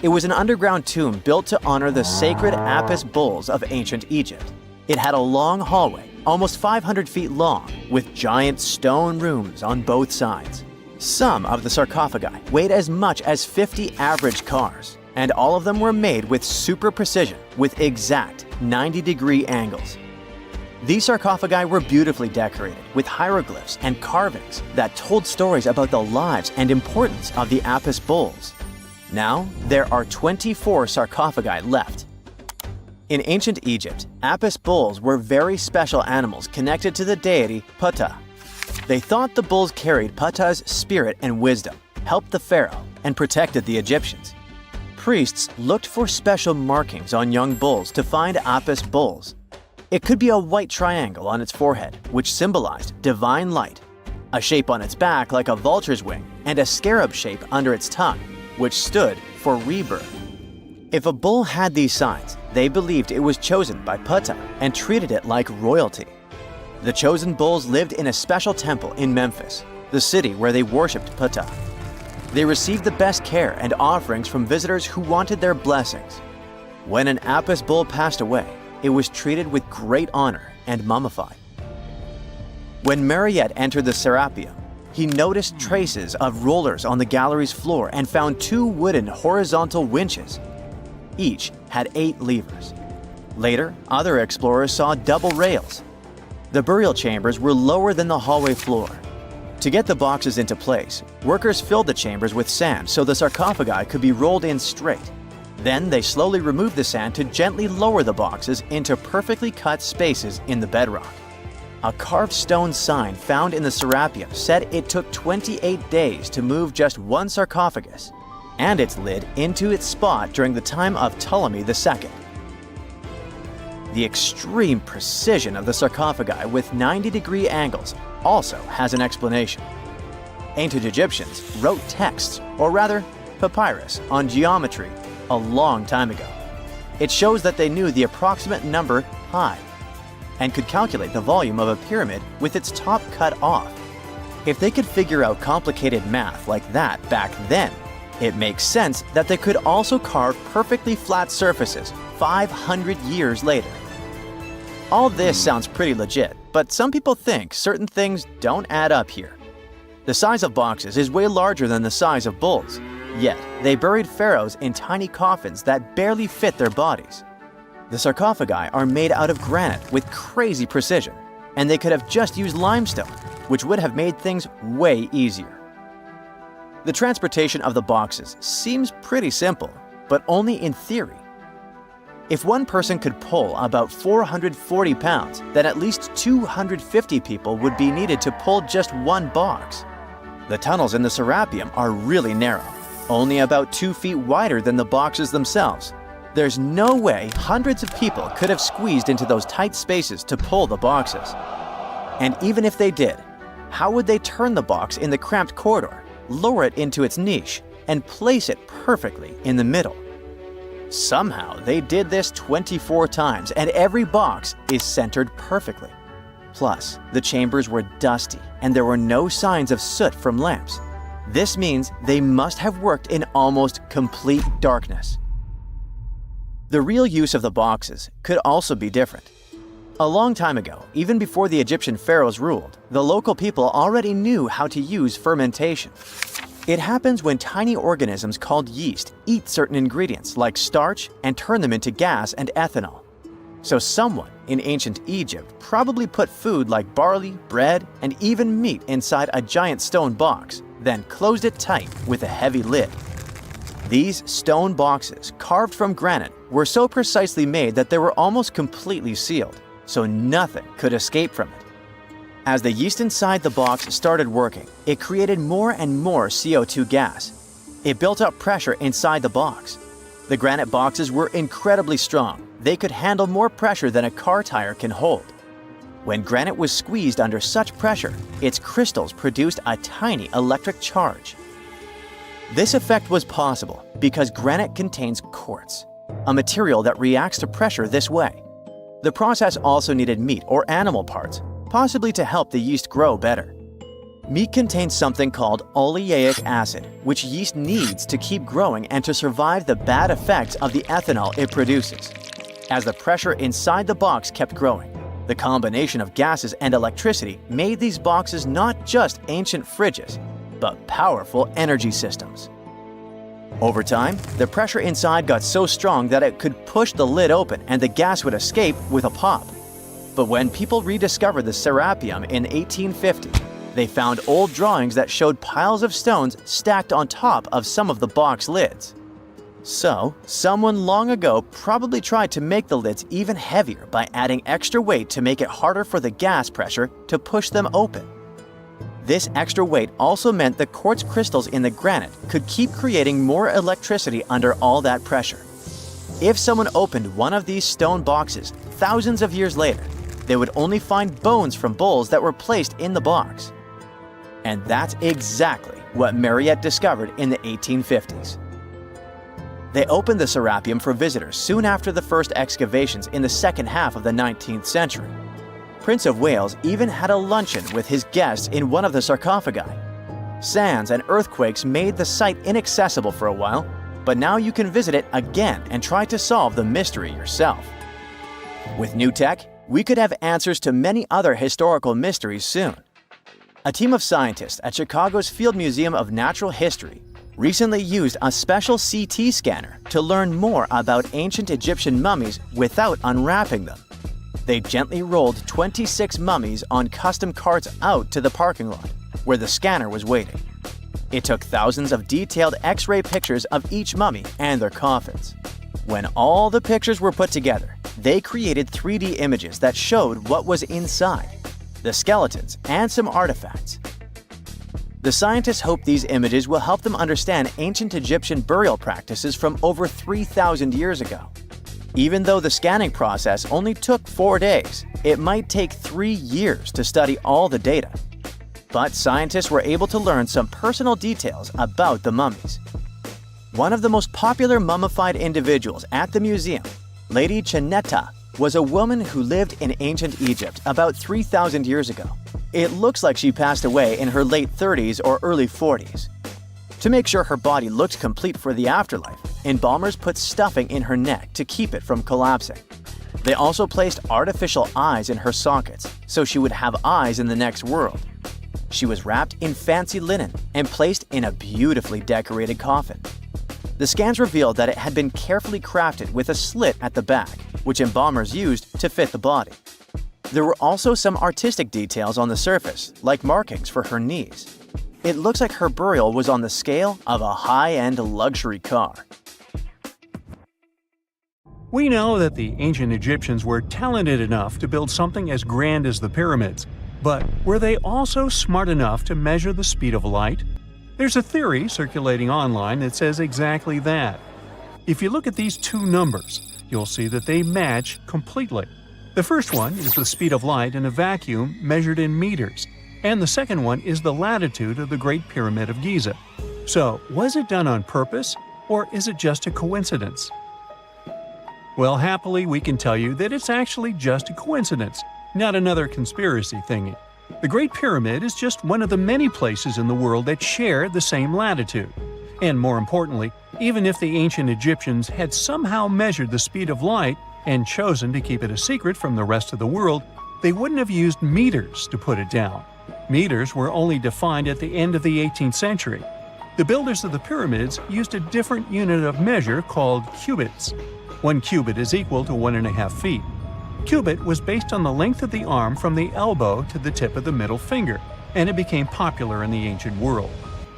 It was an underground tomb built to honor the sacred Apis bulls of ancient Egypt. It had a long hallway, almost 500 feet long, with giant stone rooms on both sides. Some of the sarcophagi weighed as much as 50 average cars, and all of them were made with super precision with exact 90-degree angles. These sarcophagi were beautifully decorated with hieroglyphs and carvings that told stories about the lives and importance of the Apis bulls. Now, there are 24 sarcophagi left. In ancient Egypt, Apis bulls were very special animals connected to the deity Ptah. They thought the bulls carried Ptah's spirit and wisdom, helped the pharaoh, and protected the Egyptians. Priests looked for special markings on young bulls to find Apis bulls. It could be a white triangle on its forehead, which symbolized divine light, a shape on its back like a vulture's wing, and a scarab shape under its tongue, which stood for rebirth. If a bull had these signs, they believed it was chosen by Ptah and treated it like royalty. The chosen bulls lived in a special temple in Memphis, the city where they worshipped Ptah. They received the best care and offerings from visitors who wanted their blessings. When an Apis bull passed away, it was treated with great honor and mummified. When Mariette entered the Serapeum, he noticed traces of rollers on the gallery's floor and found 2 wooden horizontal winches. Each had 8 levers. Later, other explorers saw double rails. The burial chambers were lower than the hallway floor. To get the boxes into place, workers filled the chambers with sand so the sarcophagi could be rolled in straight. Then they slowly removed the sand to gently lower the boxes into perfectly cut spaces in the bedrock. A carved stone sign found in the Serapeum said it took 28 days to move just one sarcophagus and its lid into its spot during the time of Ptolemy II. The extreme precision of the sarcophagi with 90-degree angles also has an explanation. Ancient Egyptians wrote texts, or rather, papyrus, on geometry a long time ago. It shows that they knew the approximate number pi and could calculate the volume of a pyramid with its top cut off. If they could figure out complicated math like that back then, it makes sense that they could also carve perfectly flat surfaces 500 years later. All this sounds pretty legit, but some people think certain things don't add up here. The size of boxes is way larger than the size of bulls, yet they buried pharaohs in tiny coffins that barely fit their bodies. The sarcophagi are made out of granite with crazy precision, and they could have just used limestone, which would have made things way easier. The transportation of the boxes seems pretty simple, but only in theory. If one person could pull about 440 pounds, then at least 250 people would be needed to pull just one box. The tunnels in the Serapeum are really narrow, only about 2 feet wider than the boxes themselves. There's no way hundreds of people could have squeezed into those tight spaces to pull the boxes. And even if they did, how would they turn the box in the cramped corridor, lower it into its niche, and place it perfectly in the middle? Somehow they did this 24 times, and every box is centered perfectly. Plus, the chambers were dusty, and there were no signs of soot from lamps. This means they must have worked in almost complete darkness. The real use of the boxes could also be different. A long time ago, even before the Egyptian pharaohs ruled, the local people already knew how to use fermentation. It happens when tiny organisms called yeast eat certain ingredients like starch and turn them into gas and ethanol. So someone in ancient Egypt probably put food like barley, bread, and even meat inside a giant stone box, then closed it tight with a heavy lid. These stone boxes, carved from granite, were so precisely made that they were almost completely sealed, so nothing could escape from it. As the yeast inside the box started working, it created more and more CO2 gas. It built up pressure inside the box. The granite boxes were incredibly strong. They could handle more pressure than a car tire can hold. When granite was squeezed under such pressure, its crystals produced a tiny electric charge. This effect was possible because granite contains quartz, a material that reacts to pressure this way. The process also needed meat or animal parts, possibly to help the yeast grow better. Meat contains something called oleic acid, which yeast needs to keep growing and to survive the bad effects of the ethanol it produces. As the pressure inside the box kept growing, the combination of gases and electricity made these boxes not just ancient fridges, but powerful energy systems. Over time, the pressure inside got so strong that it could push the lid open and the gas would escape with a pop. But when people rediscovered the Serapeum in 1850, they found old drawings that showed piles of stones stacked on top of some of the box lids. So, someone long ago probably tried to make the lids even heavier by adding extra weight to make it harder for the gas pressure to push them open. This extra weight also meant the quartz crystals in the granite could keep creating more electricity under all that pressure. If someone opened one of these stone boxes thousands of years later, they would only find bones from bulls that were placed in the box. And that's exactly what Mariette discovered in the 1850s. They opened the Serapeum for visitors soon after the first excavations in the second half of the 19th century. Prince of Wales even had a luncheon with his guests in one of the sarcophagi. Sands and earthquakes made the site inaccessible for a while, but now you can visit it again and try to solve the mystery yourself. With new tech, we could have answers to many other historical mysteries soon. A team of scientists at Chicago's Field Museum of Natural History recently used a special CT scanner to learn more about ancient Egyptian mummies without unwrapping them. They gently rolled 26 mummies on custom carts out to the parking lot, where the scanner was waiting. It took thousands of detailed X-ray pictures of each mummy and their coffins. When all the pictures were put together, they created 3D images that showed what was inside, the skeletons, and some artifacts. The scientists hope these images will help them understand ancient Egyptian burial practices from over 3,000 years ago. Even though the scanning process only took 4 days, it might take 3 years to study all the data. But scientists were able to learn some personal details about the mummies. One of the most popular mummified individuals at the museum, Lady Chineta, was a woman who lived in ancient Egypt about 3,000 years ago. It looks like she passed away in her late 30s or early 40s. To make sure her body looked complete for the afterlife, embalmers put stuffing in her neck to keep it from collapsing. They also placed artificial eyes in her sockets, so she would have eyes in the next world. She was wrapped in fancy linen and placed in a beautifully decorated coffin. The scans revealed that it had been carefully crafted with a slit at the back, which embalmers used to fit the body. There were also some artistic details on the surface, like markings for her knees. It looks like her burial was on the scale of a high-end luxury car. We know that the ancient Egyptians were talented enough to build something as grand as the pyramids, but were they also smart enough to measure the speed of light? There's a theory circulating online that says exactly that. If you look at these two numbers, you'll see that they match completely. The first one is the speed of light in a vacuum measured in meters, and the second one is the latitude of the Great Pyramid of Giza. So, was it done on purpose, or is it just a coincidence? Well, happily, we can tell you that it's actually just a coincidence, not another conspiracy thingy. The Great Pyramid is just one of the many places in the world that share the same latitude. And more importantly, even if the ancient Egyptians had somehow measured the speed of light and chosen to keep it a secret from the rest of the world, they wouldn't have used meters to put it down. Meters were only defined at the end of the 18th century. The builders of the pyramids used a different unit of measure called cubits. 1 cubit is equal to 1.5 feet. Cubit was based on the length of the arm from the elbow to the tip of the middle finger, and it became popular in the ancient world.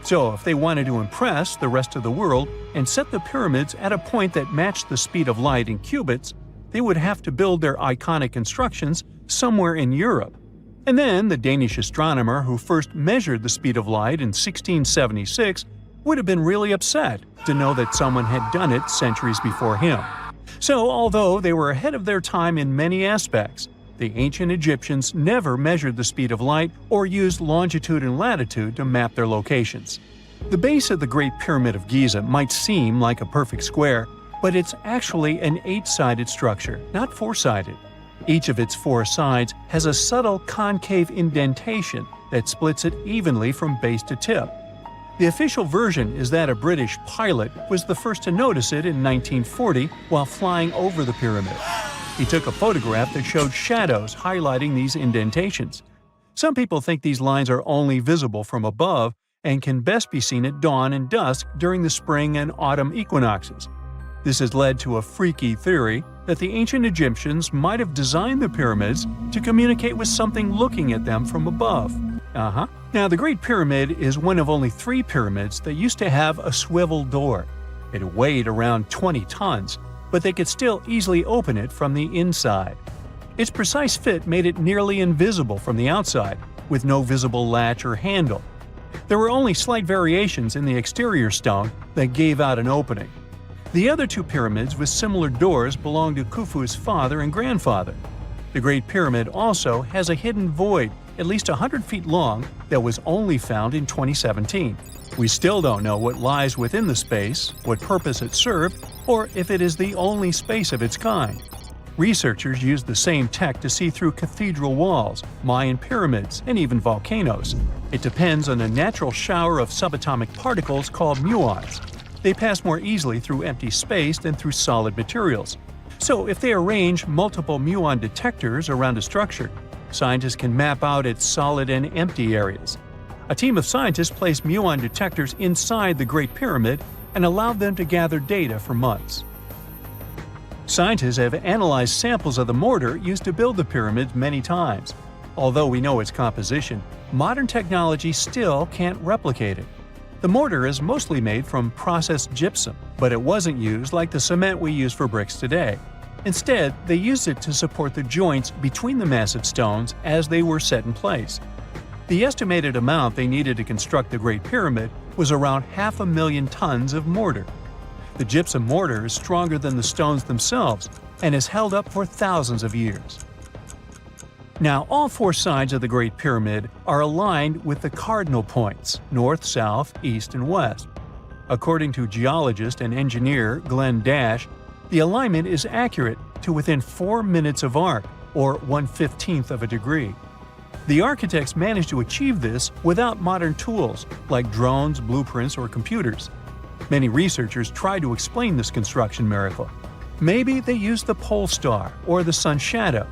So if they wanted to impress the rest of the world and set the pyramids at a point that matched the speed of light in cubits, they would have to build their iconic constructions somewhere in Europe. And then the Danish astronomer who first measured the speed of light in 1676 would have been really upset to know that someone had done it centuries before him. So, although they were ahead of their time in many aspects, the ancient Egyptians never measured the speed of light or used longitude and latitude to map their locations. The base of the Great Pyramid of Giza might seem like a perfect square, but it's actually an 8-sided structure, not 4-sided. Each of its 4 sides has a subtle concave indentation that splits it evenly from base to tip. The official version is that a British pilot was the first to notice it in 1940 while flying over the pyramid. He took a photograph that showed shadows highlighting these indentations. Some people think these lines are only visible from above and can best be seen at dawn and dusk during the spring and autumn equinoxes. This has led to a freaky theory that the ancient Egyptians might have designed the pyramids to communicate with something looking at them from above. Now, the Great Pyramid is one of only 3 pyramids that used to have a swivel door. It weighed around 20 tons, but they could still easily open it from the inside. Its precise fit made it nearly invisible from the outside, with no visible latch or handle. There were only slight variations in the exterior stone that gave out an opening. The other 2 pyramids with similar doors belonged to Khufu's father and grandfather. The Great Pyramid also has a hidden void at least 100 feet long that was only found in 2017. We still don't know what lies within the space, what purpose it served, or if it is the only space of its kind. Researchers use the same tech to see through cathedral walls, Mayan pyramids, and even volcanoes. It depends on a natural shower of subatomic particles called muons. They pass more easily through empty space than through solid materials. So if they arrange multiple muon detectors around a structure, scientists can map out its solid and empty areas. A team of scientists placed muon detectors inside the Great Pyramid and allowed them to gather data for months. Scientists have analyzed samples of the mortar used to build the pyramids many times. Although we know its composition, modern technology still can't replicate it. The mortar is mostly made from processed gypsum, but it wasn't used like the cement we use for bricks today. Instead, they used it to support the joints between the massive stones as they were set in place. The estimated amount they needed to construct the Great Pyramid was around 500,000 tons of mortar. The gypsum mortar is stronger than the stones themselves and has held up for thousands of years. Now, all 4 sides of the Great Pyramid are aligned with the cardinal points – north, south, east, and west. According to geologist and engineer Glenn Dash, the alignment is accurate to within 4 minutes of arc, or 1/15th of a degree. The architects managed to achieve this without modern tools like drones, blueprints, or computers. Many researchers try to explain this construction miracle. Maybe they used the pole star or the sun's shadow.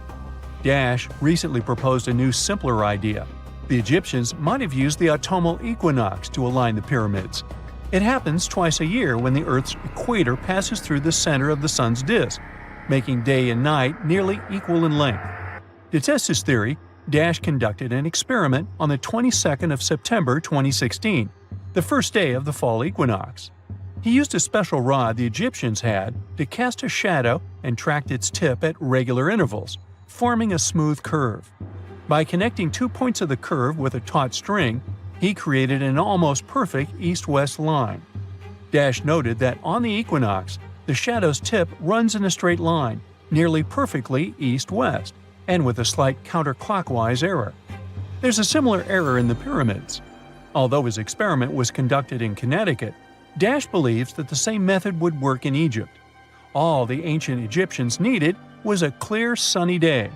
Dash recently proposed a new, simpler idea. The Egyptians might have used the autumnal equinox to align the pyramids. It happens twice a year when the Earth's equator passes through the center of the sun's disk, making day and night nearly equal in length. To test his theory, Dash conducted an experiment on the 22nd of September 2016, the first day of the fall equinox. He used a special rod the Egyptians had to cast a shadow and tracked its tip at regular intervals, forming a smooth curve. By connecting 2 points of the curve with a taut string, he created an almost perfect east-west line. Dash noted that on the equinox, the shadow's tip runs in a straight line, nearly perfectly east-west, and with a slight counterclockwise error. There's a similar error in the pyramids. Although his experiment was conducted in Connecticut, Dash believes that the same method would work in Egypt. All the ancient Egyptians needed was a clear, sunny day.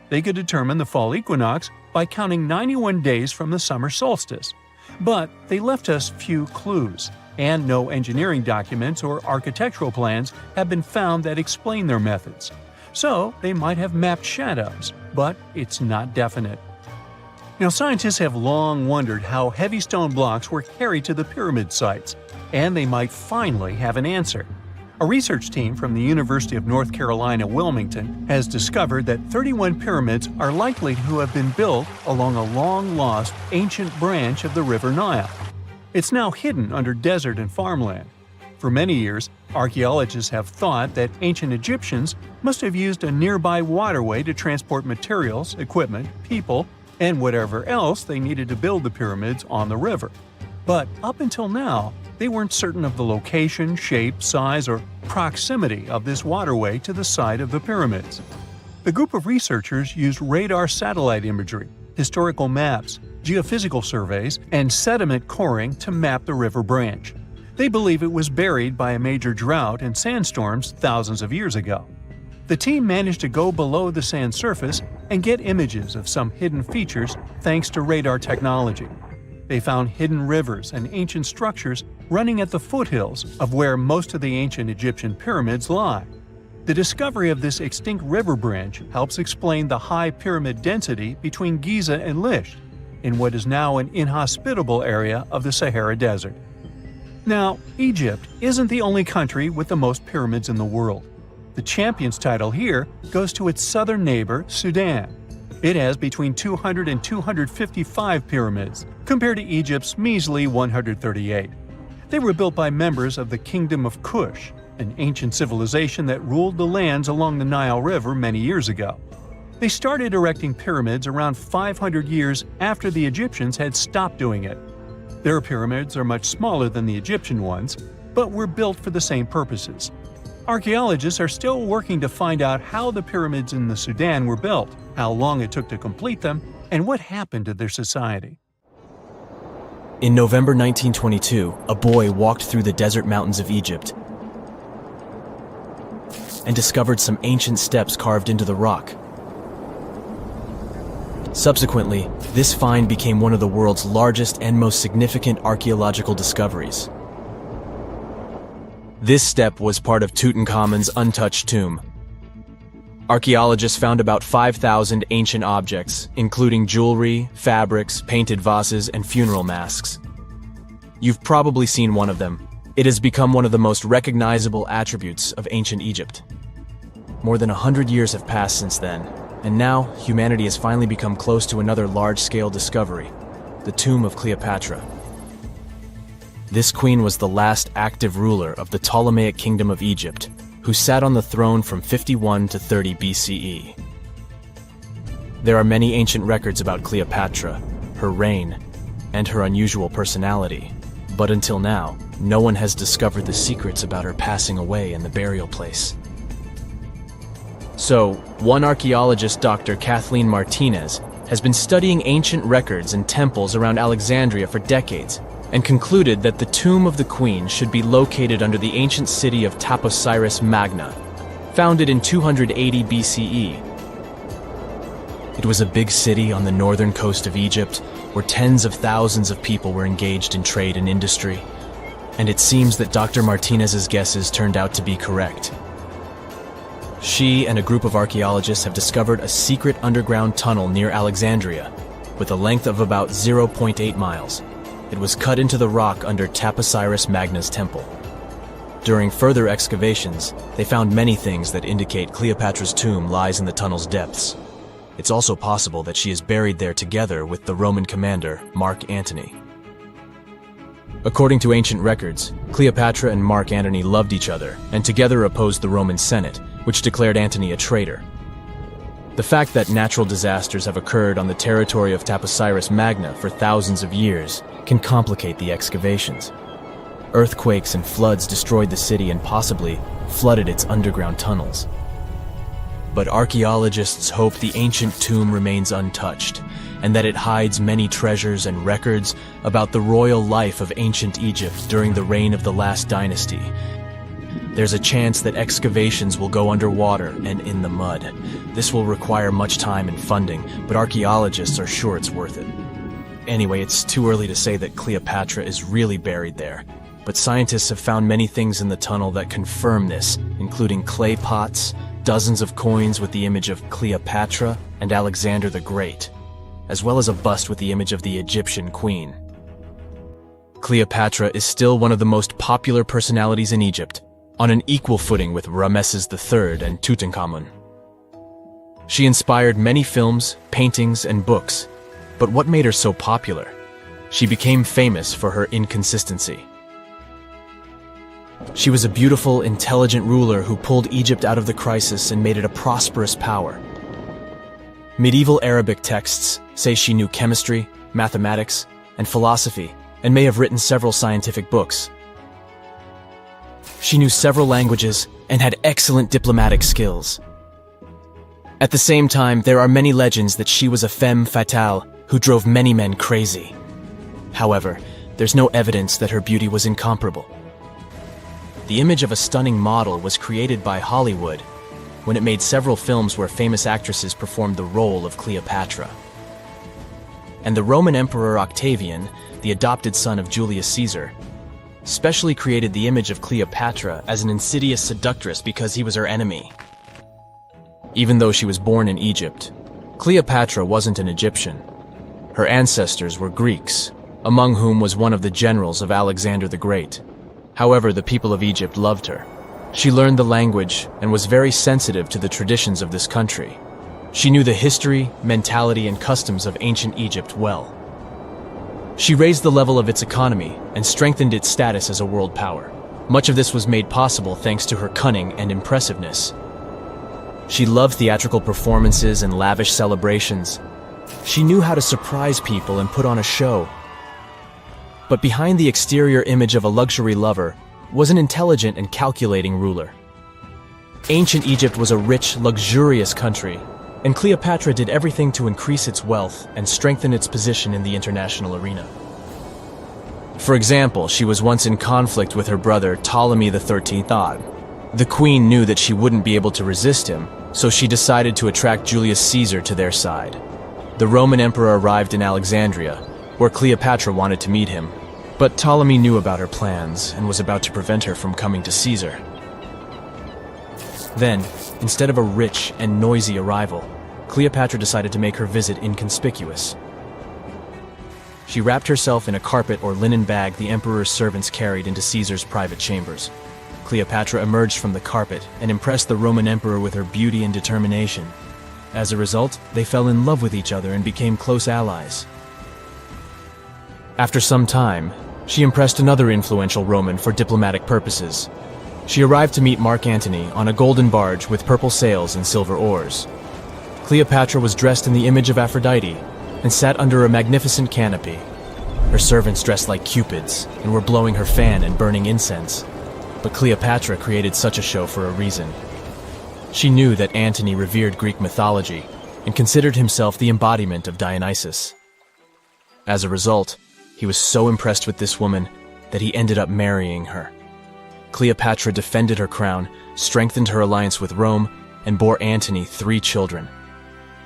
They could determine the fall equinox by counting 91 days from the summer solstice. But they left us few clues, and no engineering documents or architectural plans have been found that explain their methods. So they might have mapped shadows, but it's not definite. Now, scientists have long wondered how heavy stone blocks were carried to the pyramid sites, and they might finally have an answer. A research team from the University of North Carolina, Wilmington, has discovered that 31 pyramids are likely to have been built along a long-lost ancient branch of the River Nile. It's now hidden under desert and farmland. For many years, archaeologists have thought that ancient Egyptians must have used a nearby waterway to transport materials, equipment, people, and whatever else they needed to build the pyramids on the river. But up until now, they weren't certain of the location, shape, size, or proximity of this waterway to the site of the pyramids. The group of researchers used radar satellite imagery, historical maps, geophysical surveys, and sediment coring to map the river branch. They believe it was buried by a major drought and sandstorms thousands of years ago. The team managed to go below the sand surface and get images of some hidden features thanks to radar technology. They found hidden rivers and ancient structures running at the foothills of where most of the ancient Egyptian pyramids lie. The discovery of this extinct river branch helps explain the high pyramid density between Giza and Lisht, in what is now an inhospitable area of the Sahara Desert. Now, Egypt isn't the only country with the most pyramids in the world. The champion's title here goes to its southern neighbor, Sudan. It has between 200 and 255 pyramids, compared to Egypt's measly 138. They were built by members of the Kingdom of Kush, an ancient civilization that ruled the lands along the Nile River many years ago. They started erecting pyramids around 500 years after the Egyptians had stopped doing it. Their pyramids are much smaller than the Egyptian ones, but were built for the same purposes. Archaeologists are still working to find out how the pyramids in the Sudan were built, how long it took to complete them, and what happened to their society. In November 1922, a boy walked through the desert mountains of Egypt and discovered some ancient steps carved into the rock. Subsequently, this find became one of the world's largest and most significant archaeological discoveries. This step was part of Tutankhamun's untouched tomb. Archaeologists found about 5,000 ancient objects, including jewelry, fabrics, painted vases, and funeral masks. You've probably seen one of them. It has become one of the most recognizable attributes of ancient Egypt. More than 100 years have passed since then, and now humanity has finally become close to another large-scale discovery, the tomb of Cleopatra. This queen was the last active ruler of the Ptolemaic Kingdom of Egypt, who sat on the throne from 51 to 30 BCE. There are many ancient records about Cleopatra, her reign, and her unusual personality, but until now, no one has discovered the secrets about her passing away in the burial place. So, one archaeologist, Dr. Kathleen Martinez, has been studying ancient records and temples around Alexandria for decades, and concluded that the tomb of the queen should be located under the ancient city of Taposiris Magna, founded in 280 BCE. It was a big city on the northern coast of Egypt, where tens of thousands of people were engaged in trade and industry, and it seems that Dr. Martinez's guesses turned out to be correct. She and a group of archaeologists have discovered a secret underground tunnel near Alexandria, with a length of about 0.8 miles. It was cut into the rock under Taposiris Magna's temple. During further excavations, they found many things that indicate Cleopatra's tomb lies in the tunnel's depths. It's also possible that she is buried there together with the Roman commander, Mark Antony. According to ancient records, Cleopatra and Mark Antony loved each other and together opposed the Roman Senate, which declared Antony a traitor. The fact that natural disasters have occurred on the territory of Taposiris Magna for thousands of years can complicate the excavations. Earthquakes and floods destroyed the city and possibly flooded its underground tunnels. But archaeologists hope the ancient tomb remains untouched, and that it hides many treasures and records about the royal life of ancient Egypt during the reign of the last dynasty. There's a chance that excavations will go underwater and in the mud. This will require much time and funding, but archaeologists are sure it's worth it. Anyway, it's too early to say that Cleopatra is really buried there, but scientists have found many things in the tunnel that confirm this, including clay pots, dozens of coins with the image of Cleopatra and Alexander the Great, as well as a bust with the image of the Egyptian queen. Cleopatra is still one of the most popular personalities in Egypt, on an equal footing with Ramesses III and Tutankhamun. She inspired many films, paintings, and books, but what made her so popular? She became famous for her inconsistency. She was a beautiful, intelligent ruler who pulled Egypt out of the crisis and made it a prosperous power. Medieval Arabic texts say she knew chemistry, mathematics, and philosophy, and may have written several scientific books. She knew several languages and had excellent diplomatic skills. At the same time, there are many legends that she was a femme fatale who drove many men crazy. However, there's no evidence that her beauty was incomparable. The image of a stunning model was created by Hollywood when it made several films where famous actresses performed the role of Cleopatra. And the Roman Emperor Octavian, the adopted son of Julius Caesar, specially created the image of Cleopatra as an insidious seductress because he was her enemy. Even though she was born in Egypt, Cleopatra wasn't an Egyptian. Her ancestors were Greeks, among whom was one of the generals of Alexander the Great. However, the people of Egypt loved her. She learned the language and was very sensitive to the traditions of this country. She knew the history, mentality, and customs of ancient Egypt well. She raised the level of its economy and strengthened its status as a world power. Much of this was made possible thanks to her cunning and impressiveness. She loved theatrical performances and lavish celebrations. She knew how to surprise people and put on a show. But behind the exterior image of a luxury lover was an intelligent and calculating ruler. Ancient Egypt was a rich, luxurious country, and Cleopatra did everything to increase its wealth and strengthen its position in the international arena. For example, she was once in conflict with her brother Ptolemy XIII Odd. The queen knew that she wouldn't be able to resist him, so she decided to attract Julius Caesar to their side. The Roman emperor arrived in Alexandria, where Cleopatra wanted to meet him, but Ptolemy knew about her plans and was about to prevent her from coming to Caesar. Then, instead of a rich and noisy arrival, Cleopatra decided to make her visit inconspicuous. She wrapped herself in a carpet or linen bag the emperor's servants carried into Caesar's private chambers. Cleopatra emerged from the carpet and impressed the Roman emperor with her beauty and determination. As a result, they fell in love with each other and became close allies. After some time, she impressed another influential Roman for diplomatic purposes. She arrived to meet Mark Antony on a golden barge with purple sails and silver oars. Cleopatra was dressed in the image of Aphrodite and sat under a magnificent canopy. Her servants dressed like cupids and were blowing her fan and burning incense. But Cleopatra created such a show for a reason. She knew that Antony revered Greek mythology and considered himself the embodiment of Dionysus. As a result, he was so impressed with this woman that he ended up marrying her. Cleopatra defended her crown, strengthened her alliance with Rome, and bore Antony 3 children.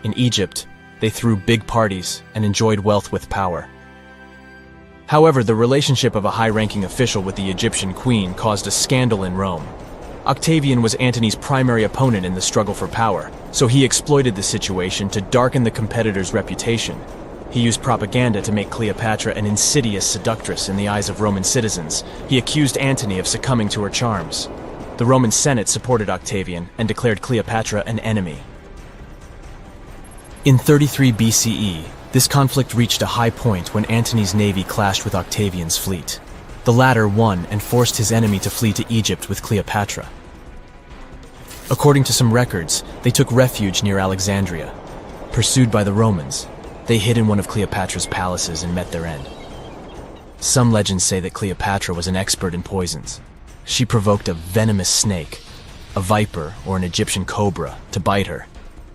In Egypt, they threw big parties and enjoyed wealth with power. However, the relationship of a high-ranking official with the Egyptian queen caused a scandal in Rome. Octavian was Antony's primary opponent in the struggle for power, so he exploited the situation to darken the competitor's reputation. He used propaganda to make Cleopatra an insidious seductress in the eyes of Roman citizens. He accused Antony of succumbing to her charms. The Roman Senate supported Octavian and declared Cleopatra an enemy. In 33 BCE, this conflict reached a high point when Antony's navy clashed with Octavian's fleet. The latter won and forced his enemy to flee to Egypt with Cleopatra. According to some records, they took refuge near Alexandria. Pursued by the Romans, they hid in one of Cleopatra's palaces and met their end. Some legends say that Cleopatra was an expert in poisons. She provoked a venomous snake, a viper or an Egyptian cobra, to bite her.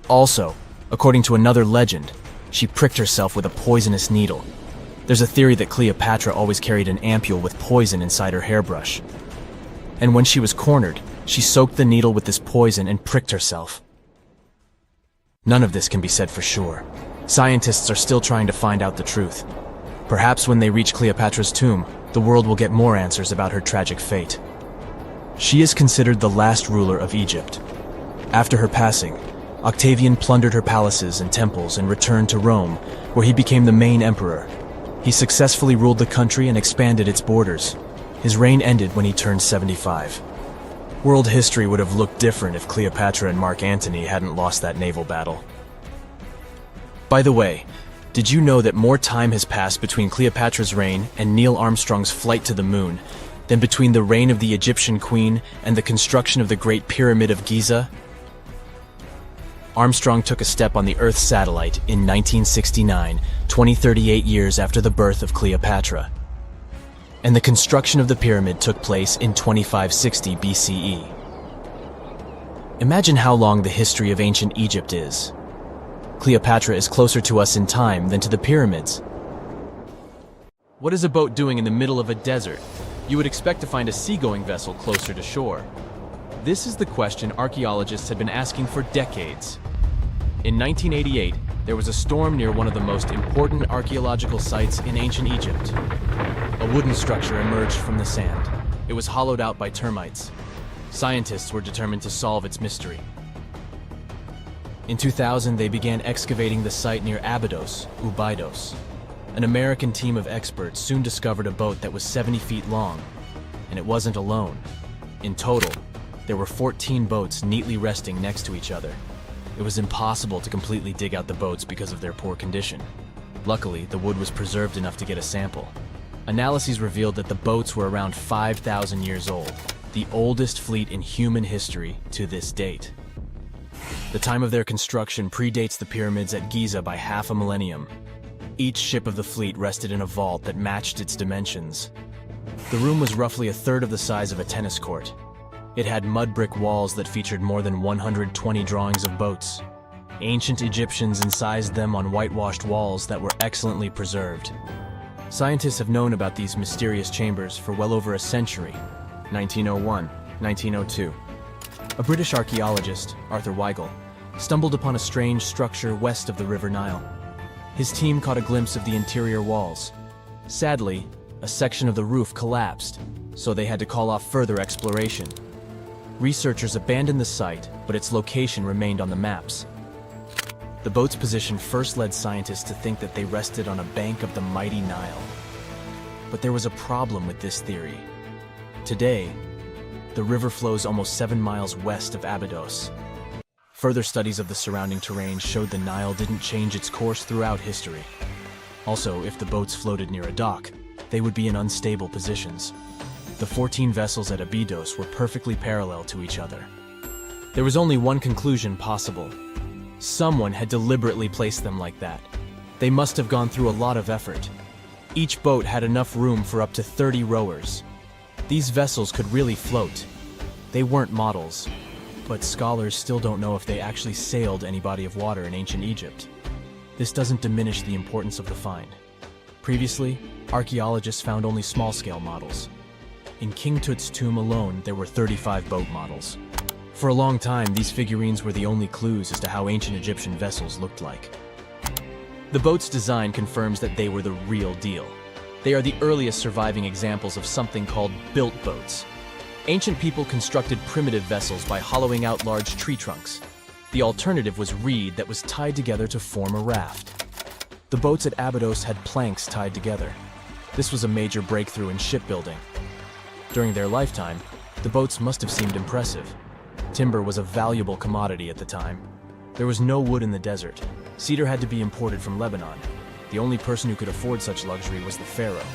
Also, according to another legend, she pricked herself with a poisonous needle. There's a theory that Cleopatra always carried an ampule with poison inside her hairbrush. And when she was cornered, she soaked the needle with this poison and pricked herself. None of this can be said for sure. Scientists are still trying to find out the truth. Perhaps when they reach Cleopatra's tomb, the world will get more answers about her tragic fate. She is considered the last ruler of Egypt. After her passing, Octavian plundered her palaces and temples and returned to Rome, where he became the main emperor. He successfully ruled the country and expanded its borders. His reign ended when he turned 75. World history would have looked different if Cleopatra and Mark Antony hadn't lost that naval battle. By the way, did you know that more time has passed between Cleopatra's reign and Neil Armstrong's flight to the moon than between the reign of the Egyptian queen and the construction of the Great Pyramid of Giza? Armstrong took a step on the Earth satellite in 1969, 38 years after the birth of Cleopatra. And the construction of the pyramid took place in 2560 BCE. Imagine how long the history of ancient Egypt is. Cleopatra is closer to us in time than to the pyramids. What is a boat doing in the middle of a desert? You would expect to find a seagoing vessel closer to shore. This is the question archaeologists had been asking for decades. In 1988, there was a storm near one of the most important archaeological sites in ancient Egypt. A wooden structure emerged from the sand. It was hollowed out by termites. Scientists were determined to solve its mystery. In 2000, they began excavating the site near Abydos, Ubidos. An American team of experts soon discovered a boat that was 70 feet long, and it wasn't alone. In total, there were 14 boats neatly resting next to each other. It was impossible to completely dig out the boats because of their poor condition. Luckily, the wood was preserved enough to get a sample. Analyses revealed that the boats were around 5,000 years old, the oldest fleet in human history to this date. The time of their construction predates the pyramids at Giza by half a millennium. Each ship of the fleet rested in a vault that matched its dimensions. The room was roughly a third of the size of a tennis court. It had mud brick walls that featured more than 120 drawings of boats. Ancient Egyptians incised them on whitewashed walls that were excellently preserved. Scientists have known about these mysterious chambers for well over a century. 1901, 1902. A British archaeologist, Arthur Weigel, stumbled upon a strange structure west of the River Nile. His team caught a glimpse of the interior walls. Sadly, a section of the roof collapsed, so they had to call off further exploration. Researchers abandoned the site, but its location remained on the maps. The boat's position first led scientists to think that they rested on a bank of the mighty Nile. But there was a problem with this theory. Today, the river flows almost 7 miles west of Abydos. Further studies of the surrounding terrain showed the Nile didn't change its course throughout history. Also, if the boats floated near a dock, they would be in unstable positions. The 14 vessels at Abydos were perfectly parallel to each other. There was only one conclusion possible. Someone had deliberately placed them like that. They must have gone through a lot of effort. Each boat had enough room for up to 30 rowers. These vessels could really float. They weren't models, but scholars still don't know if they actually sailed any body of water in ancient Egypt. This doesn't diminish the importance of the find. Previously, archaeologists found only small-scale models. In King Tut's tomb alone, there were 35 boat models. For a long time, these figurines were the only clues as to how ancient Egyptian vessels looked like. The boat's design confirms that they were the real deal. They are the earliest surviving examples of something called built boats. Ancient people constructed primitive vessels by hollowing out large tree trunks. The alternative was reed that was tied together to form a raft. The boats at Abydos had planks tied together. This was a major breakthrough in shipbuilding. During their lifetime, the boats must have seemed impressive. Timber was a valuable commodity at the time. There was no wood in the desert. Cedar had to be imported from Lebanon. The only person who could afford such luxury was the pharaoh.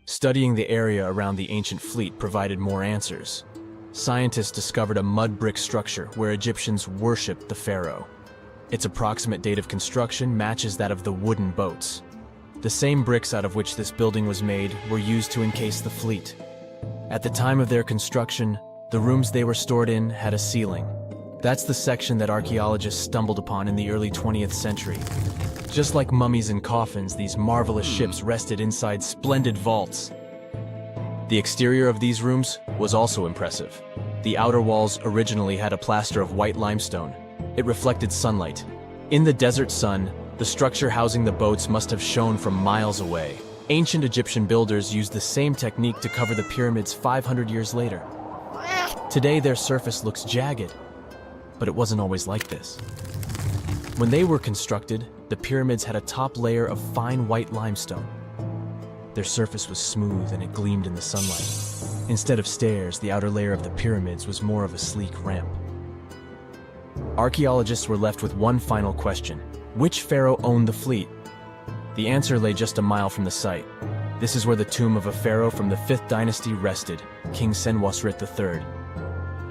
Studying the area around the ancient fleet provided more answers. Scientists discovered a mud brick structure where Egyptians worshipped the pharaoh. Its approximate date of construction matches that of the wooden boats. The same bricks out of which this building was made were used to encase the fleet. At the time of their construction, the rooms they were stored in had a ceiling. That's the section that archaeologists stumbled upon in the early 20th century. Just like mummies and coffins, these marvelous ships rested inside splendid vaults. The exterior of these rooms was also impressive. The outer walls originally had a plaster of white limestone. It reflected sunlight. In the desert sun, the structure housing the boats must have shone from miles away. Ancient Egyptian builders used the same technique to cover the pyramids 500 years later. Today, their surface looks jagged, but it wasn't always like this. When they were constructed, the pyramids had a top layer of fine white limestone. Their surface was smooth and it gleamed in the sunlight. Instead of stairs, the outer layer of the pyramids was more of a sleek ramp. Archaeologists were left with one final question. Which pharaoh owned the fleet? The answer lay just a mile from the site. This is where the tomb of a pharaoh from the 5th dynasty rested, King Senwosret III.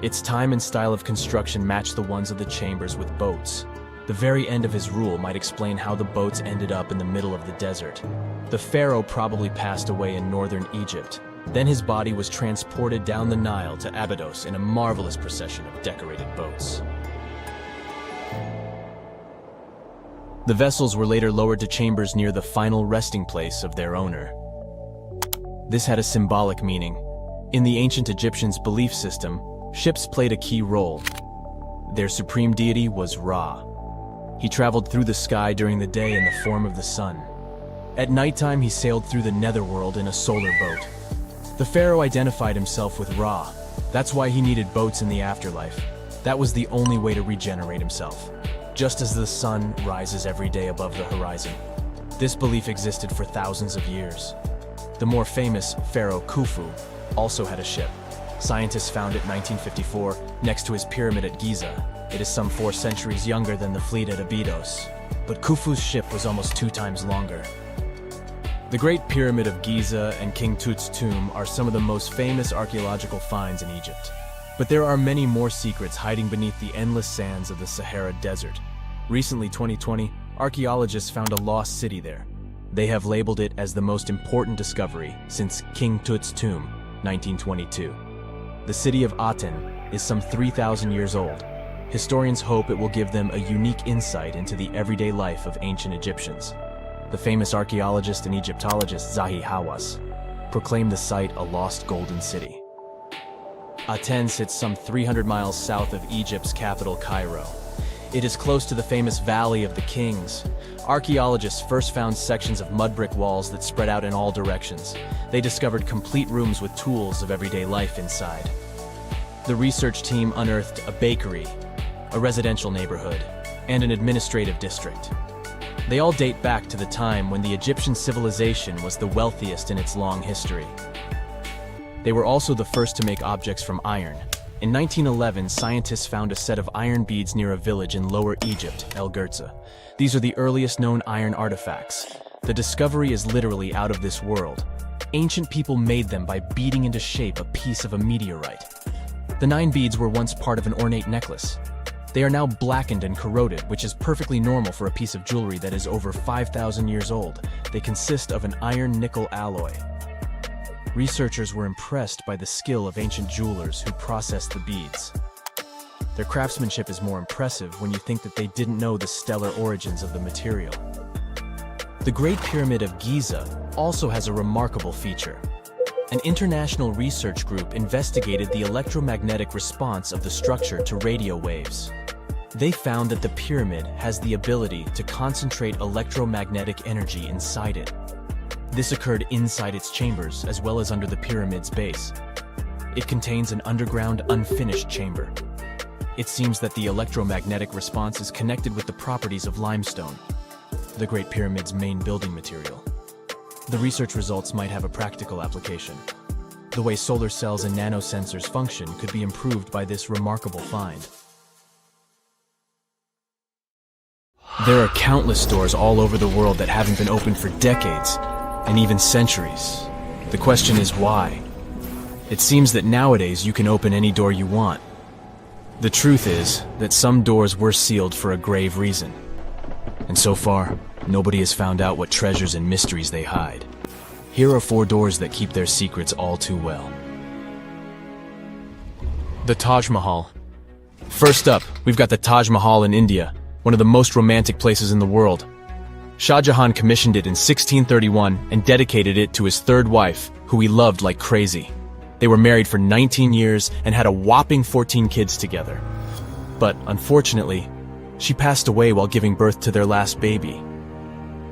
Its time and style of construction matched the ones of the chambers with boats. The very end of his rule might explain how the boats ended up in the middle of the desert. The pharaoh probably passed away in northern Egypt. Then his body was transported down the Nile to Abydos in a marvelous procession of decorated boats. The vessels were later lowered to chambers near the final resting place of their owner. This had a symbolic meaning. In the ancient Egyptians' belief system, ships played a key role. Their supreme deity was Ra. He traveled through the sky during the day in the form of the sun. At nighttime, he sailed through the netherworld in a solar boat. The pharaoh identified himself with Ra. That's why he needed boats in the afterlife. That was the only way to regenerate himself. Just as the sun rises every day above the horizon. This belief existed for thousands of years. The more famous Pharaoh Khufu also had a ship. Scientists found it in 1954 next to his pyramid at Giza. It is some 4 centuries younger than the fleet at Abydos, but Khufu's ship was almost 2 times longer. The Great Pyramid of Giza and King Tut's tomb are some of the most famous archaeological finds in Egypt. But there are many more secrets hiding beneath the endless sands of the Sahara Desert. Recently, 2020, archaeologists found a lost city there. They have labeled it as the most important discovery since King Tut's tomb, 1922. The city of Aten is some 3,000 years old. Historians hope it will give them a unique insight into the everyday life of ancient Egyptians. The famous archaeologist and Egyptologist Zahi Hawass proclaimed the site a lost golden city. Aten sits some 300 miles south of Egypt's capital, Cairo. It is close to the famous Valley of the Kings. Archaeologists first found sections of mud brick walls that spread out in all directions. They discovered complete rooms with tools of everyday life inside. The research team unearthed a bakery, a residential neighborhood, and an administrative district. They all date back to the time when the Egyptian civilization was the wealthiest in its long history. They were also the first to make objects from iron. In 1911, scientists found a set of iron beads near a village in Lower Egypt, El Gerza. These are the earliest known iron artifacts. The discovery is literally out of this world. Ancient people made them by beating into shape a piece of a meteorite. The 9 beads were once part of an ornate necklace. They are now blackened and corroded, which is perfectly normal for a piece of jewelry that is over 5,000 years old. They consist of an iron-nickel alloy. Researchers were impressed by the skill of ancient jewelers who processed the beads. Their craftsmanship is more impressive when you think that they didn't know the stellar origins of the material. The Great Pyramid of Giza also has a remarkable feature. An international research group investigated the electromagnetic response of the structure to radio waves. They found that the pyramid has the ability to concentrate electromagnetic energy inside it. This occurred inside its chambers as well as under the pyramid's base. It contains an underground, unfinished chamber. It seems that the electromagnetic response is connected with the properties of limestone, the Great Pyramid's main building material. The research results might have a practical application. The way solar cells and nanosensors function could be improved by this remarkable find. There are countless doors all over the world that haven't been opened for decades, and even centuries. The question is why? It seems that nowadays you can open any door you want. The truth is that some doors were sealed for a grave reason. And so far, nobody has found out what treasures and mysteries they hide. Here are 4 doors that keep their secrets all too well. The Taj Mahal. First up, we've got the Taj Mahal in India, one of the most romantic places in the world. Shah Jahan commissioned it in 1631 and dedicated it to his 3rd wife, who he loved like crazy. They were married for 19 years and had a whopping 14 kids together. But unfortunately, she passed away while giving birth to their last baby.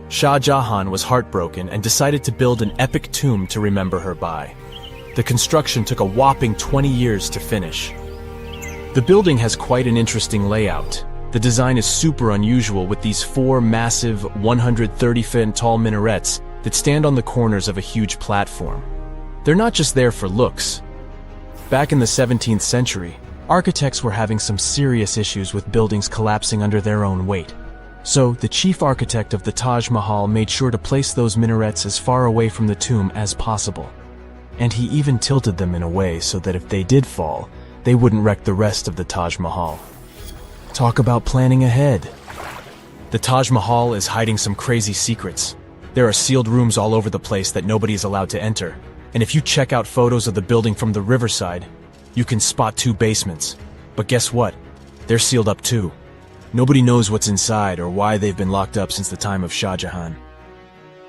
Shah Jahan was heartbroken and decided to build an epic tomb to remember her by. The construction took a whopping 20 years to finish. The building has quite an interesting layout. The design is super unusual with these 4 massive 130-foot tall minarets that stand on the corners of a huge platform. They're not just there for looks. Back in the 17th century, architects were having some serious issues with buildings collapsing under their own weight. So, the chief architect of the Taj Mahal made sure to place those minarets as far away from the tomb as possible. And he even tilted them in a way so that if they did fall, they wouldn't wreck the rest of the Taj Mahal. Talk about planning ahead. The Taj Mahal is hiding some crazy secrets. There are sealed rooms all over the place that nobody is allowed to enter. And if you check out photos of the building from the riverside, you can spot 2 basements. But guess what? They're sealed up too. Nobody knows what's inside or why they've been locked up since the time of Shah Jahan.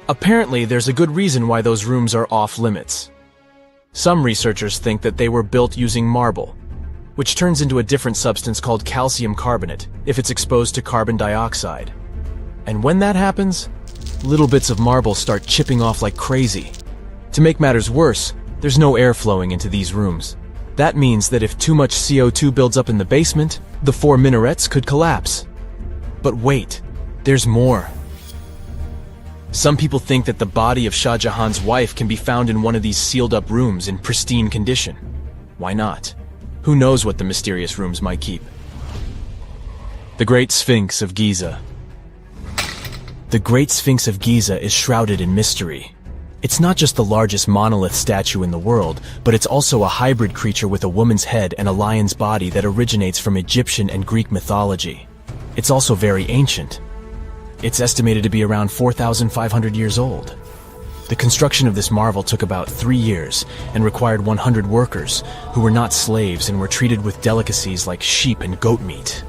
Apparently, there's a good reason why those rooms are off limits. Some researchers think that they were built using marble, which turns into a different substance called calcium carbonate if it's exposed to carbon dioxide. And when that happens, little bits of marble start chipping off like crazy. To make matters worse, there's no air flowing into these rooms. That means that if too much CO2 builds up in the basement, the 4 minarets could collapse. But wait, there's more. Some people think that the body of Shah Jahan's wife can be found in one of these sealed-up rooms in pristine condition. Why not? Who knows what the mysterious rooms might keep? The Great Sphinx of Giza. The Great Sphinx of Giza is shrouded in mystery. It's not just the largest monolith statue in the world, but it's also a hybrid creature with a woman's head and a lion's body that originates from Egyptian and Greek mythology. It's also very ancient. It's estimated to be around 4,500 years old. The construction of this marvel took about 3 years and required 100 workers who were not slaves and were treated with delicacies like sheep and goat meat.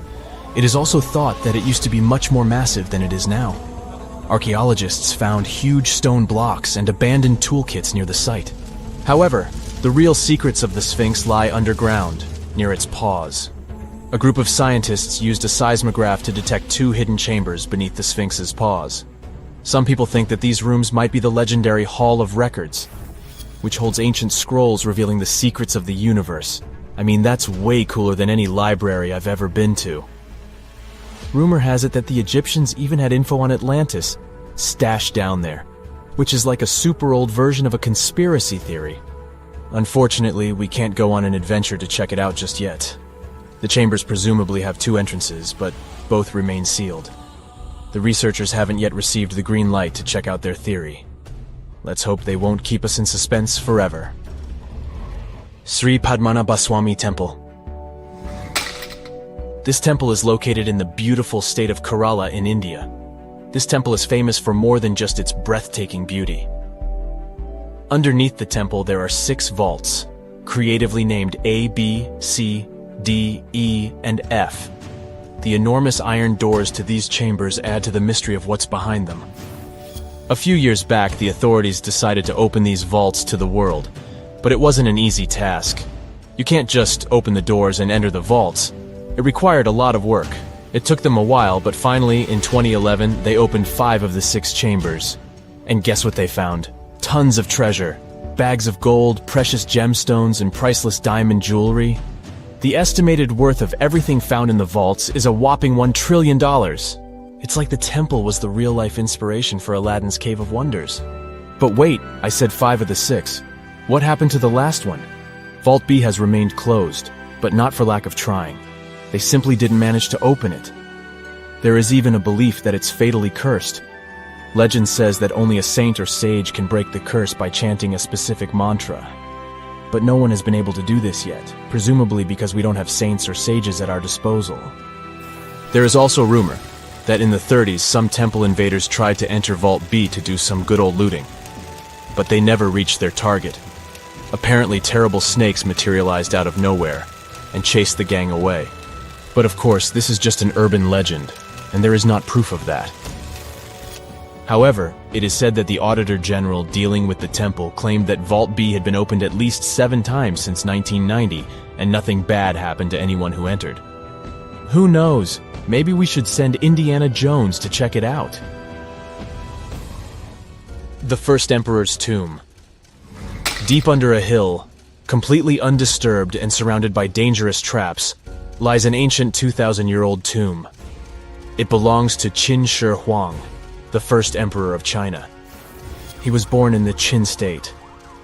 It is also thought that it used to be much more massive than it is now. Archaeologists found huge stone blocks and abandoned toolkits near the site. However, the real secrets of the Sphinx lie underground, near its paws. A group of scientists used a seismograph to detect 2 hidden chambers beneath the Sphinx's paws. Some people think that these rooms might be the legendary Hall of Records, which holds ancient scrolls revealing the secrets of the universe. I mean, that's way cooler than any library I've ever been to. Rumor has it that the Egyptians even had info on Atlantis stashed down there, which is like a super old version of a conspiracy theory. Unfortunately, we can't go on an adventure to check it out just yet. The chambers presumably have 2 entrances, but both remain sealed. The researchers haven't yet received the green light to check out their theory. Let's hope they won't keep us in suspense forever. Sri Padmanabhaswamy Temple. This temple is located in the beautiful state of Kerala in India. This temple is famous for more than just its breathtaking beauty. Underneath the temple there are 6 vaults, creatively named A, B, C, D, E, and F. The enormous iron doors to these chambers add to the mystery of what's behind them. A few years back, the authorities decided to open these vaults to the world, but it wasn't an easy task. You can't just open the doors and enter the vaults. It required a lot of work. It took them a while, but finally, in 2011, they opened 5 of the 6 chambers. And guess what they found? Tons of treasure. bags of gold, precious gemstones, and priceless diamond jewelry. The estimated worth of everything found in the vaults is a whopping $1 trillion. It's like the temple was the real-life inspiration for Aladdin's Cave of Wonders. But wait, I said 5 of the 6. What happened to the last one? Vault B has remained closed, but not for lack of trying. They simply didn't manage to open it. There is even a belief that it's fatally cursed. Legend says that only a saint or sage can break the curse by chanting a specific mantra. But no one has been able to do this yet, presumably because we don't have saints or sages at our disposal. There is also rumor that in the 30s some temple invaders tried to enter Vault B to do some good old looting. But they never reached their target. Apparently terrible snakes materialized out of nowhere and chased the gang away. But of course, this is just an urban legend, and there is not proof of that. However, it is said that the Auditor General dealing with the temple claimed that Vault B had been opened at least 7 times since 1990, and nothing bad happened to anyone who entered. Who knows? Maybe we should send Indiana Jones to check it out. The First Emperor's Tomb. Deep under a hill, completely undisturbed and surrounded by dangerous traps, lies an ancient 2,000-year-old tomb. It belongs to Qin Shi Huang, the first emperor of China. He was born in the Qin state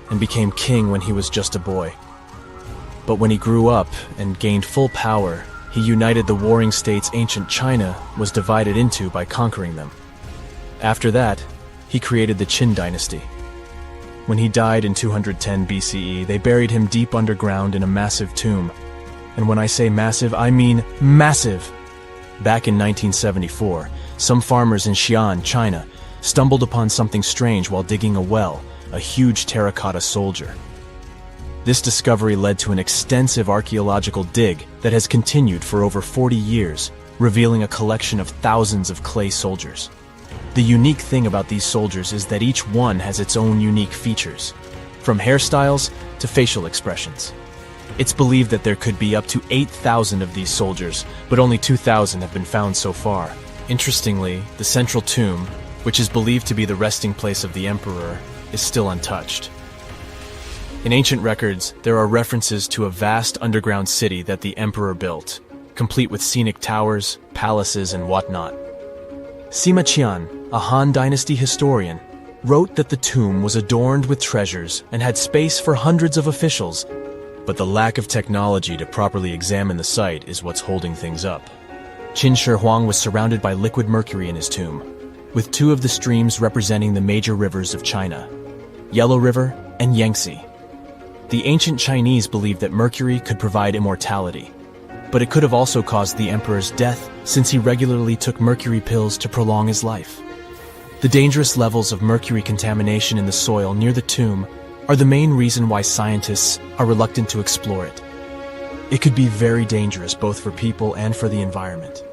and became king when he was just a boy. But when he grew up and gained full power, he united the warring states ancient China was divided into by conquering them. After that, he created the Qin dynasty. When he died in 210 BCE, they buried him deep underground in a massive tomb. And when I say massive, I mean massive! Back in 1974, some farmers in Xi'an, China, stumbled upon something strange while digging a well, a huge terracotta soldier. This discovery led to an extensive archaeological dig that has continued for over 40 years, revealing a collection of thousands of clay soldiers. The unique thing about these soldiers is that each one has its own unique features, from hairstyles to facial expressions. It's believed that there could be up to 8,000 of these soldiers, but only 2,000 have been found so far. Interestingly, the central tomb, which is believed to be the resting place of the emperor, is still untouched. In ancient records, there are references to a vast underground city that the emperor built, complete with scenic towers, palaces, and whatnot. Sima Qian, a Han Dynasty historian, wrote that the tomb was adorned with treasures and had space for hundreds of officials, but the lack of technology to properly examine the site is what's holding things up. Qin Shi Huang was surrounded by liquid mercury in his tomb, with 2 of the streams representing the major rivers of China, Yellow River and Yangtze. The ancient Chinese believed that mercury could provide immortality, but it could have also caused the emperor's death since he regularly took mercury pills to prolong his life. The dangerous levels of mercury contamination in the soil near the tomb are the main reason why scientists are reluctant to explore it. It could be very dangerous both for people and for the environment.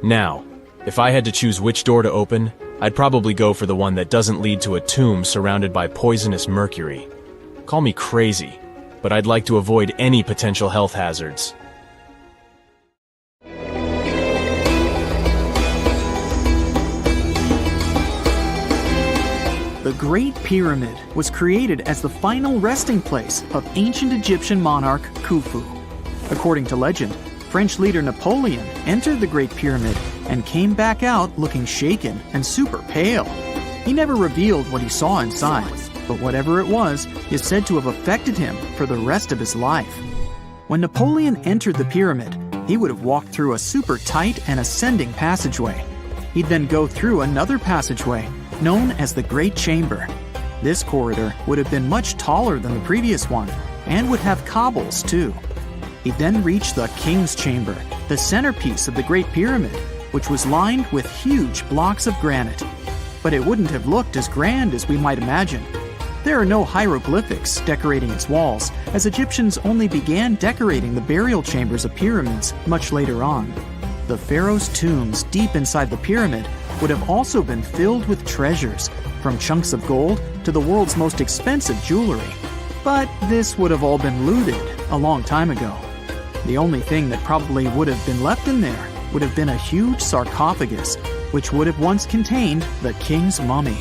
Now, if I had to choose which door to open, I'd probably go for the one that doesn't lead to a tomb surrounded by poisonous mercury. Call me crazy, but I'd like to avoid any potential health hazards. The Great Pyramid was created as the final resting place of ancient Egyptian monarch Khufu. According to legend, French leader Napoleon entered the Great Pyramid and came back out looking shaken and super pale. He never revealed what he saw inside, but whatever it was is said to have affected him for the rest of his life. When Napoleon entered the pyramid, he would have walked through a super tight and ascending passageway. He'd then go through another passageway, known as the Great Chamber. This corridor would have been much taller than the previous one, and would have cobbles too. He'd then reach the King's Chamber, the centerpiece of the Great Pyramid, which was lined with huge blocks of granite. But it wouldn't have looked as grand as we might imagine. There are no hieroglyphics decorating its walls, as Egyptians only began decorating the burial chambers of pyramids much later on. The pharaoh's tombs deep inside the pyramid would have also been filled with treasures, from chunks of gold to the world's most expensive jewelry. But this would have all been looted a long time ago. The only thing that probably would have been left in there would have been a huge sarcophagus, which would have once contained the king's mummy.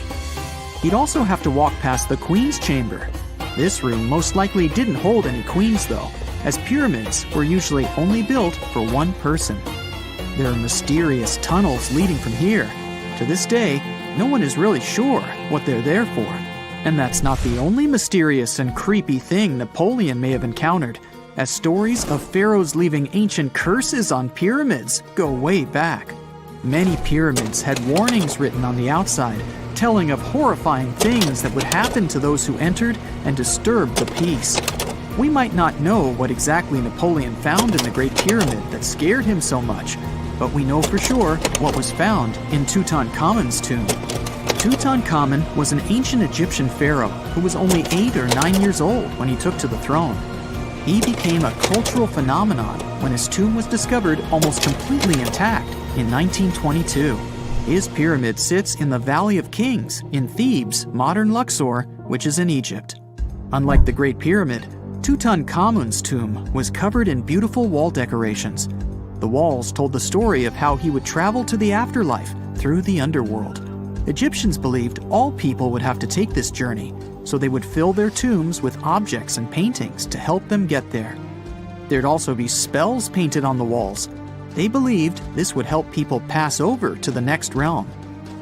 He'd also have to walk past the Queen's Chamber. This room most likely didn't hold any queens though, as pyramids were usually only built for one person. There are mysterious tunnels leading from here. To this day, no one is really sure what they're there for. And that's not the only mysterious and creepy thing Napoleon may have encountered, as stories of pharaohs leaving ancient curses on pyramids go way back. Many pyramids had warnings written on the outside, telling of horrifying things that would happen to those who entered and disturbed the peace. We might not know what exactly Napoleon found in the Great Pyramid that scared him so much, but we know for sure what was found in Tutankhamun's tomb. Tutankhamun was an ancient Egyptian pharaoh who was only 8 or 9 years old when he took to the throne. He became a cultural phenomenon when his tomb was discovered almost completely intact in 1922. His pyramid sits in the Valley of Kings in Thebes, modern Luxor, which is in Egypt. Unlike the Great Pyramid, Tutankhamun's tomb was covered in beautiful wall decorations. The walls told the story of how he would travel to the afterlife through the underworld. Egyptians believed all people would have to take this journey, so they would fill their tombs with objects and paintings to help them get there. There'd also be spells painted on the walls. They believed this would help people pass over to the next realm.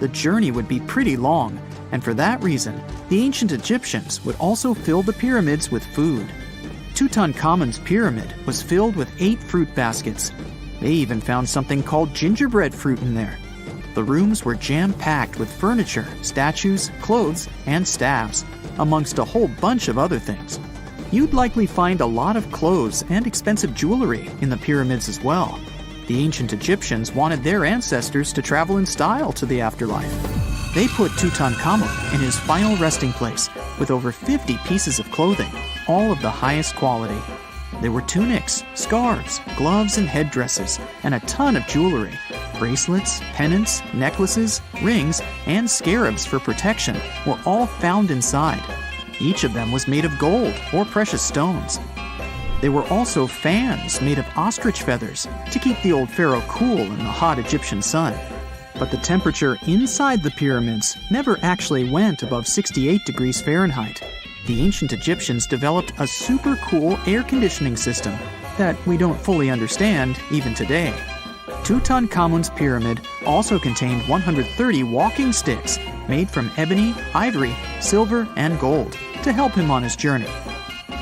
The journey would be pretty long, and for that reason, the ancient Egyptians would also fill the pyramids with food. Tutankhamun's pyramid was filled with 8 fruit baskets. They even found something called gingerbread fruit in there. The rooms were jam-packed with furniture, statues, clothes, and staffs, amongst a whole bunch of other things. You'd likely find a lot of clothes and expensive jewelry in the pyramids as well. The ancient Egyptians wanted their ancestors to travel in style to the afterlife. They put Tutankhamun in his final resting place with over 50 pieces of clothing, all of the highest quality. There were tunics, scarves, gloves, and headdresses, and a ton of jewelry. Bracelets, pendants, necklaces, rings, and scarabs for protection were all found inside. Each of them was made of gold or precious stones. There were also fans made of ostrich feathers to keep the old pharaoh cool in the hot Egyptian sun. But the temperature inside the pyramids never actually went above 68 degrees Fahrenheit. The ancient Egyptians developed a super cool air conditioning system that we don't fully understand even today. Tutankhamun's pyramid also contained 130 walking sticks made from ebony, ivory, silver, and gold to help him on his journey.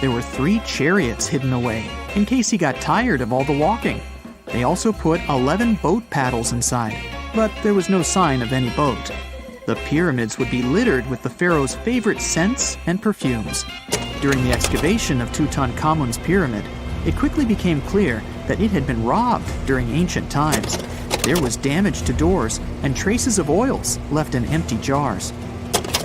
There were 3 chariots hidden away in case he got tired of all the walking. They also put 11 boat paddles inside, but there was no sign of any boat. The pyramids would be littered with the pharaoh's favorite scents and perfumes. During the excavation of Tutankhamun's pyramid, it quickly became clear that it had been robbed during ancient times. There was damage to doors and traces of oils left in empty jars.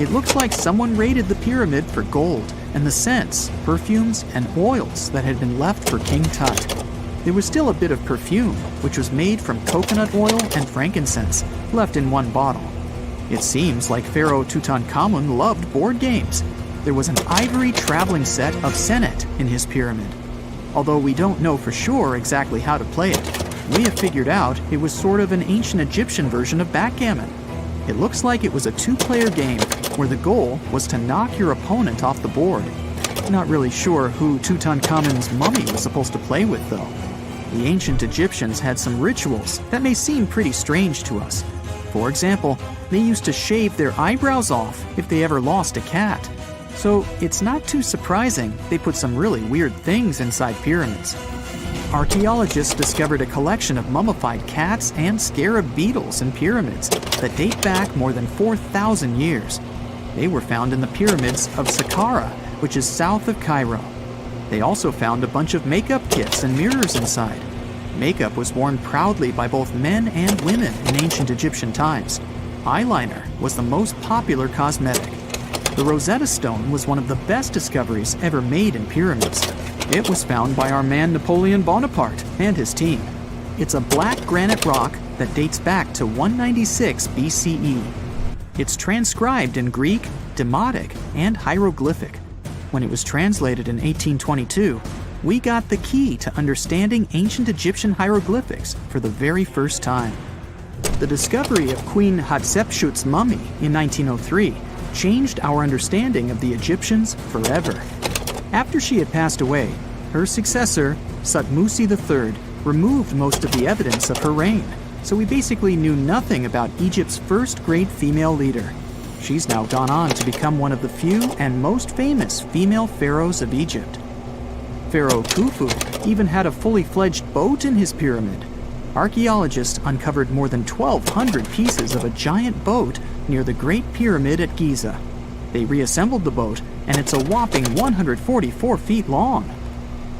It looks like someone raided the pyramid for gold and the scents, perfumes, and oils that had been left for King Tut. There was still a bit of perfume, which was made from coconut oil and frankincense, left in one bottle. It seems like Pharaoh Tutankhamun loved board games. There was an ivory traveling set of Senet in his pyramid. Although we don't know for sure exactly how to play it, we have figured out it was sort of an ancient Egyptian version of backgammon. It looks like it was a 2-player game where the goal was to knock your opponent off the board. Not really sure who Tutankhamun's mummy was supposed to play with, though. The ancient Egyptians had some rituals that may seem pretty strange to us. For example, they used to shave their eyebrows off if they ever lost a cat. So it's not too surprising they put some really weird things inside pyramids. Archaeologists discovered a collection of mummified cats and scarab beetles in pyramids that date back more than 4,000 years. They were found in the pyramids of Saqqara, which is south of Cairo. They also found a bunch of makeup kits and mirrors inside. Makeup was worn proudly by both men and women in ancient Egyptian times. Eyeliner was the most popular cosmetic. The Rosetta Stone was one of the best discoveries ever made in pyramids. It was found by our man Napoleon Bonaparte and his team. It's a black granite rock that dates back to 196 BCE. It's transcribed in Greek, Demotic, and hieroglyphic. When it was translated in 1822, we got the key to understanding ancient Egyptian hieroglyphics for the very first time. The discovery of Queen Hatshepsut's mummy in 1903 changed our understanding of the Egyptians forever. After she had passed away, her successor, Thutmose III, removed most of the evidence of her reign, so we basically knew nothing about Egypt's first great female leader. She's now gone on to become one of the few and most famous female pharaohs of Egypt. Pharaoh Khufu even had a fully fledged boat in his pyramid. Archaeologists uncovered more than 1,200 pieces of a giant boat near the Great Pyramid at Giza. They reassembled the boat, and it's a whopping 144 feet long.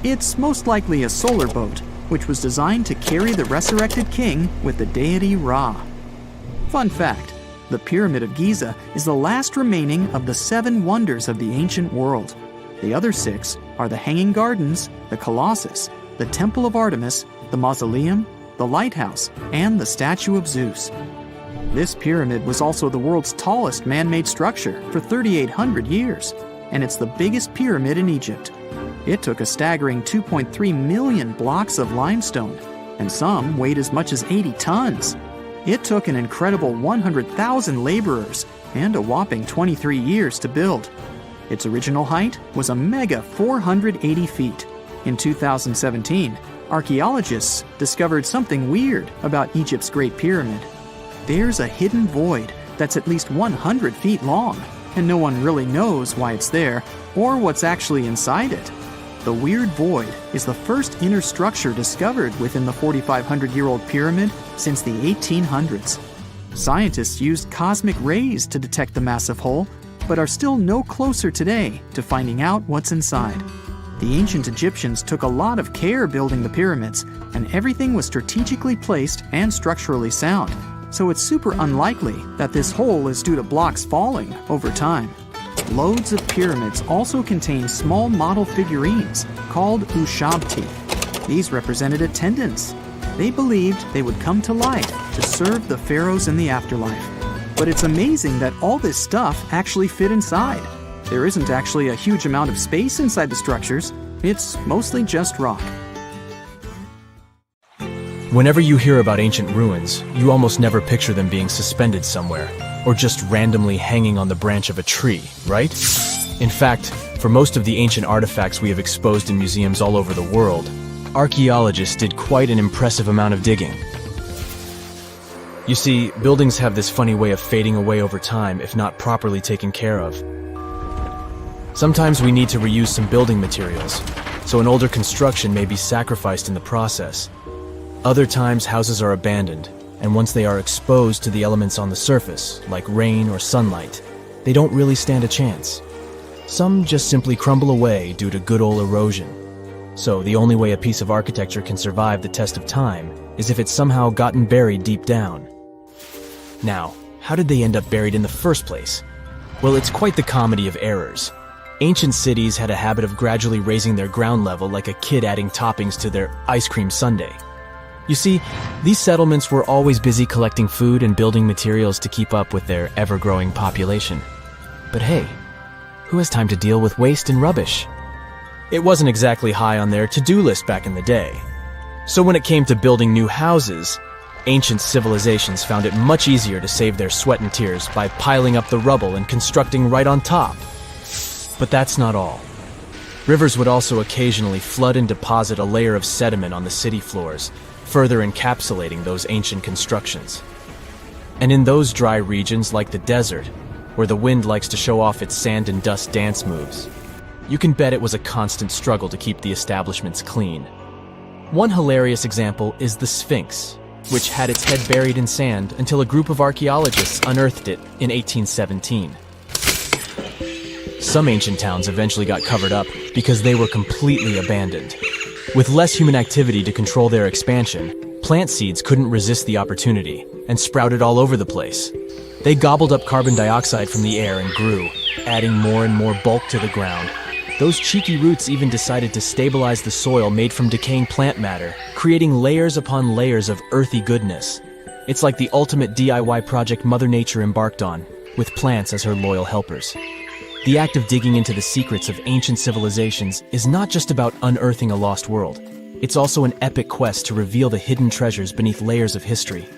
It's most likely a solar boat, which was designed to carry the resurrected king with the deity Ra. Fun fact, the Pyramid of Giza is the last remaining of the 7 wonders of the ancient world. The other 6 are the Hanging Gardens, the Colossus, the Temple of Artemis, the Mausoleum, the Lighthouse, and the Statue of Zeus. This pyramid was also the world's tallest man-made structure for 3,800 years, and it's the biggest pyramid in Egypt. It took a staggering 2.3 million blocks of limestone, and some weighed as much as 80 tons. It took an incredible 100,000 laborers and a whopping 23 years to build. Its original height was a mega 480 feet. In 2017, archaeologists discovered something weird about Egypt's Great Pyramid. There's a hidden void that's at least 100 feet long, and no one really knows why it's there or what's actually inside it. The weird void is the first inner structure discovered within the 4,500-year-old pyramid since the 1800s. Scientists used cosmic rays to detect the massive hole, but are still no closer today to finding out what's inside. The ancient Egyptians took a lot of care building the pyramids, and everything was strategically placed and structurally sound, so it's super unlikely that this hole is due to blocks falling over time. Loads of pyramids also contain small model figurines called ushabti. These represented attendants. They believed they would come to life to serve the pharaohs in the afterlife. But it's amazing that all this stuff actually fit inside. There isn't actually a huge amount of space inside the structures. It's mostly just rock. Whenever you hear about ancient ruins, you almost never picture them being suspended somewhere, or just randomly hanging on the branch of a tree, right? In fact, for most of the ancient artifacts we have exposed in museums all over the world, archaeologists did quite an impressive amount of digging. You see, buildings have this funny way of fading away over time if not properly taken care of. Sometimes we need to reuse some building materials, so an older construction may be sacrificed in the process. Other times houses are abandoned, and once they are exposed to the elements on the surface, like rain or sunlight, they don't really stand a chance. Some just simply crumble away due to good old erosion. So the only way a piece of architecture can survive the test of time is if it's somehow gotten buried deep down. Now, how did they end up buried in the first place? Well, it's quite the comedy of errors. Ancient cities had a habit of gradually raising their ground level like a kid adding toppings to their ice cream sundae. You see, these settlements were always busy collecting food and building materials to keep up with their ever-growing population. But hey, who has time to deal with waste and rubbish? It wasn't exactly high on their to-do list back in the day. So when it came to building new houses, ancient civilizations found it much easier to save their sweat and tears by piling up the rubble and constructing right on top. But that's not all. Rivers would also occasionally flood and deposit a layer of sediment on the city floors, further encapsulating those ancient constructions. And in those dry regions like the desert, where the wind likes to show off its sand and dust dance moves, you can bet it was a constant struggle to keep the establishments clean. One hilarious example is the Sphinx, which had its head buried in sand until a group of archaeologists unearthed it in 1817. Some ancient towns eventually got covered up because they were completely abandoned. With less human activity to control their expansion, plant seeds couldn't resist the opportunity and sprouted all over the place. They gobbled up carbon dioxide from the air and grew, adding more and more bulk to the ground. Those cheeky roots even decided to stabilize the soil made from decaying plant matter, creating layers upon layers of earthy goodness. It's like the ultimate DIY project Mother Nature embarked on, with plants as her loyal helpers. The act of digging into the secrets of ancient civilizations is not just about unearthing a lost world. It's also an epic quest to reveal the hidden treasures beneath layers of history.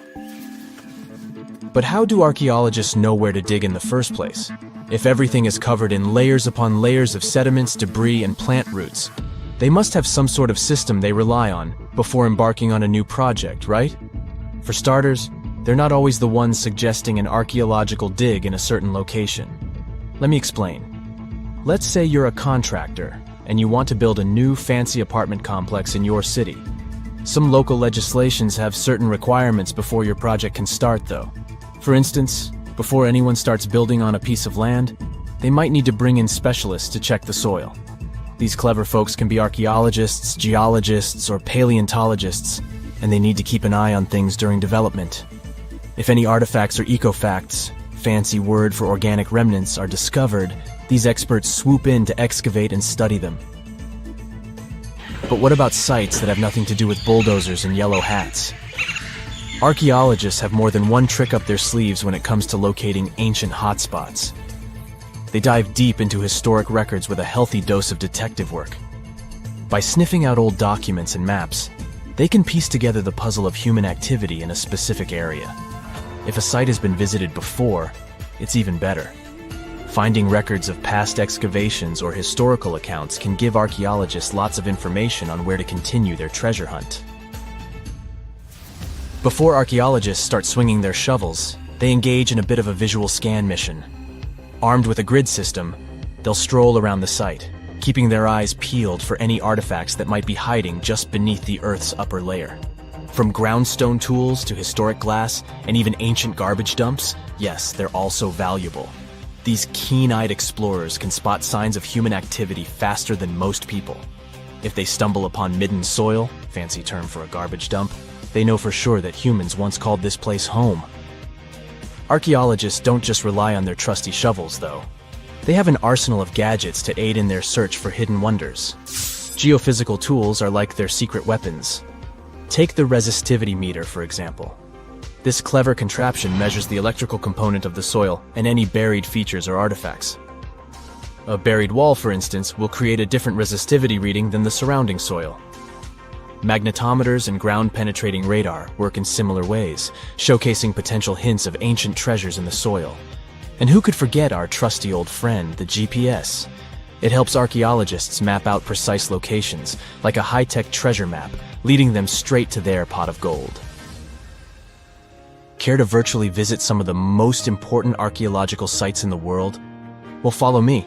But how do archaeologists know where to dig in the first place? If everything is covered in layers upon layers of sediments, debris, and plant roots, they must have some sort of system they rely on before embarking on a new project, right? For starters, they're not always the ones suggesting an archaeological dig in a certain location. Let me explain. Let's say you're a contractor and you want to build a new fancy apartment complex in your city. Some local legislations have certain requirements before your project can start, though. For instance, before anyone starts building on a piece of land, they might need to bring in specialists to check the soil. These clever folks can be archaeologists, geologists, or paleontologists, and they need to keep an eye on things during development. If any artifacts or ecofacts, fancy word for organic remnants, are discovered, these experts swoop in to excavate and study them. But what about sites that have nothing to do with bulldozers and yellow hats? Archaeologists have more than one trick up their sleeves when it comes to locating ancient hotspots. They dive deep into historic records with a healthy dose of detective work. By sniffing out old documents and maps, they can piece together the puzzle of human activity in a specific area. If a site has been visited before, it's even better. Finding records of past excavations or historical accounts can give archaeologists lots of information on where to continue their treasure hunt. Before archaeologists start swinging their shovels, they engage in a bit of a visual scan mission. Armed with a grid system, they'll stroll around the site, keeping their eyes peeled for any artifacts that might be hiding just beneath the Earth's upper layer. From groundstone tools to historic glass and even ancient garbage dumps, yes, they're all so valuable. These keen-eyed explorers can spot signs of human activity faster than most people. If they stumble upon midden soil, fancy term for a garbage dump, they know for sure that humans once called this place home. Archaeologists don't just rely on their trusty shovels, though. They have an arsenal of gadgets to aid in their search for hidden wonders. Geophysical tools are like their secret weapons. Take the resistivity meter, for example. This clever contraption measures the electrical component of the soil and any buried features or artifacts. A buried wall, for instance, will create a different resistivity reading than the surrounding soil. Magnetometers and ground-penetrating radar work in similar ways, showcasing potential hints of ancient treasures in the soil. And who could forget our trusty old friend, the GPS? It helps archaeologists map out precise locations, like a high-tech treasure map, leading them straight to their pot of gold. Care to virtually visit some of the most important archaeological sites in the world? Well, follow me.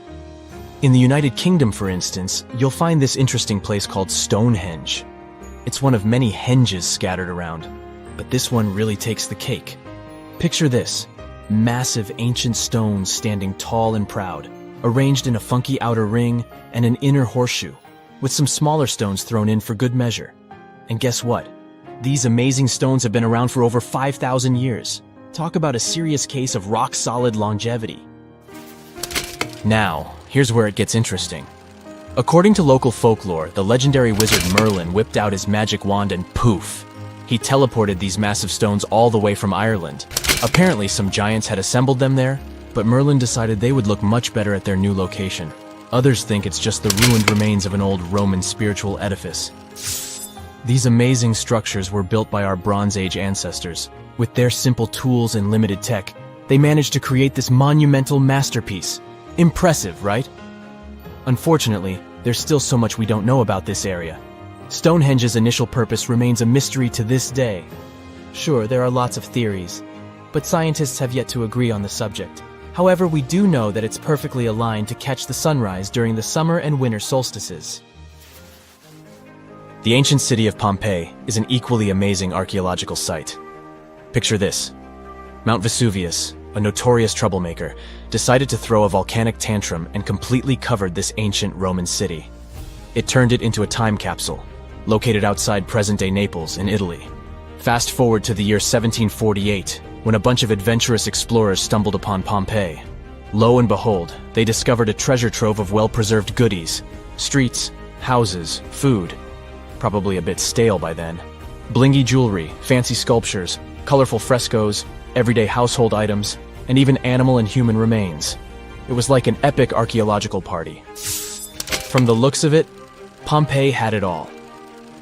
In the United Kingdom, for instance, you'll find this interesting place called Stonehenge. It's one of many henges scattered around, but this one really takes the cake. Picture this: massive ancient stones standing tall and proud, arranged in a funky outer ring and an inner horseshoe, with some smaller stones thrown in for good measure. And guess what? These amazing stones have been around for over 5,000 years. Talk about a serious case of rock-solid longevity. Now, here's where it gets interesting. According to local folklore, the legendary wizard Merlin whipped out his magic wand and poof! He teleported these massive stones all the way from Ireland. Apparently, some giants had assembled them there, but Merlin decided they would look much better at their new location. Others think it's just the ruined remains of an old Roman spiritual edifice. These amazing structures were built by our Bronze Age ancestors. With their simple tools and limited tech, they managed to create this monumental masterpiece. Impressive, right? Unfortunately, there's still so much we don't know about this area. Stonehenge's initial purpose remains a mystery to this day. Sure, there are lots of theories, but scientists have yet to agree on the subject. However, we do know that it's perfectly aligned to catch the sunrise during the summer and winter solstices. The ancient city of Pompeii is an equally amazing archaeological site. Picture this. Mount Vesuvius, a notorious troublemaker, decided to throw a volcanic tantrum and completely covered this ancient Roman city. It turned it into a time capsule, located outside present-day Naples in Italy. Fast forward to the year 1748, when a bunch of adventurous explorers stumbled upon Pompeii. Lo and behold, they discovered a treasure trove of well-preserved goodies: streets, houses, food. Probably a bit stale by then. Blingy jewelry, fancy sculptures, colorful frescoes, everyday household items, and even animal and human remains. It was like an epic archaeological party. From the looks of it, Pompeii had it all.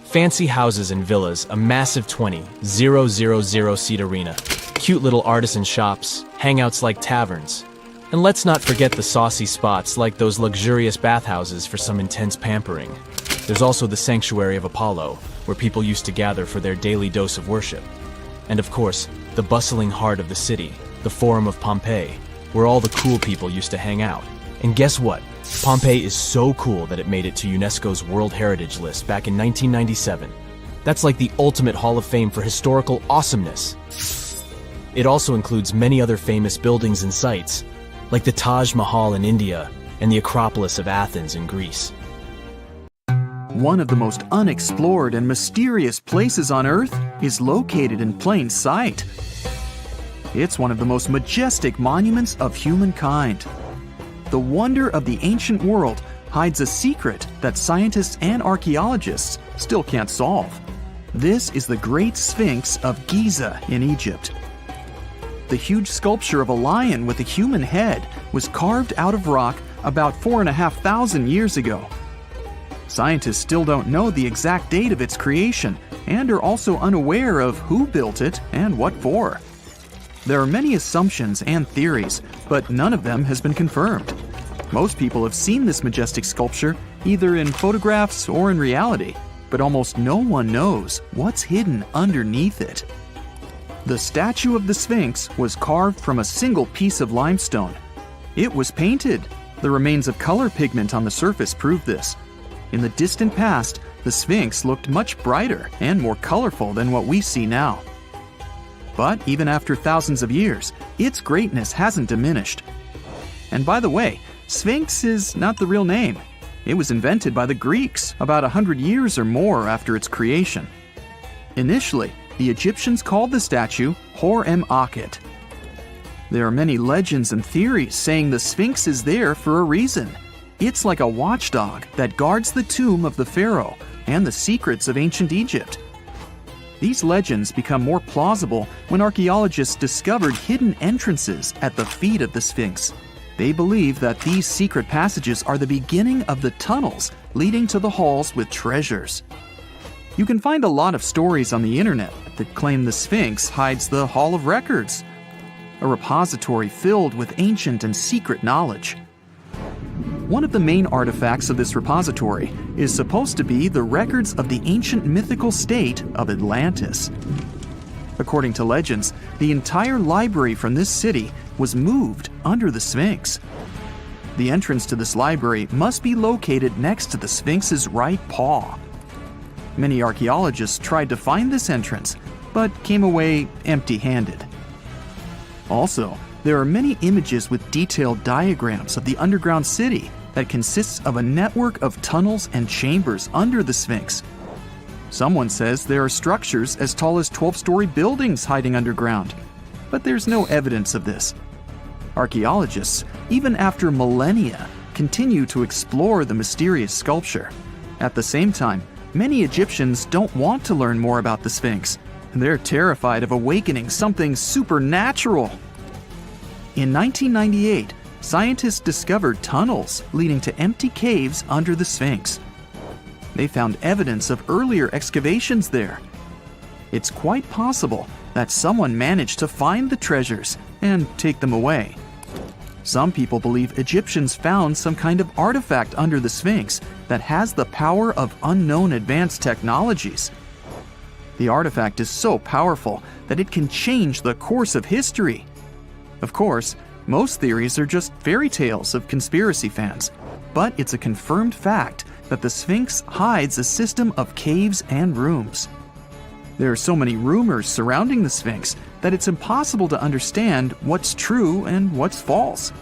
Fancy houses and villas, a massive 20,000-seat arena, cute little artisan shops, hangouts like taverns. And let's not forget the saucy spots like those luxurious bathhouses for some intense pampering. There's also the Sanctuary of Apollo, where people used to gather for their daily dose of worship. And of course, the bustling heart of the city, the Forum of Pompeii, where all the cool people used to hang out. And guess what? Pompeii is so cool that it made it to UNESCO's World Heritage List back in 1997. That's like the ultimate Hall of Fame for historical awesomeness. It also includes many other famous buildings and sites, like the Taj Mahal in India and the Acropolis of Athens in Greece. One of the most unexplored and mysterious places on Earth is located in plain sight. It's one of the most majestic monuments of humankind. The wonder of the ancient world hides a secret that scientists and archaeologists still can't solve. This is the Great Sphinx of Giza in Egypt. The huge sculpture of a lion with a human head was carved out of rock about 4,500 years ago. Scientists still don't know the exact date of its creation and are also unaware of who built it and what for. There are many assumptions and theories, but none of them has been confirmed. Most people have seen this majestic sculpture either in photographs or in reality, but almost no one knows what's hidden underneath it. The statue of the Sphinx was carved from a single piece of limestone. It was painted. The remains of color pigment on the surface prove this. In the distant past, the Sphinx looked much brighter and more colorful than what we see now. But even after thousands of years, its greatness hasn't diminished. And by the way, Sphinx is not the real name. It was invented by the Greeks about 100 years or more after its creation. Initially, the Egyptians called the statue Hor-em-Akhet. There are many legends and theories saying the Sphinx is there for a reason. It's like a watchdog that guards the tomb of the pharaoh and the secrets of ancient Egypt. These legends become more plausible when archaeologists discovered hidden entrances at the feet of the Sphinx. They believe that these secret passages are the beginning of the tunnels leading to the halls with treasures. You can find a lot of stories on the internet that claim the Sphinx hides the Hall of Records, a repository filled with ancient and secret knowledge. One of the main artifacts of this repository is supposed to be the records of the ancient mythical state of Atlantis. According to legends, the entire library from this city was moved under the Sphinx. The entrance to this library must be located next to the Sphinx's right paw. Many archaeologists tried to find this entrance, but came away empty-handed. Also, there are many images with detailed diagrams of the underground city that consists of a network of tunnels and chambers under the Sphinx. Someone says there are structures as tall as 12-story buildings hiding underground, but there's no evidence of this. Archaeologists, even after millennia, continue to explore the mysterious sculpture. At the same time, many Egyptians don't want to learn more about the Sphinx. They're terrified of awakening something supernatural. In 1998, scientists discovered tunnels leading to empty caves under the Sphinx. They found evidence of earlier excavations there. It's quite possible that someone managed to find the treasures and take them away. Some people believe Egyptians found some kind of artifact under the Sphinx that has the power of unknown advanced technologies. The artifact is so powerful that it can change the course of history. Of course, most theories are just fairy tales of conspiracy fans, but it's a confirmed fact that the Sphinx hides a system of caves and rooms. There are so many rumors surrounding the Sphinx that it's impossible to understand what's true and what's false.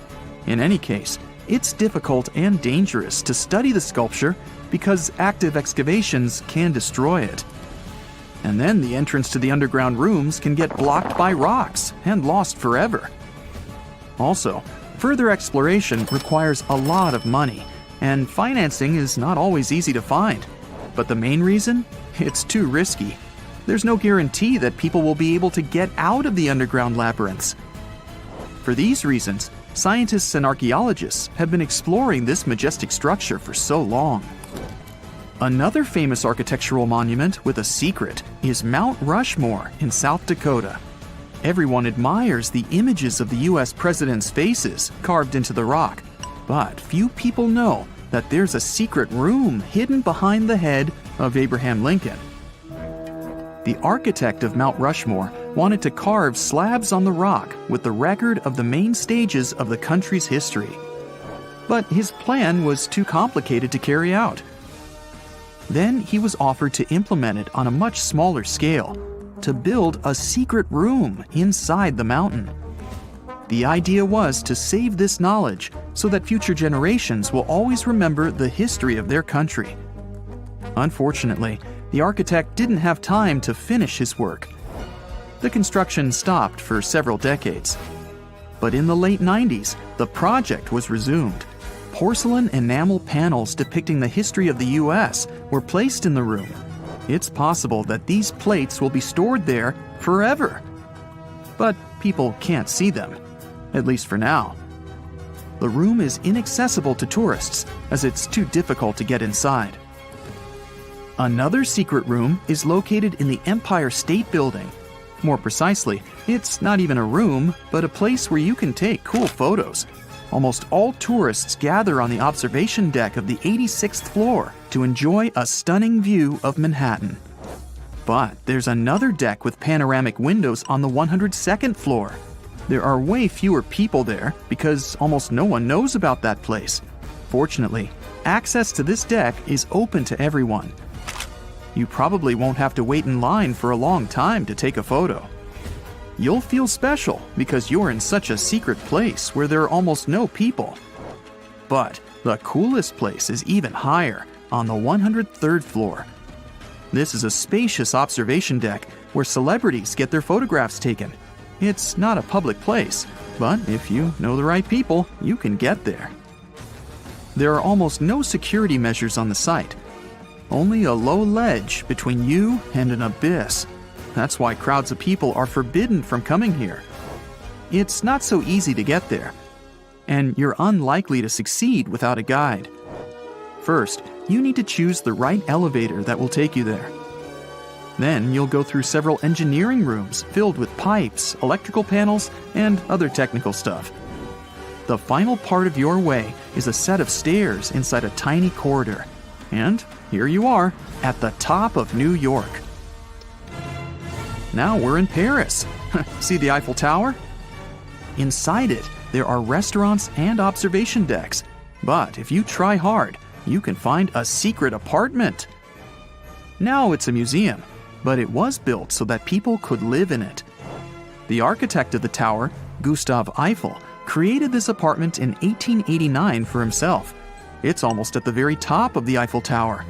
In any case, it's difficult and dangerous to study the sculpture because active excavations can destroy it. And then the entrance to the underground rooms can get blocked by rocks and lost forever. Also, further exploration requires a lot of money, and financing is not always easy to find. But the main reason? It's too risky. There's no guarantee that people will be able to get out of the underground labyrinths. For these reasons, scientists and archaeologists have been exploring this majestic structure for so long. Another famous architectural monument with a secret is Mount Rushmore in South Dakota. Everyone admires the images of the US presidents' faces carved into the rock, but few people know that there's a secret room hidden behind the head of Abraham Lincoln. The architect of Mount Rushmore wanted to carve slabs on the rock with the record of the main stages of the country's history. But his plan was too complicated to carry out. Then he was offered to implement it on a much smaller scale, to build a secret room inside the mountain. The idea was to save this knowledge so that future generations will always remember the history of their country. Unfortunately, the architect didn't have time to finish his work. The construction stopped for several decades. But in the late 90s, the project was resumed. Porcelain enamel panels depicting the history of the US were placed in the room. It's possible that these plates will be stored there forever. But people can't see them, at least for now. The room is inaccessible to tourists as it's too difficult to get inside. Another secret room is located in the Empire State Building. More precisely, it's not even a room, but a place where you can take cool photos. Almost all tourists gather on the observation deck of the 86th floor to enjoy a stunning view of Manhattan. But there's another deck with panoramic windows on the 102nd floor. There are way fewer people there because almost no one knows about that place. Fortunately, access to this deck is open to everyone. You probably won't have to wait in line for a long time to take a photo. You'll feel special because you're in such a secret place where there are almost no people. But the coolest place is even higher, on the 103rd floor. This is a spacious observation deck where celebrities get their photographs taken. It's not a public place, but if you know the right people, you can get there. There are almost no security measures on the site. Only a low ledge between you and an abyss. That's why crowds of people are forbidden from coming here. It's not so easy to get there, and you're unlikely to succeed without a guide. First, you need to choose the right elevator that will take you there. Then you'll go through several engineering rooms filled with pipes, electrical panels, and other technical stuff. The final part of your way is a set of stairs inside a tiny corridor. And here you are, at the top of New York. Now we're in Paris. See the Eiffel Tower? Inside it, there are restaurants and observation decks. But if you try hard, you can find a secret apartment. Now it's a museum, but it was built so that people could live in it. The architect of the tower, Gustav Eiffel, created this apartment in 1889 for himself. It's almost at the very top of the Eiffel Tower.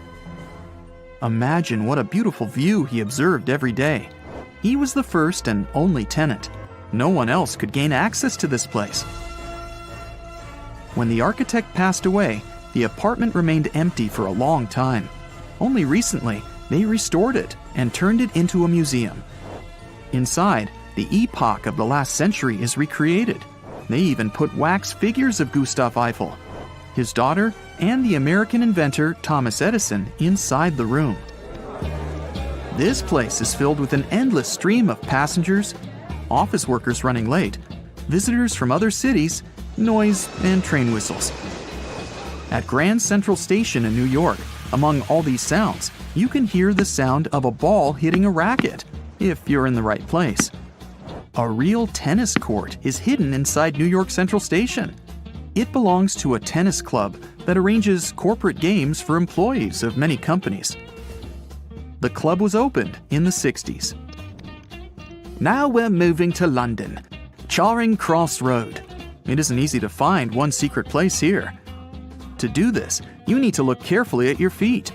Imagine what a beautiful view he observed every day. He was the first and only tenant. No one else could gain access to this place. When the architect passed away, the apartment remained empty for a long time. Only recently, they restored it and turned it into a museum. Inside, the epoch of the last century is recreated. They even put wax figures of Gustav Eiffel, his daughter, and the American inventor Thomas Edison inside the room. This place is filled with an endless stream of passengers, office workers running late, visitors from other cities, noise, and train whistles. At Grand Central Station in New York, among all these sounds, you can hear the sound of a ball hitting a racket, if you're in the right place. A real tennis court is hidden inside New York Central Station. It belongs to a tennis club that arranges corporate games for employees of many companies. The club was opened in the 60s. Now we're moving to London, Charing Cross Road. It isn't easy to find one secret place here. To do this, you need to look carefully at your feet.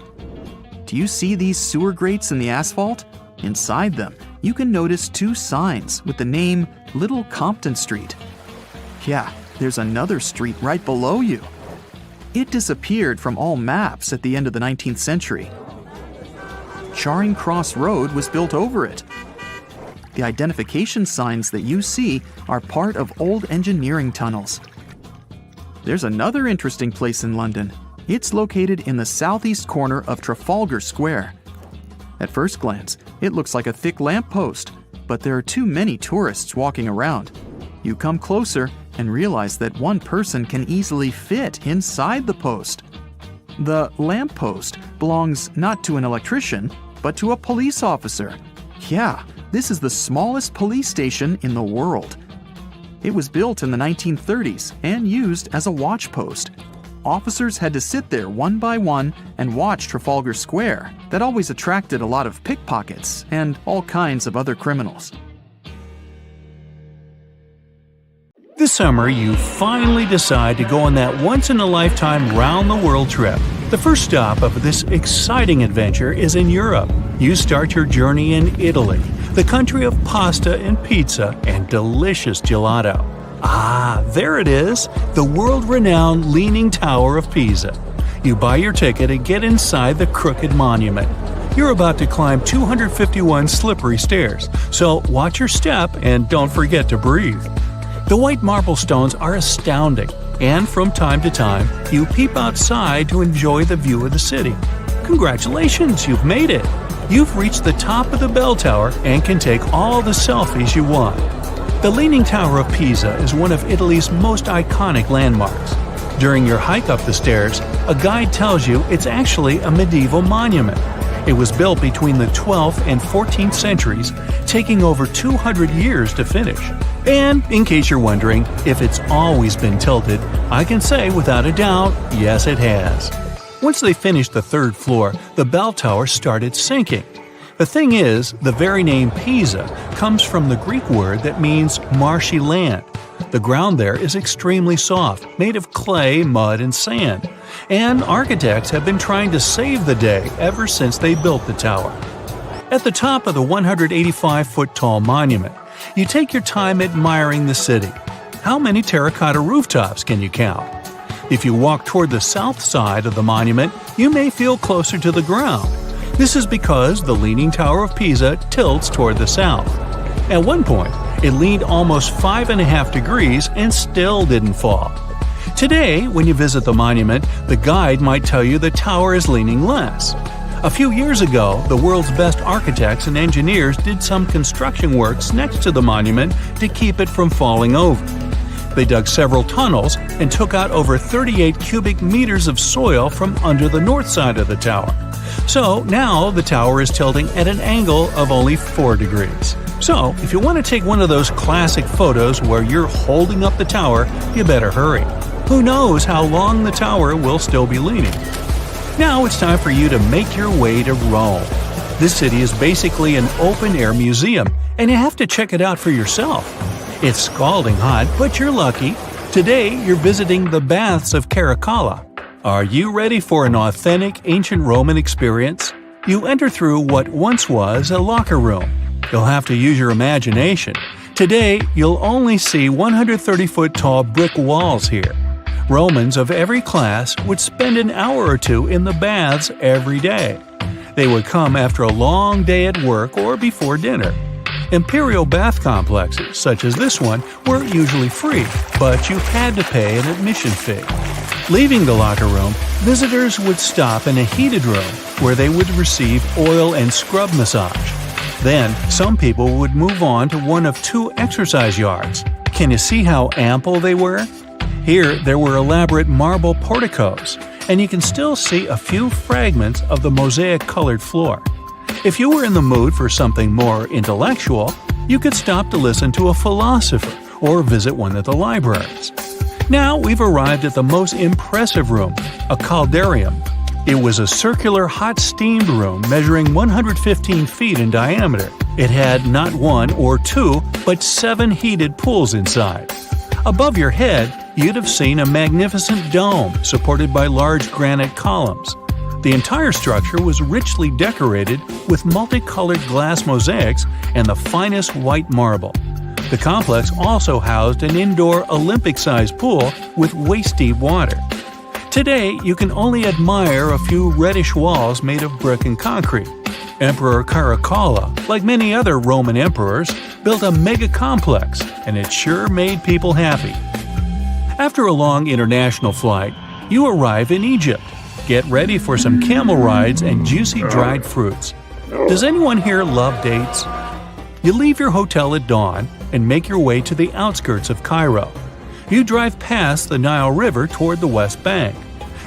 Do you see these sewer grates in the asphalt? Inside them, you can notice two signs with the name Little Compton Street. Yeah, there's another street right below you. It disappeared from all maps at the end of the 19th century. Charing Cross Road was built over it. The identification signs that you see are part of old engineering tunnels. There's another interesting place in London. It's located in the southeast corner of Trafalgar Square. At first glance, it looks like a thick lamppost, but there are too many tourists walking around. You come closer and realize that one person can easily fit inside the post. The lamppost belongs not to an electrician, but to a police officer. Yeah, this is the smallest police station in the world. It was built in the 1930s and used as a watch post. Officers had to sit there one by one and watch Trafalgar Square. That always attracted a lot of pickpockets and all kinds of other criminals. This summer, you finally decide to go on that once-in-a-lifetime round-the-world trip. The first stop of this exciting adventure is in Europe. You start your journey in Italy, the country of pasta and pizza and delicious gelato. Ah, there it is, the world-renowned Leaning Tower of Pisa. You buy your ticket and get inside the crooked monument. You're about to climb 251 slippery stairs, so watch your step and don't forget to breathe. The white marble stones are astounding, and from time to time, you peep outside to enjoy the view of the city. Congratulations, you've made it! You've reached the top of the bell tower and can take all the selfies you want. The Leaning Tower of Pisa is one of Italy's most iconic landmarks. During your hike up the stairs, a guide tells you it's actually a medieval monument. It was built between the 12th and 14th centuries, taking over 200 years to finish. And in case you're wondering if it's always been tilted, I can say without a doubt, yes it has. Once they finished the third floor, the bell tower started sinking. The thing is, the very name Pisa comes from the Greek word that means marshy land. The ground there is extremely soft, made of clay, mud, and sand. And architects have been trying to save the day ever since they built the tower. At the top of the 185-foot-tall monument, you take your time admiring the city. How many terracotta rooftops can you count? If you walk toward the south side of the monument, you may feel closer to the ground. This is because the Leaning Tower of Pisa tilts toward the south. At one point, it leaned almost 5.5 degrees and still didn't fall. Today, when you visit the monument, the guide might tell you the tower is leaning less. A few years ago, the world's best architects and engineers did some construction works next to the monument to keep it from falling over. They dug several tunnels and took out over 38 cubic meters of soil from under the north side of the tower. So now the tower is tilting at an angle of only 4 degrees. So if you want to take one of those classic photos where you're holding up the tower, you better hurry. Who knows how long the tower will still be leaning? Now it's time for you to make your way to Rome. This city is basically an open-air museum, and you have to check it out for yourself. It's scalding hot, but you're lucky. Today, you're visiting the baths of Caracalla. Are you ready for an authentic ancient Roman experience? You enter through what once was a locker room. You'll have to use your imagination. Today, you'll only see 130-foot-tall brick walls here. Romans of every class would spend an hour or two in the baths every day. They would come after a long day at work or before dinner. Imperial bath complexes, such as this one, were usually free, but you had to pay an admission fee. Leaving the locker room, visitors would stop in a heated room where they would receive oil and scrub massage. Then, some people would move on to one of 2 exercise yards. Can you see how ample they were? Here, there were elaborate marble porticos, and you can still see a few fragments of the mosaic-colored floor. If you were in the mood for something more intellectual, you could stop to listen to a philosopher or visit one of the libraries. Now we've arrived at the most impressive room, a caldarium. It was a circular hot steamed room measuring 115 feet in diameter. It had not 1 or 2, but 7 heated pools inside. Above your head, you'd have seen a magnificent dome supported by large granite columns. The entire structure was richly decorated with multicolored glass mosaics and the finest white marble. The complex also housed an indoor Olympic-sized pool with waist-deep water. Today, you can only admire a few reddish walls made of brick and concrete. Emperor Caracalla, like many other Roman emperors, built a mega-complex, and it sure made people happy. After a long international flight, you arrive in Egypt. Get ready for some camel rides and juicy dried fruits. Does anyone here love dates? You leave your hotel at dawn and make your way to the outskirts of Cairo. You drive past the Nile River toward the West Bank.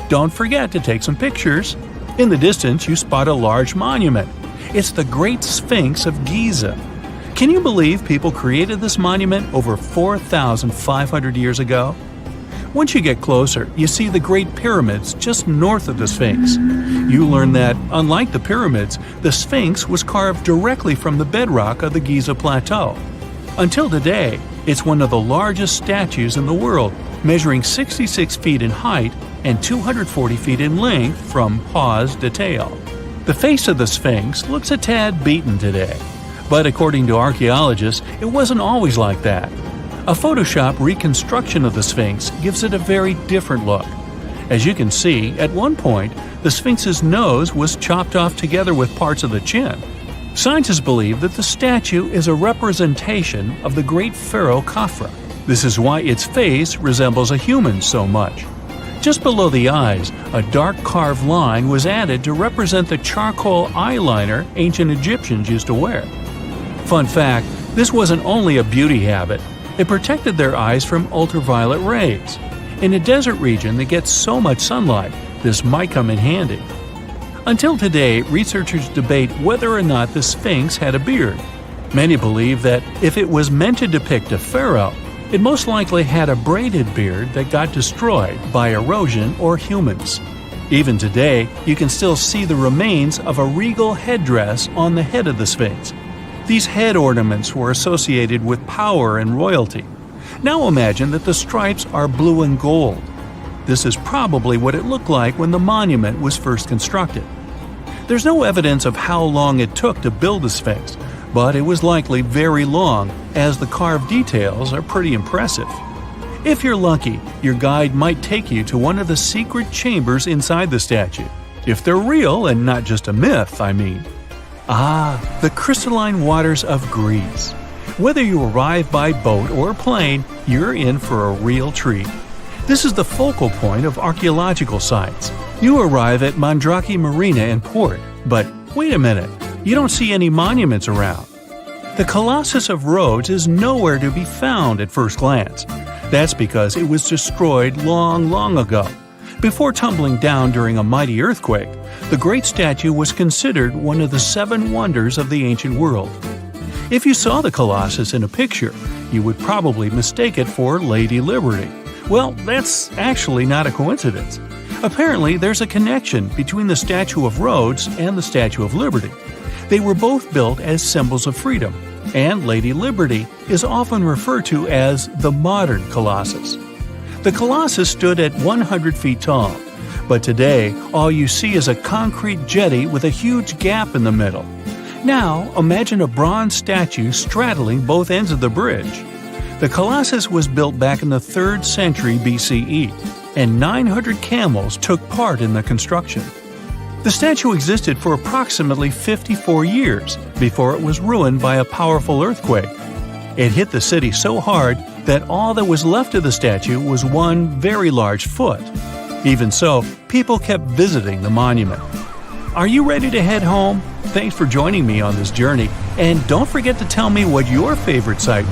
Don't forget to take some pictures. In the distance, you spot a large monument. It's the Great Sphinx of Giza. Can you believe people created this monument over 4,500 years ago? Once you get closer, you see the Great Pyramids just north of the Sphinx. You learn that, unlike the pyramids, the Sphinx was carved directly from the bedrock of the Giza Plateau. Until today, it's one of the largest statues in the world, measuring 66 feet in height and 240 feet in length from paws to tail. The face of the Sphinx looks a tad beaten today, but according to archaeologists, it wasn't always like that. A Photoshop reconstruction of the Sphinx gives it a very different look. As you can see, at one point, the Sphinx's nose was chopped off together with parts of the chin. Scientists believe that the statue is a representation of the great pharaoh Khafra. This is why its face resembles a human so much. Just below the eyes, a dark carved line was added to represent the charcoal eyeliner ancient Egyptians used to wear. Fun fact, this wasn't only a beauty habit, it protected their eyes from ultraviolet rays. In a desert region that gets so much sunlight, this might come in handy. Until today, researchers debate whether or not the Sphinx had a beard. Many believe that if it was meant to depict a pharaoh, it most likely had a braided beard that got destroyed by erosion or humans. Even today, you can still see the remains of a regal headdress on the head of the Sphinx. These head ornaments were associated with power and royalty. Now imagine that the stripes are blue and gold. This is probably what it looked like when the monument was first constructed. There's no evidence of how long it took to build the Sphinx, but it was likely very long, as the carved details are pretty impressive. If you're lucky, your guide might take you to one of the secret chambers inside the statue. If they're real and not just a myth, I mean. The crystalline waters of Greece. Whether you arrive by boat or plane, you're in for a real treat. This is the focal point of archaeological sites. You arrive at Mandrake Marina and Port, but wait a minute, you don't see any monuments around. The Colossus of Rhodes is nowhere to be found at first glance. That's because it was destroyed long ago. Before tumbling down during a mighty earthquake, the great statue was considered one of the 7 wonders of the ancient world. If you saw the Colossus in a picture, you would probably mistake it for Lady Liberty. Well, that's actually not a coincidence. Apparently, there's a connection between the Statue of Rhodes and the Statue of Liberty. They were both built as symbols of freedom, and Lady Liberty is often referred to as the modern Colossus. The Colossus stood at 100 feet tall, but today all you see is a concrete jetty with a huge gap in the middle. Now, imagine a bronze statue straddling both ends of the bridge. The Colossus was built back in the 3rd century BCE, and 900 camels took part in the construction. The statue existed for approximately 54 years before it was ruined by a powerful earthquake. It hit the city so hard that all that was left of the statue was one very large foot. Even so, people kept visiting the monument. Are you ready to head home? Thanks for joining me on this journey, and don't forget to tell me what your favorite site